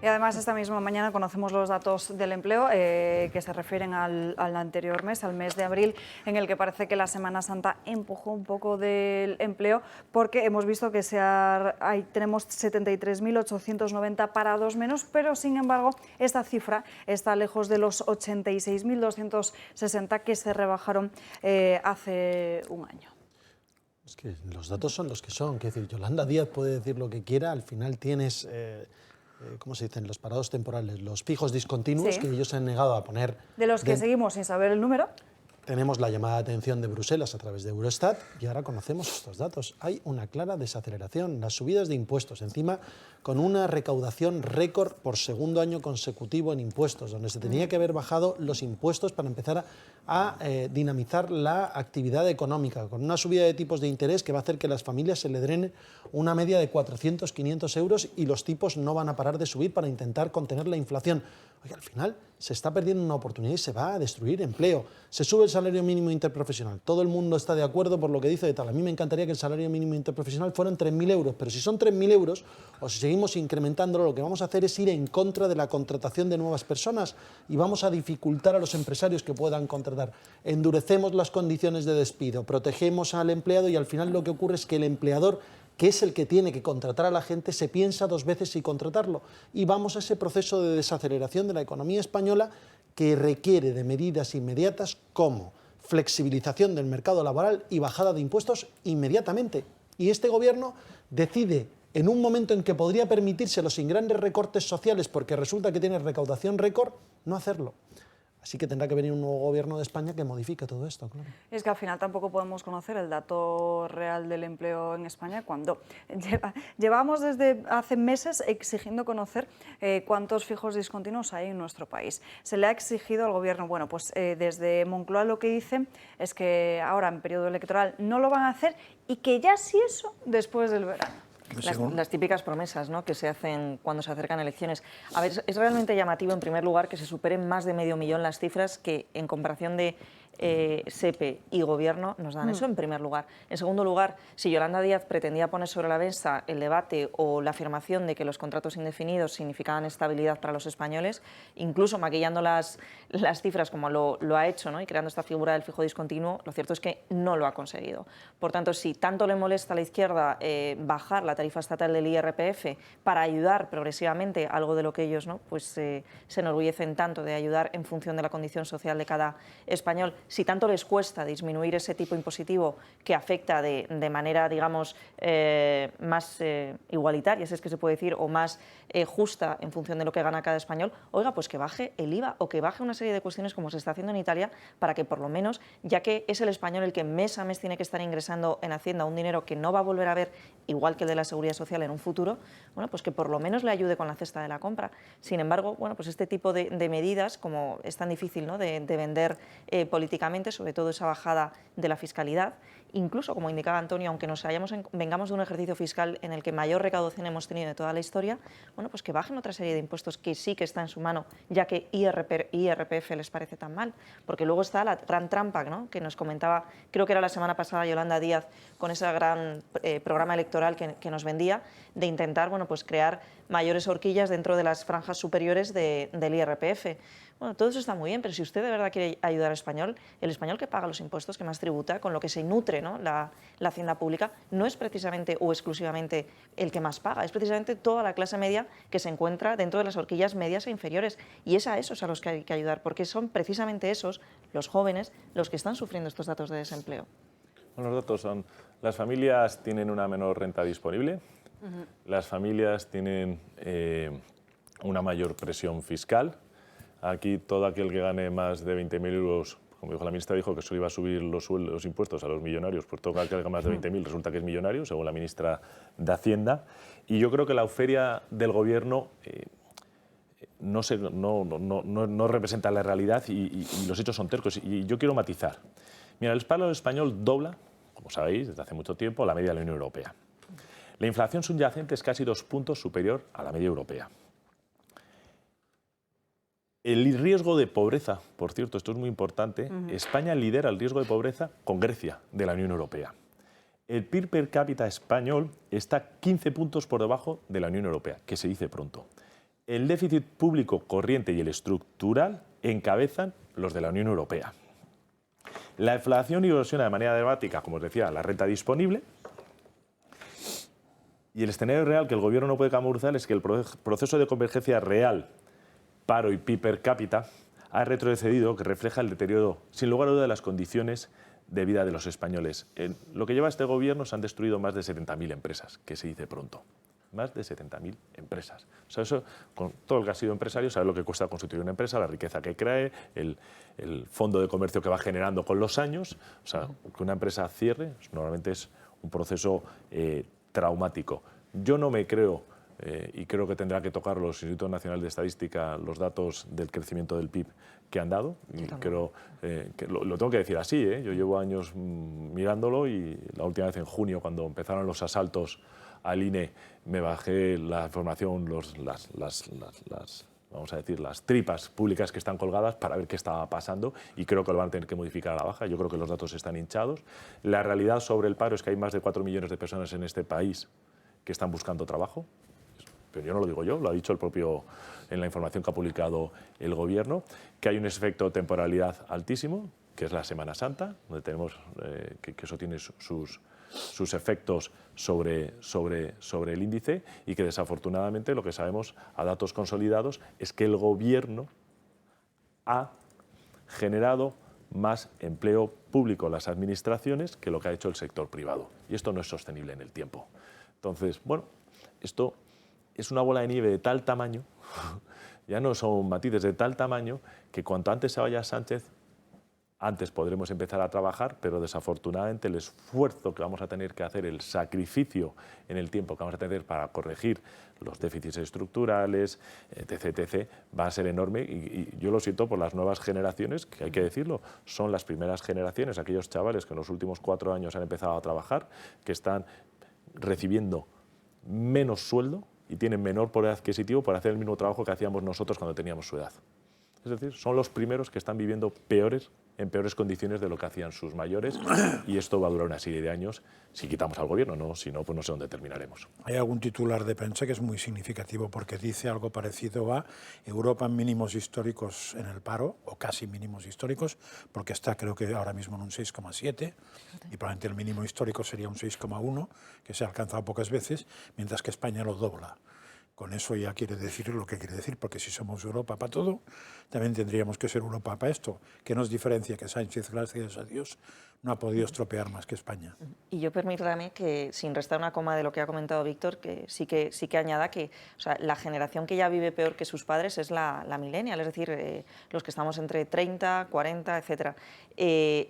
A: Y además esta misma mañana conocemos los datos del empleo que se refieren al anterior mes, al mes de abril, en el que parece que la Semana Santa empujó un poco del empleo porque hemos visto que tenemos 73.890 parados menos, pero sin embargo esta cifra está lejos de los 86.260 que se rebajaron hace un año.
D: Es que los datos son los que son, quiero decir, Yolanda Díaz puede decir lo que quiera, al final tienes... ¿cómo se dicen? Los parados temporales, los fijos discontinuos,
A: sí,
D: que ellos se han negado a poner...
A: De los que seguimos sin saber el número.
D: Tenemos la llamada de atención de Bruselas a través de Eurostat y ahora conocemos estos datos. Hay una clara desaceleración, las subidas de impuestos, encima con una recaudación récord por segundo año consecutivo en impuestos, donde se tenía que haber bajado los impuestos para empezar a dinamizar la actividad económica, con una subida de tipos de interés que va a hacer que a las familias se le drene una media de 400, 500 euros y los tipos no van a parar de subir para intentar contener la inflación. Oye, al final se está perdiendo una oportunidad y se va a destruir empleo. Se sube el salario mínimo interprofesional. Todo el mundo está de acuerdo por lo que dice de tal. A mí me encantaría que el salario mínimo interprofesional fueran 3.000 euros, pero si son 3.000 euros o si seguimos incrementándolo, lo que vamos a hacer es ir en contra de la contratación de nuevas personas y vamos a dificultar a los empresarios que puedan contratar. Endurecemos las condiciones de despido, protegemos al empleado y al final lo que ocurre es que el empleador, que es el que tiene que contratar a la gente, se piensa dos veces si contratarlo. Y vamos a ese proceso de desaceleración de la economía española que requiere de medidas inmediatas como flexibilización del mercado laboral y bajada de impuestos inmediatamente. Y este gobierno decide, en un momento en que podría permitirse los grandes recortes sociales porque resulta que tiene recaudación récord, no hacerlo. Así que tendrá que venir un nuevo gobierno de España que modifique todo esto, claro.
A: Es que al final tampoco podemos conocer el dato real del empleo en España cuando llevamos desde hace meses exigiendo conocer cuántos fijos discontinuos hay en nuestro país. Se le ha exigido al gobierno, bueno, pues desde Moncloa lo que dicen es que ahora en periodo electoral no lo van a hacer y que ya sí eso después del verano.
C: Las típicas promesas, ¿no?, que se hacen cuando se acercan elecciones. A ver, es realmente llamativo, en primer lugar, que se superen más de 500.000 las cifras que, en comparación de SEPE y Gobierno, nos dan eso, en primer lugar. En segundo lugar, si Yolanda Díaz pretendía poner sobre la mesa el debate o la afirmación de que los contratos indefinidos significaban estabilidad para los españoles, incluso maquillando las cifras como lo ha hecho, ¿no?, y creando esta figura del fijo discontinuo, lo cierto es que no lo ha conseguido. Por tanto, si tanto le molesta a la izquierda bajar la tarifa estatal del IRPF para ayudar progresivamente, algo de lo que ellos, ¿no?, pues se enorgullecen tanto de ayudar en función de la condición social de cada español, si tanto les cuesta disminuir ese tipo impositivo que afecta de manera, digamos, más igualitaria, si es que se puede decir, o más justa en función de lo que gana cada español, oiga, pues que baje el IVA o que baje una serie de cuestiones como se está haciendo en Italia para que por lo menos, ya que es el español el que mes a mes tiene que estar ingresando en Hacienda un dinero que no va a volver a ver igual que el de la Seguridad Social en un futuro, bueno, pues que por lo menos le ayude con la cesta de la compra. Sin embargo, bueno, pues este tipo de medidas, como es tan difícil, ¿no?, de vender políticamente, sobre todo esa bajada de la fiscalidad, incluso, como indicaba Antonio, aunque vengamos de un ejercicio fiscal en el que mayor recaudación hemos tenido de toda la historia, bueno, pues que bajen otra serie de impuestos que sí que está en su mano, ya que IRPF les parece tan mal, porque luego está la gran trampa, ¿no?, que nos comentaba, creo que era la semana pasada, Yolanda Díaz, con ese gran programa electoral que nos vendía, de intentar, bueno, pues crear mayores horquillas dentro de las franjas superiores del IRPF. Bueno, todo eso está muy bien, pero si usted de verdad quiere ayudar al español, el español que paga los impuestos, que más tributa, con lo que se nutre, ¿no?, la hacienda pública, no es precisamente o exclusivamente el que más paga, es precisamente toda la clase media que se encuentra dentro de las horquillas medias e inferiores. Y es a esos a los que hay que ayudar, porque son precisamente esos, los jóvenes, los que están sufriendo estos datos de desempleo.
E: Bueno, los datos son: las familias tienen una menor renta disponible, las familias tienen una mayor presión fiscal. Aquí todo aquel que gane más de 20.000 euros, como dijo la ministra, dijo que solo iba a subir los impuestos a los millonarios, pues todo aquel que gane más de 20.000 resulta que es millonario, según la ministra de Hacienda. Y yo creo que la euforia del Gobierno no representa la realidad y los hechos son tercos. Y yo quiero matizar. Mira, el paro español dobla, como sabéis, desde hace mucho tiempo, la media de la Unión Europea. La inflación subyacente es casi 2 puntos superior a la media europea. El riesgo de pobreza, por cierto, esto es muy importante, España lidera el riesgo de pobreza con Grecia de la Unión Europea. El PIB per cápita español está 15 puntos por debajo de la Unión Europea, que se dice pronto. El déficit público corriente y el estructural encabezan los de la Unión Europea. La inflación erosiona de manera dramática, como os decía, la renta disponible. Y el escenario real que el Gobierno no puede camuflar es que el proceso de convergencia real, paro y PIB per cápita, ha retrocedido, que refleja el deterioro, sin lugar a duda, de las condiciones de vida de los españoles. En lo que lleva este Gobierno se han destruido más de 70.000 empresas, que se dice pronto. más de 70.000 empresas. O sea, eso, con todo el que ha sido empresario, sabe lo que cuesta constituir una empresa, la riqueza que cree, el fondo de comercio que va generando con los años. O sea, que una empresa cierre normalmente es un proceso traumático. Yo no me creo, y creo que tendrá que tocar los Institutos Nacionales de Estadística los datos del crecimiento del PIB que han dado. Y creo que lo tengo que decir así, ¿eh? Yo llevo años mirándolo y la última vez en junio, cuando empezaron los asaltos al INE, me bajé la información, vamos a decir, las tripas públicas que están colgadas para ver qué estaba pasando, y creo que lo van a tener que modificar a la baja. Yo creo que los datos están hinchados. La realidad sobre el paro es que hay más de 4 millones de personas en este país que están buscando trabajo. Pero yo no lo digo yo, lo ha dicho el propio en la información que ha publicado el Gobierno, que hay un efecto de temporalidad altísimo, que es la Semana Santa, donde tenemos que eso tiene sus efectos sobre el índice, y que desafortunadamente lo que sabemos a datos consolidados es que el Gobierno ha generado más empleo público en las administraciones que lo que ha hecho el sector privado. Y esto no es sostenible en el tiempo. Entonces, bueno, esto es una bola de nieve de tal tamaño, ya no son matices, de tal tamaño, que cuanto antes se vaya Sánchez, antes podremos empezar a trabajar, pero desafortunadamente el esfuerzo que vamos a tener que hacer, el sacrificio en el tiempo que vamos a tener para corregir los déficits estructurales, etc., va a ser enorme, y yo lo siento por las nuevas generaciones, que hay que decirlo, son las primeras generaciones, aquellos chavales que en los últimos 4 años han empezado a trabajar, que están recibiendo menos sueldo y tienen menor poder adquisitivo por hacer el mismo trabajo que hacíamos nosotros cuando teníamos su edad. Es decir, son los primeros que están viviendo en peores condiciones de lo que hacían sus mayores, y esto va a durar una serie de años si quitamos al Gobierno, ¿no? Si no, pues no sé dónde terminaremos.
B: Hay algún titular de prensa que es muy significativo porque dice algo parecido a Europa en mínimos históricos en el paro, o casi mínimos históricos, porque está creo que ahora mismo en un 6,7, y probablemente el mínimo histórico sería un 6,1, que se ha alcanzado pocas veces, mientras que España lo dobla. Con eso ya quiere decir lo que quiere decir, porque si somos Europa para todo, también tendríamos que ser Europa para esto. ¿Qué nos diferencia? Que Sánchez, gracias a Dios, no ha podido estropear más que España.
C: Y yo permítame que, sin restar una coma de lo que ha comentado Víctor, que sí que añada que, o sea, la generación que ya vive peor que sus padres es la millennial, es decir, los que estamos entre 30, 40, etc.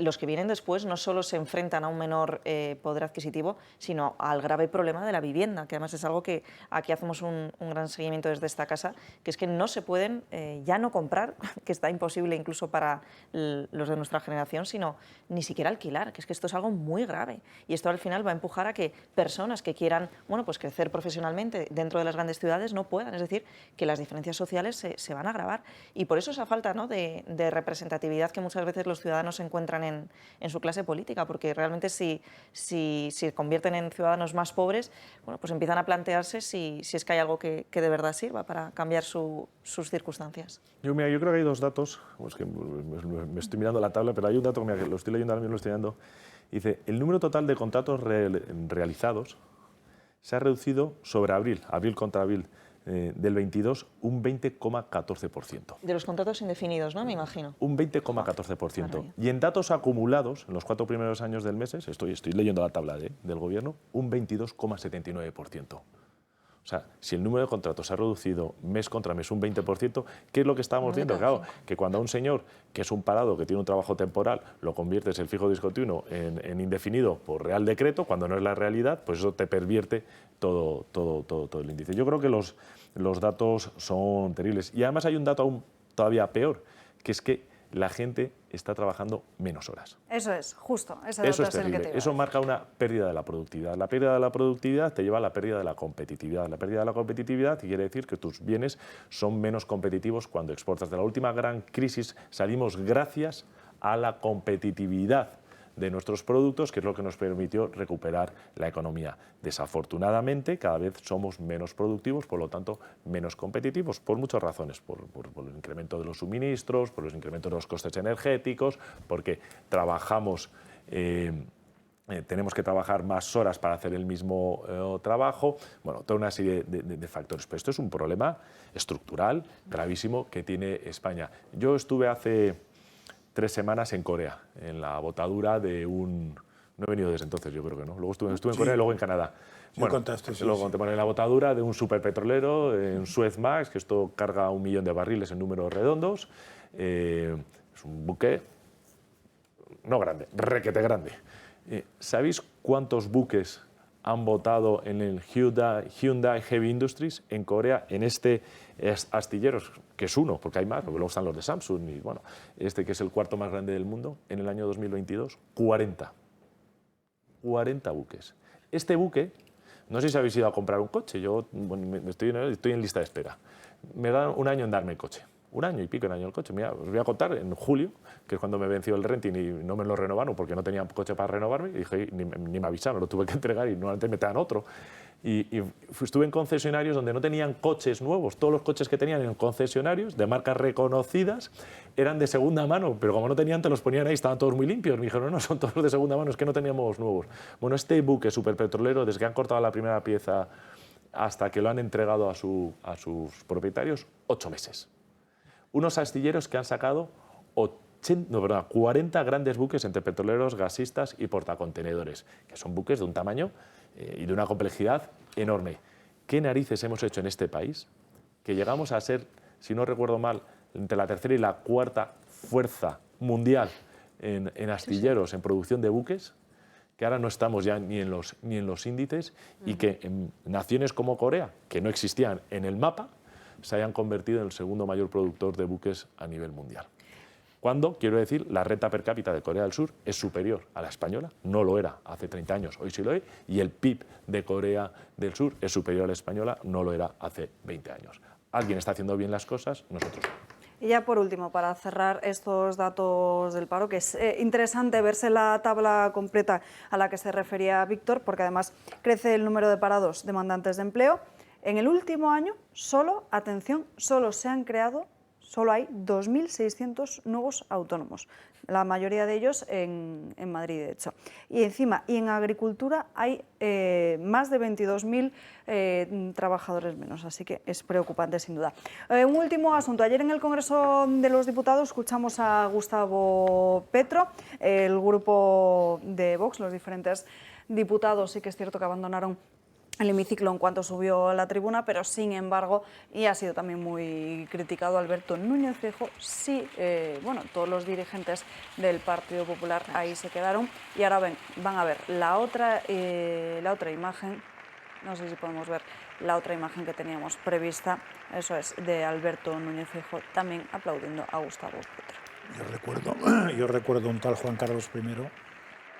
C: Los que vienen después no solo se enfrentan a un menor poder adquisitivo, sino al grave problema de la vivienda, que además es algo que aquí hacemos un gran seguimiento desde esta casa, que es que no se pueden ya no comprar, que está imposible incluso para los de nuestra generación, sino ni siquiera alquilar, que es que esto es algo muy grave, y esto al final va a empujar a que personas que quieran, bueno, pues crecer profesionalmente dentro de las grandes ciudades no puedan, es decir, que las diferencias sociales se van a agravar, y por eso esa falta, ¿no?, de representatividad que muchas veces los ciudadanos encuentran en su clase política, porque realmente si se convierten en ciudadanos más pobres, bueno, pues empiezan a plantearse si es que hay algo que de verdad sirva para cambiar sus circunstancias.
E: Yo creo que hay dos datos, pues que me estoy mirando la tabla, pero hay un dato que lo estoy leyendo ahora mismo, lo estoy leyendo. Dice, el número total de contratos realizados se ha reducido sobre abril contra abril, del 22, un 20,14%.
C: De los contratos indefinidos, ¿no? Me imagino.
E: Un 20,14%. Y en datos acumulados, en los 4 primeros años del mes, estoy leyendo la tabla del Gobierno, un 22,79%. O sea, si el número de contratos se ha reducido mes contra mes un 20%, ¿qué es lo que estamos viendo? Claro, que cuando a un señor que es un parado, que tiene un trabajo temporal, lo conviertes el fijo discontinuo en indefinido por real decreto, cuando no es la realidad, pues eso te pervierte todo el índice. Yo creo que los datos son terribles. Y además hay un dato aún todavía peor, que es que la gente está trabajando menos horas.
A: Eso es, justo.
E: Eso es terrible. Eso marca una pérdida de la productividad. La pérdida de la productividad te lleva a la pérdida de la competitividad. La pérdida de la competitividad quiere decir que tus bienes son menos competitivos cuando exportas. De la última gran crisis salimos gracias a la competitividad de nuestros productos, que es lo que nos permitió recuperar la economía. Desafortunadamente, cada vez somos menos productivos, por lo tanto, menos competitivos, por muchas razones, por el incremento de los suministros, por los incrementos de los costes energéticos, porque trabajamos, tenemos que trabajar más horas para hacer el mismo trabajo, bueno, toda una serie de factores. Pero esto es un problema estructural gravísimo que tiene España. Yo estuve hace 3 semanas en Corea, en la botadura de un No he venido desde entonces, yo creo que no. Luego estuve en Corea y luego en Canadá.
B: Bueno, contaste, sí,
E: luego
B: sí.
E: conté la botadura de un superpetrolero, un Suezmax, que esto carga 1 millón de barriles en números redondos. Es un buque no grande, requete grande. ¿Sabéis cuántos buques han votado en el Hyundai Heavy Industries en Corea, en este astillero, que es uno, porque hay más, porque luego están los de Samsung, y bueno, este que es el 4º más grande del mundo, en el año 2022? 40 buques. Este buque, no sé si habéis ido a comprar un coche, yo estoy en lista de espera. Me dan un año en darme el coche. 1 año y pico en año el coche. Mira, os voy a contar, en julio, que es cuando me venció el renting y no me lo renovaron porque no tenía coche para renovarme, y dije, ni me avisaron, lo tuve que entregar y normalmente me dan otro. Y estuve en concesionarios donde no tenían coches nuevos, todos los coches que tenían en concesionarios de marcas reconocidas eran de segunda mano, pero como no tenían, te los ponían ahí, estaban todos muy limpios. Me dijeron, no, son todos de segunda mano, es que no teníamos nuevos. Bueno, este buque superpetrolero, desde que han cortado la primera pieza hasta que lo han entregado a sus propietarios, 8 meses. Unos astilleros que han sacado 40 grandes buques entre petroleros, gasistas y portacontenedores, que son buques de un tamaño y de una complejidad enorme. ¿Qué narices hemos hecho en este país? Que llegamos a ser, si no recuerdo mal, entre la 3ª y la 4ª fuerza mundial en astilleros, en producción de buques, que ahora no estamos ya ni en los índices, y que en naciones como Corea, que no existían en el mapa, se hayan convertido en el 2º mayor productor de buques a nivel mundial. Cuando, quiero decir, la renta per cápita de Corea del Sur es superior a la española, no lo era hace 30 años, hoy sí lo es, y el PIB de Corea del Sur es superior a la española, no lo era hace 20 años. Alguien está haciendo bien las cosas, nosotros no.
A: Y ya por último, para cerrar estos datos del paro, que es interesante verse la tabla completa a la que se refería Víctor, porque además crece el número de parados demandantes de empleo. En el último año, solo hay 2.600 nuevos autónomos, la mayoría de ellos en Madrid, de hecho. Y encima, en agricultura hay más de 22.000 trabajadores menos, así que es preocupante sin duda. Un último asunto. Ayer en el Congreso de los Diputados escuchamos a Gustavo Petro, el grupo de Vox, los diferentes diputados, sí que es cierto que abandonaron el hemiciclo en cuanto subió a la tribuna, pero sin embargo, y ha sido también muy criticado Alberto Núñez Feijóo, sí, todos los dirigentes del Partido Popular ahí se quedaron, y ahora van a ver la otra imagen, no sé si podemos ver la otra imagen que teníamos prevista, eso es, de Alberto Núñez Feijóo, también aplaudiendo a Gustavo Petro.
B: Yo recuerdo un tal Juan Carlos I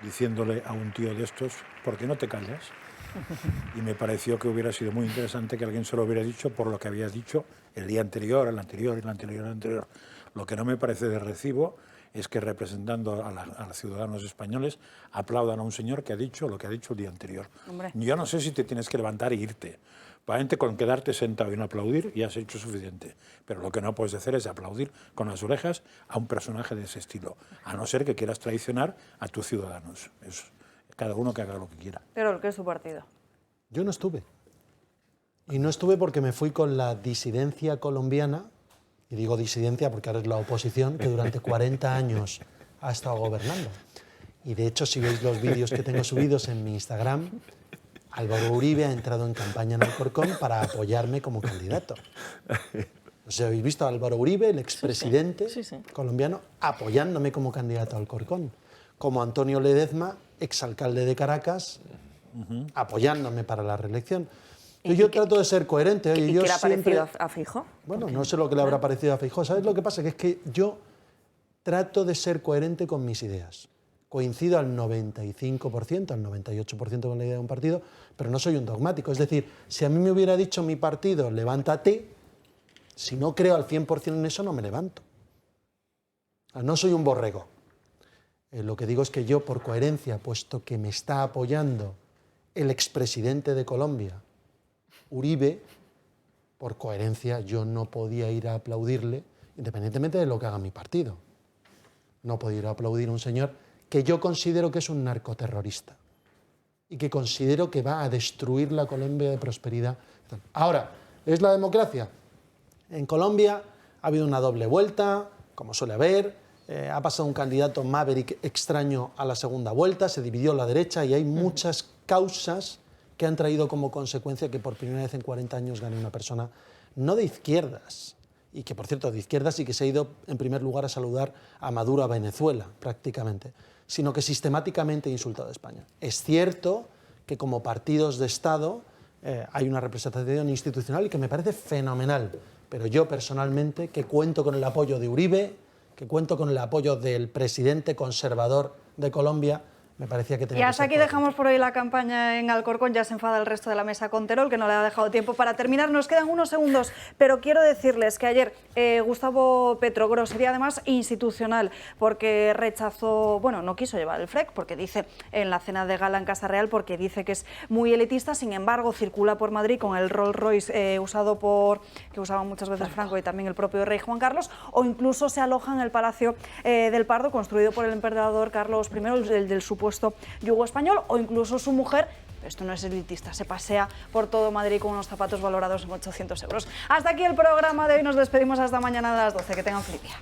B: diciéndole a un tío de estos, ¿por qué no te callas? Y me pareció que hubiera sido muy interesante que alguien se lo hubiera dicho por lo que habías dicho el día anterior, el anterior. Lo que no me parece de recibo es que, representando a los ciudadanos españoles, aplaudan a un señor que ha dicho lo que ha dicho el día anterior.
A: Hombre.
B: Yo no sé si te tienes que levantar e irte. Probablemente con quedarte sentado y no aplaudir ya has hecho suficiente. Pero lo que no puedes hacer es aplaudir con las orejas a un personaje de ese estilo, a no ser que quieras traicionar a tus ciudadanos. Cada uno que haga lo que quiera.
A: Pero el que es su partido.
D: Yo no estuve. Y no estuve porque me fui con la disidencia colombiana, y digo disidencia porque ahora es la oposición, que durante 40 años ha estado gobernando. Y de hecho, si veis los vídeos que tengo subidos en mi Instagram, Álvaro Uribe ha entrado en campaña en Alcorcón para apoyarme como candidato. O sea, habéis visto a Álvaro Uribe, el expresidente colombiano, apoyándome como candidato a Alcorcón. Como Antonio Ledezma, exalcalde de Caracas, apoyándome para la reelección. Yo trato de ser coherente.
C: ¿Y
D: yo
C: qué le ha
D: siempre...
C: parecido a Feijóo?
D: Bueno, no sé lo que le habrá parecido a Feijóo. ¿Sabes lo que pasa? Que es que yo trato de ser coherente con mis ideas. Coincido al 95%, al 98% con la idea de un partido, pero no soy un dogmático. Es decir, si a mí me hubiera dicho mi partido, levántate, si no creo al 100% en eso, no me levanto. No soy un borrego. Lo que digo es que yo, por coherencia, puesto que me está apoyando el expresidente de Colombia, Uribe, por coherencia yo no podía ir a aplaudirle, independientemente de lo que haga mi partido. No podía ir a aplaudir a un señor que yo considero que es un narcoterrorista y que considero que va a destruir la Colombia de prosperidad. Ahora, ¿es la democracia? En Colombia ha habido una doble vuelta, como suele haber, ha pasado un candidato maverick extraño a la segunda vuelta, se dividió la derecha y hay muchas causas que han traído como consecuencia que por primera vez en 40 años gane una persona no de izquierdas, y que por cierto de izquierdas y que se ha ido en primer lugar a saludar a Maduro a Venezuela prácticamente, sino que sistemáticamente ha insultado a España. Es cierto que como partidos de Estado hay una representación institucional y que me parece fenomenal, pero yo personalmente, que cuento con el apoyo de Uribe, que cuento con el apoyo del presidente conservador de Colombia, me parecía que tenía
A: Y
D: que
A: hasta
D: ser
A: aquí dejamos por hoy la campaña en Alcorcón. Ya se enfada el resto de la mesa con Terol, que no le ha dejado tiempo para terminar. Nos quedan unos segundos, pero quiero decirles que ayer Gustavo Petro, grosería además institucional, porque rechazó, bueno, no quiso llevar el FREC, porque dice en la cena de gala en Casa Real, porque dice que es muy elitista. Sin embargo, circula por Madrid con el Rolls Royce que usaban muchas veces Franco y también el propio rey Juan Carlos, o incluso se aloja en el Palacio del Pardo, construido por el emperador Carlos I, el del supuesto yugo español, o incluso su mujer. Esto no es elitista, se pasea por todo Madrid con unos zapatos valorados en 800 euros. Hasta aquí el programa de hoy, nos despedimos hasta mañana a las 12, que tengan feliz día.